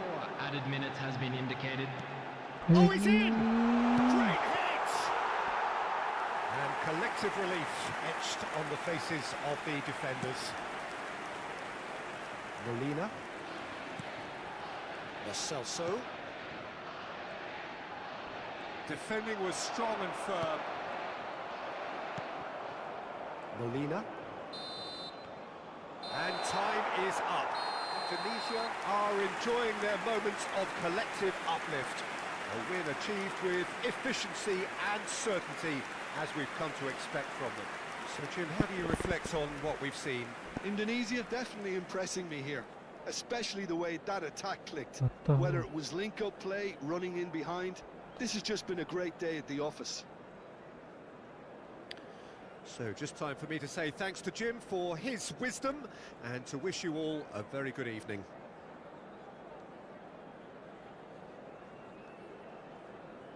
added minutes has been indicated. Oh, he's in! Great hit! And collective relief etched on the faces of the defenders. Molina. Lo Celso. Defending was strong and firm. Molina. And time is up. Indonesia are enjoying their moments of collective uplift. A win achieved with efficiency and certainty, as we've come to expect from them. So, Jim, how do you reflect on what we've seen? Indonesia definitely impressing me here, especially the way that attack clicked. Betul. Whether it was link-up play, running in behind, this has just been a great day at the office. So just time for me to say thanks to Jim for his wisdom and to wish you all a very good evening.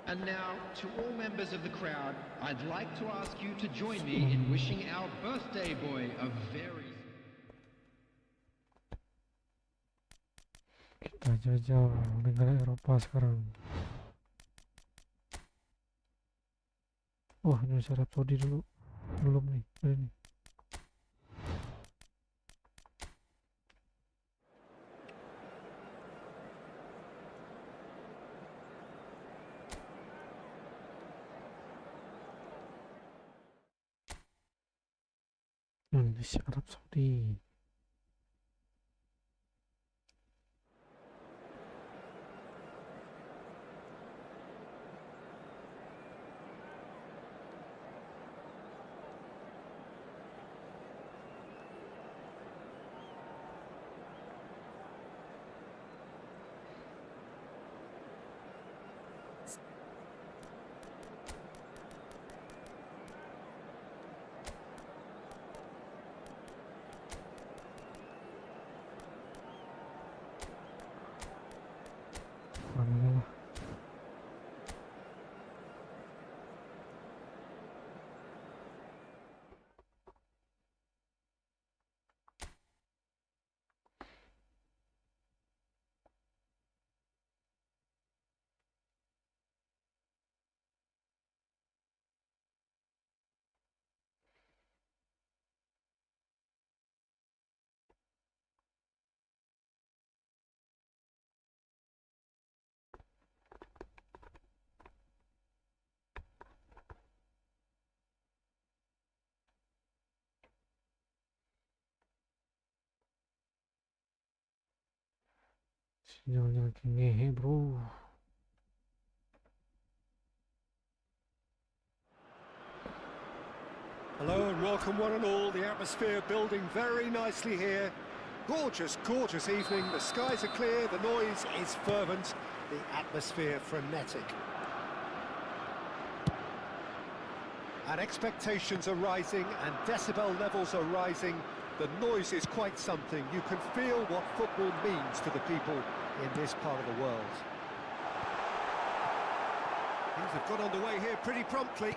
And now, to all members of the crowd, I'd like to ask you to join me in wishing our birthday boy a very... Kita jajal Liga Eropa sekarang. Oh, Indonesia Rhapsody dulu. Belum nih, ini. Indonesia Rhapsody. Mana lah. Sinyalnya ngehe bro. Hello and welcome one and all. The atmosphere building very nicely here. Gorgeous, gorgeous evening. The skies are clear, the noise is fervent, the atmosphere frenetic. And expectations are rising and decibel levels are rising. The noise is quite something. You can feel what football means to the people in this part of the world. Things have got underway here pretty promptly.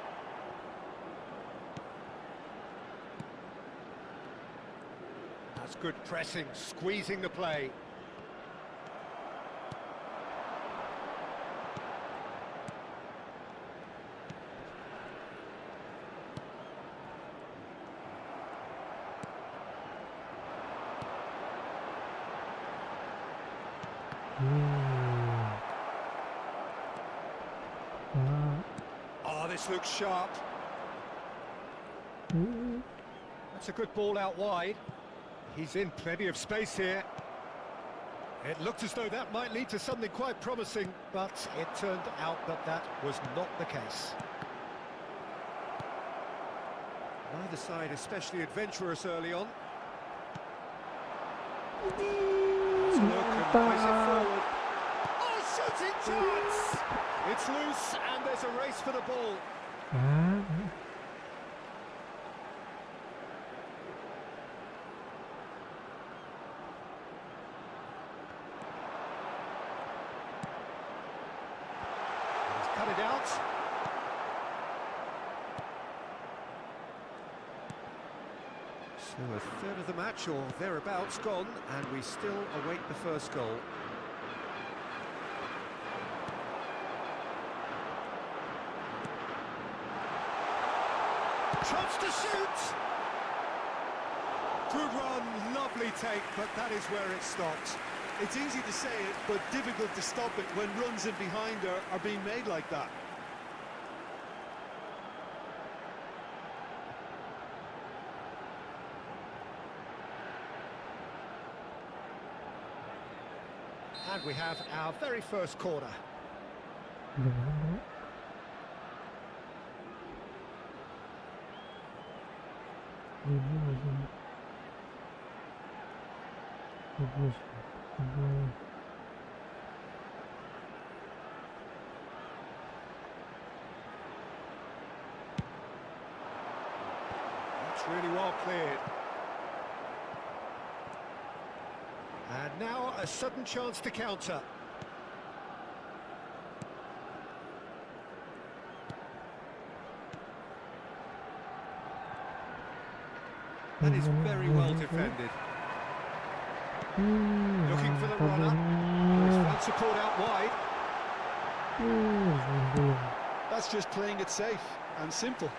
That's good pressing, squeezing the play. Oh, this looks sharp. That's a good ball out wide. He's in plenty of space here. It looked as though that might lead to something quite promising, but it turned out that that was not the case. Neither side especially adventurous early on. Let's look and place it forward. Oh, shooting chance! It's loose and there's a race for the ball. Cut it out. So a third of the match or thereabouts gone, and we still await the first goal. Chance to shoot! Good run, lovely take, but that is where it stops. It's easy to say it, but difficult to stop it when runs in behind are being made like that. And we have our very first corner. well cleared. And now a sudden chance to counter. That is very well defended. Looking for the runner. There's found support out wide. That's just playing it safe and simple.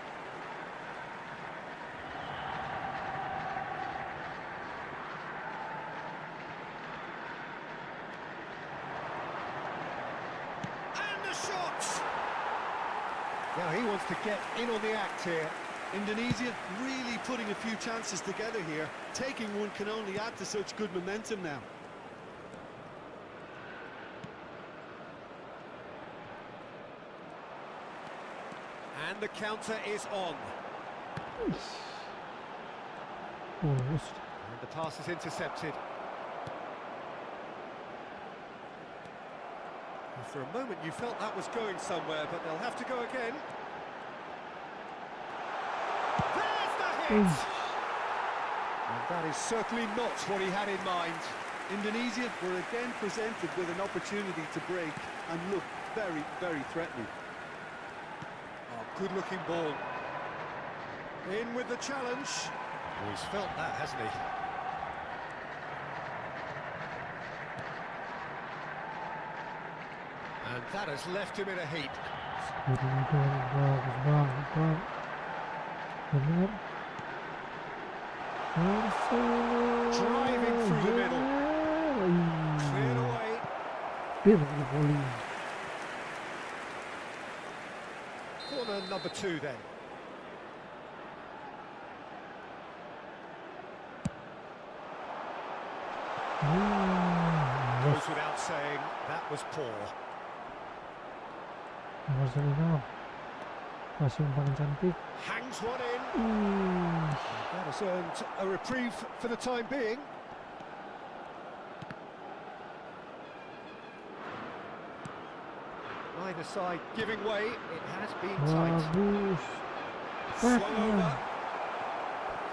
And the shot! Now he wants to get in on the act here. Indonesia really putting a few chances together here. Taking one can only add to such good momentum now. And the counter is on. And the pass is intercepted. And for a moment you felt that was going somewhere, but they'll have to go again. There's the hit! And that is certainly not what he had in mind. Indonesia were again presented with an opportunity to break and look very, very threatening. Oh, good-looking ball. In with the challenge. Oh, he's felt that, hasn't he? And that has left him in a heap. Driving through the middle. Cleared away. Corner number 2 then. Goes without saying, that was poor. Masih paling cantik. Hangs one in. That has earned a reprieve for the time being. Either side giving way, it has been tight. Swung over.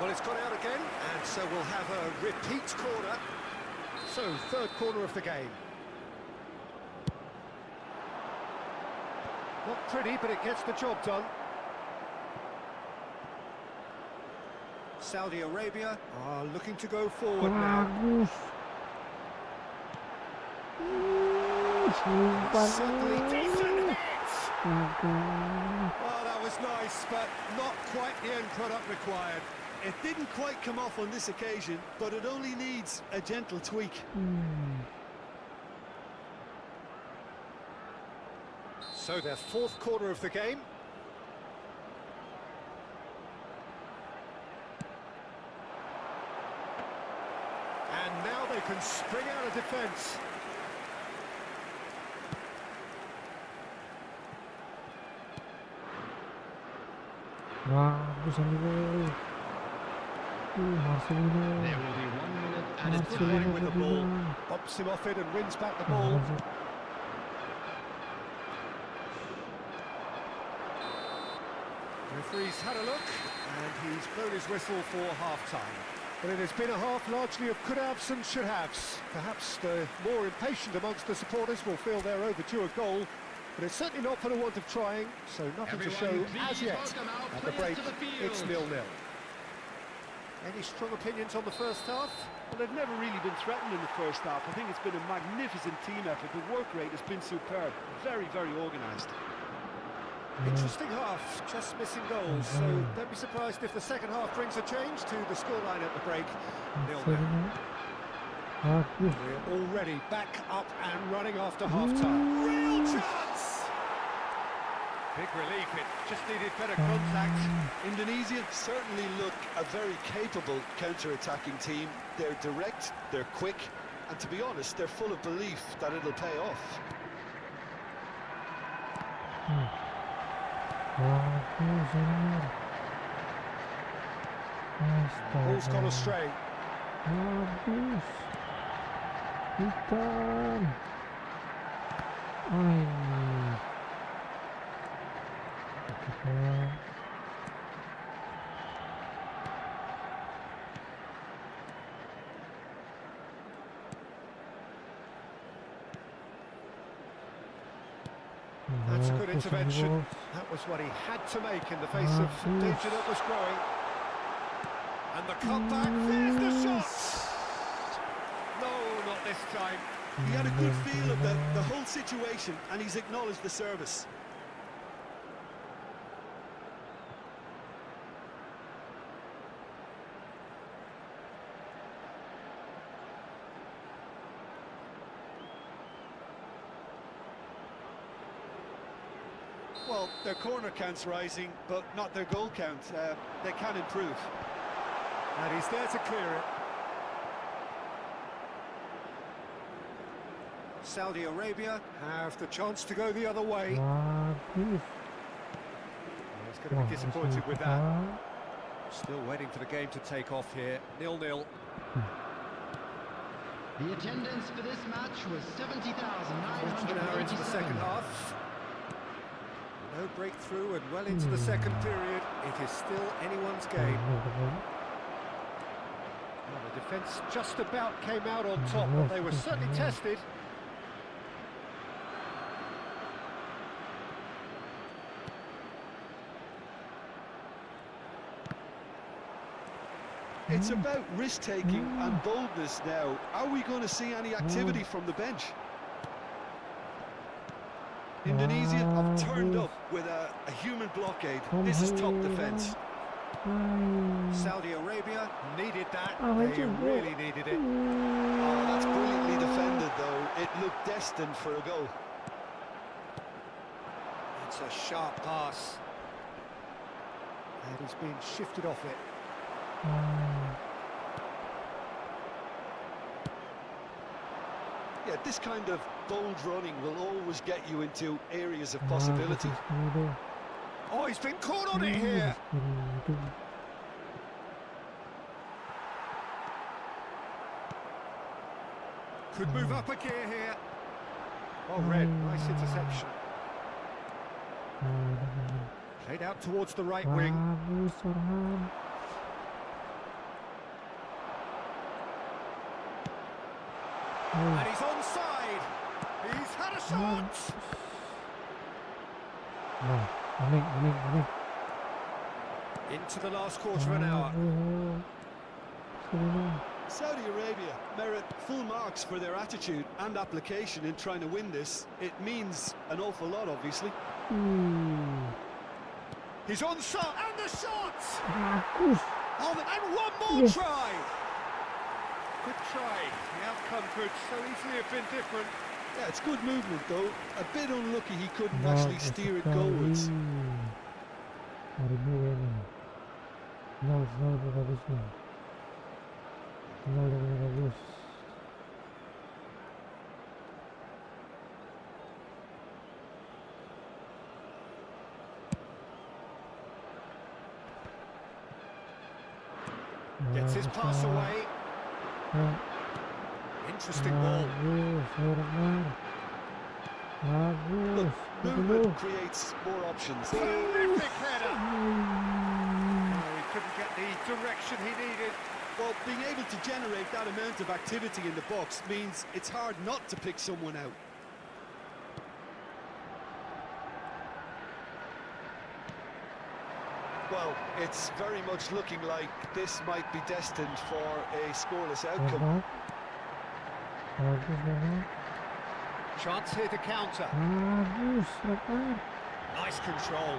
Well, it's gone out again, and so we'll have a repeat corner. So, third corner of the game. Not pretty, but it gets the job done. Saudi Arabia are looking to go forward now. Certainly decent hits! Oh, that was nice, but not quite the end product required. It didn't quite come off on this occasion, but it only needs a gentle tweak. So their fourth corner of the game. And now they can spring out of defence. There will be 1 minute added Playing time. with the ball, bumps him off it and wins back the ball. Referee's had a look, and he's blown his whistle for half-time. Well, it has been a half largely of could-haves and should-haves. Perhaps the more impatient amongst the supporters will feel they're overdue a goal, but it's certainly not for the want of trying, so nothing to show as yet. At the break, it's 0-0. Any strong opinions on the first half? Well, they've never really been threatened in the first half. I think it's been a magnificent team effort. The work rate has been superb. Very, very organised. Interesting half, just missing goals, so don't be surprised if the second half brings a change to the scoreline at the break. 0-0. We're already back up and running after half-time. Real chance! Big relief, it just needed better contact. Indonesia certainly look a very capable counter-attacking team. They're direct, they're quick, and to be honest, they're full of belief that it'll pay off. Ball's gone astray. That's a good intervention. That was what he had to make in the face of danger that was growing. And the cutback, there's the shot! No, not this time. He had a good feel of the whole situation, and he's acknowledged the service. Well, their corner count's rising, but not their goal count. They can improve. And he's there to clear it. Saudi Arabia have the chance to go the other way. He's going to be disappointed with that. Still waiting for the game to take off here. 0-0. The attendance for this match was 70,900 into the second half. No breakthrough and well into the second period. It is still anyone's game. Well, the defence just about came out on top, but they were certainly tested. It's about risk-taking and boldness now. Are we going to see any activity from the bench? Indonesia have turned up with a human blockade. This is top defence. Saudi Arabia needed that. They really needed it. Oh, that's brilliantly defended, though. It looked destined for a goal. It's a sharp pass. And he's been shifted off it. Yeah, this kind of bold running will always get you into areas of possibility. Oh, he's been caught on it here. Could move up a gear here. Oh, Red, nice interception. Played out towards the right wing. And he's onside. He's had a shot. Into the last quarter of an hour. Saudi Arabia merit full marks for their attitude and application in trying to win this. It means an awful lot, obviously. He's onside, and the shot! Oh, and one more try! Good try. The outcome could so easily have been different. Yeah, it's good movement, though. A bit unlucky he couldn't actually steer it goalwards. Gets his pass away. Interesting ball. Look, movement creates more options. Terrific header. Oh, he couldn't get the direction he needed. Well, being able to generate that amount of activity in the box means it's hard not to pick someone out. Well, it's very much looking like this might be destined for a scoreless outcome. Chance here to counter. Nice control.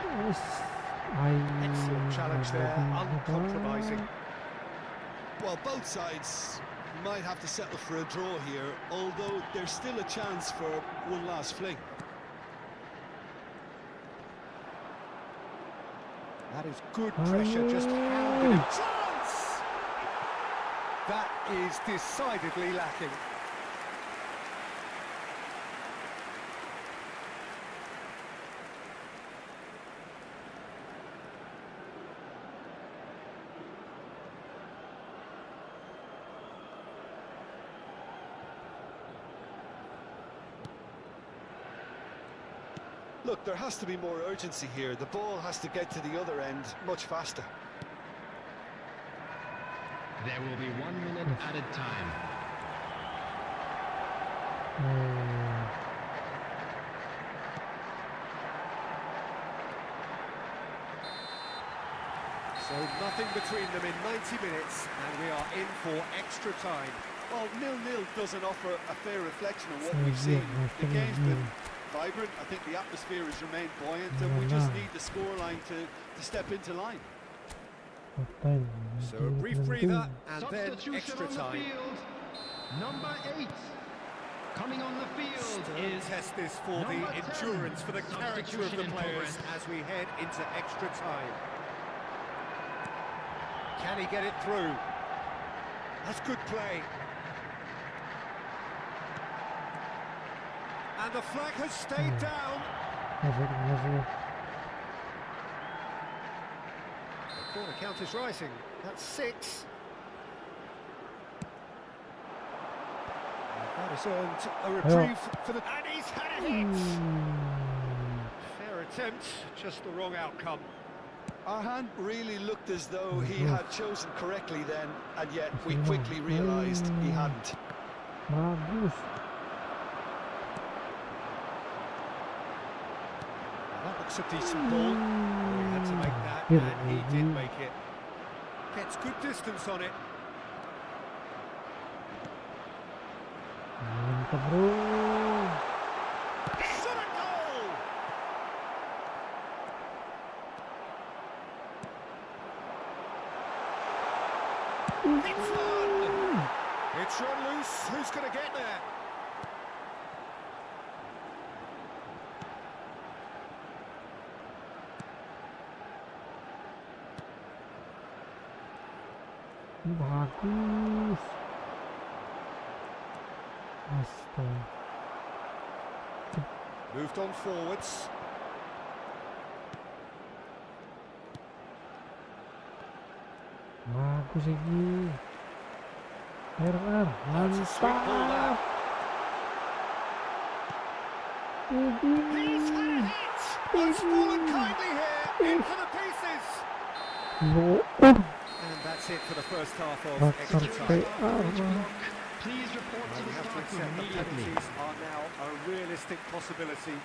Excellent challenge there, uncompromising. Well, both sides might have to settle for a draw here, although there's still a chance for one last fling. That is good pressure, just hounded him. Chance! That is decidedly lacking. Look, there has to be more urgency here. The ball has to get to the other end much faster. There will be 1 minute added time. Nothing between them in 90 minutes, and we are in for extra time. Well, 0-0 doesn't offer a fair reflection of what we've seen. The game's been vibrant. I think the atmosphere has remained buoyant, and we just need the scoreline to step into line. So a brief breather, and then Substitution extra on the time. field. Number 8. Coming on the field is Test this for the number 10. endurance, for the character of the Substitution in players progress. as we head into extra time. Can he get it through? That's good play. And the flag has stayed down. The corner count is rising. That's 6. And that has earned a reprieve for the... And he's had a hit! Fair attempt, just the wrong outcome. Our hand really looked as though he had chosen correctly then, and yet we quickly realised he hadn't. Bagus. That looks a decent ball. Oh, he had to make that, and he did make it. Gets good distance on it. Mantap, bro. Shot a goal! It's one! It's run loose. Who's going to get there? Bagus. Astaga. Moved on forwards. Bagus lagi. RR, That's a sweet ball mantap. He's had a hit! One's fallen kindly here, in for the pieces! No. And that's it for the first half of extra time. Please report Well, to we the have to staff accept room that immediately. penalties are now a realistic possibility.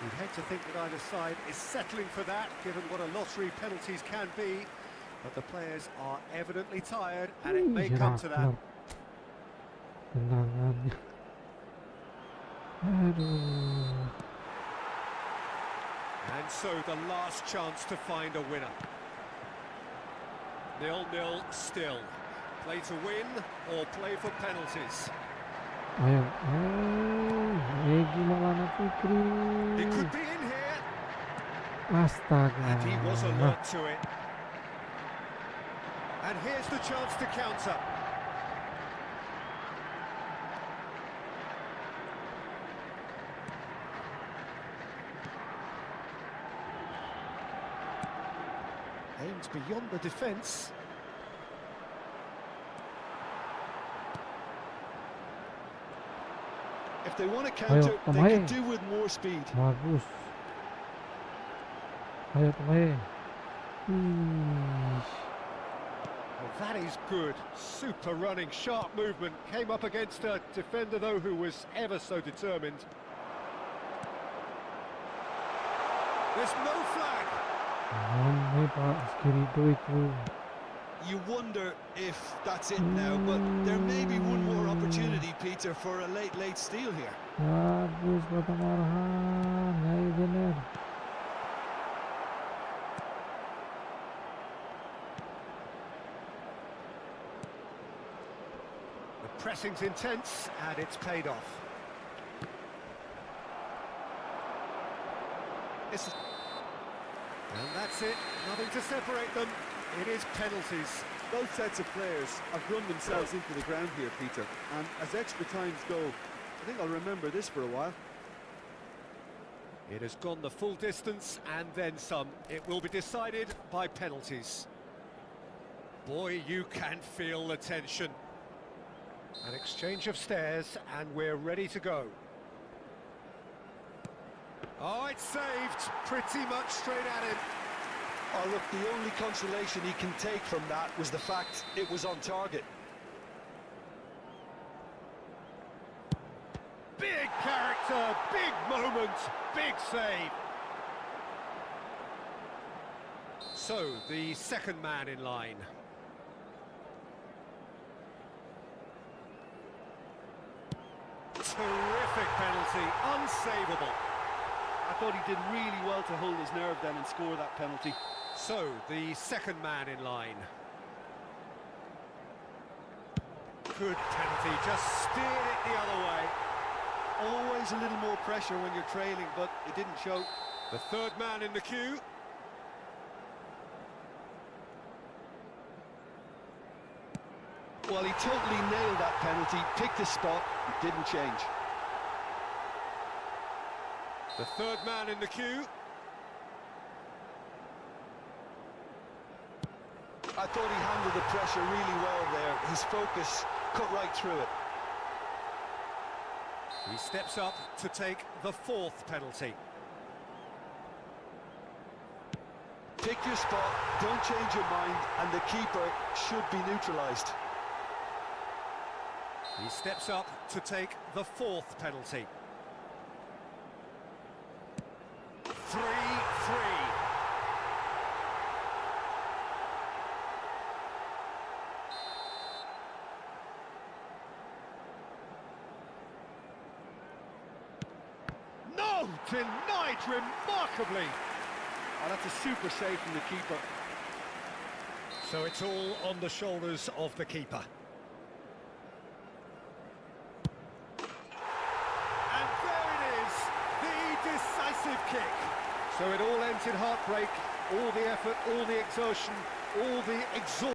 We'd hate to think that either side is settling for that, given what a lottery penalties can be. But the players are evidently tired, and it may come to that. Tendangannya. Aduh. And so the last chance to find a winner. 0-0 still. Play to win or play for penalties. Ayo. Egi Maulana Fikri. It could be in here, Astaga. and he was alert to it. And here's the chance to counter. Aimed beyond the defence. If they want to counter, they pemain. could do with more speed. Bagus. Ayo pemain. Ih. Well, that is good. Super running, sharp movement. Came up against a defender, though, who was ever so determined. There's no flag. Nih Pak, Skirito itu. You wonder if that's it now, but there may be one more opportunity, Peter, for a late steal here. Bagus Batam Arhan. Ayo Jenner. The pressing's intense, and it's paid off. And that's it. Nothing to separate them. It is penalties. Both sets of players have run themselves into the ground here, Peter. And as extra times go, I think I'll remember this for a while. It has gone the full distance and then some. It will be decided by penalties. Boy, you can feel the tension. An exchange of stares, and we're ready to go. Oh, it's saved. Pretty much straight at him. Oh, look, the only consolation he can take from that was the fact it was on target. Big character, big moment, big save. So, the second man in line. Terrific penalty, unsavable. I thought he did really well to hold his nerve then and score that penalty. So, the second man in line. Good penalty, just steered it the other way. Always a little more pressure when you're trailing, but it didn't show. The third man in the queue. Well, he totally nailed that penalty, picked his spot, didn't change. The third man in the queue. I thought he handled the pressure really well there. His focus cut right through it. He steps up to take the fourth penalty. Pick your spot, don't change your mind, and the keeper should be neutralised. He steps up to take the fourth penalty. 3-3. No! Denied remarkably! Oh, that's a super save from the keeper. So it's all on the shoulders of the keeper. And there it is, the decisive kick. So it all ends in heartbreak, all the effort, all the exertion, all the exhaustion.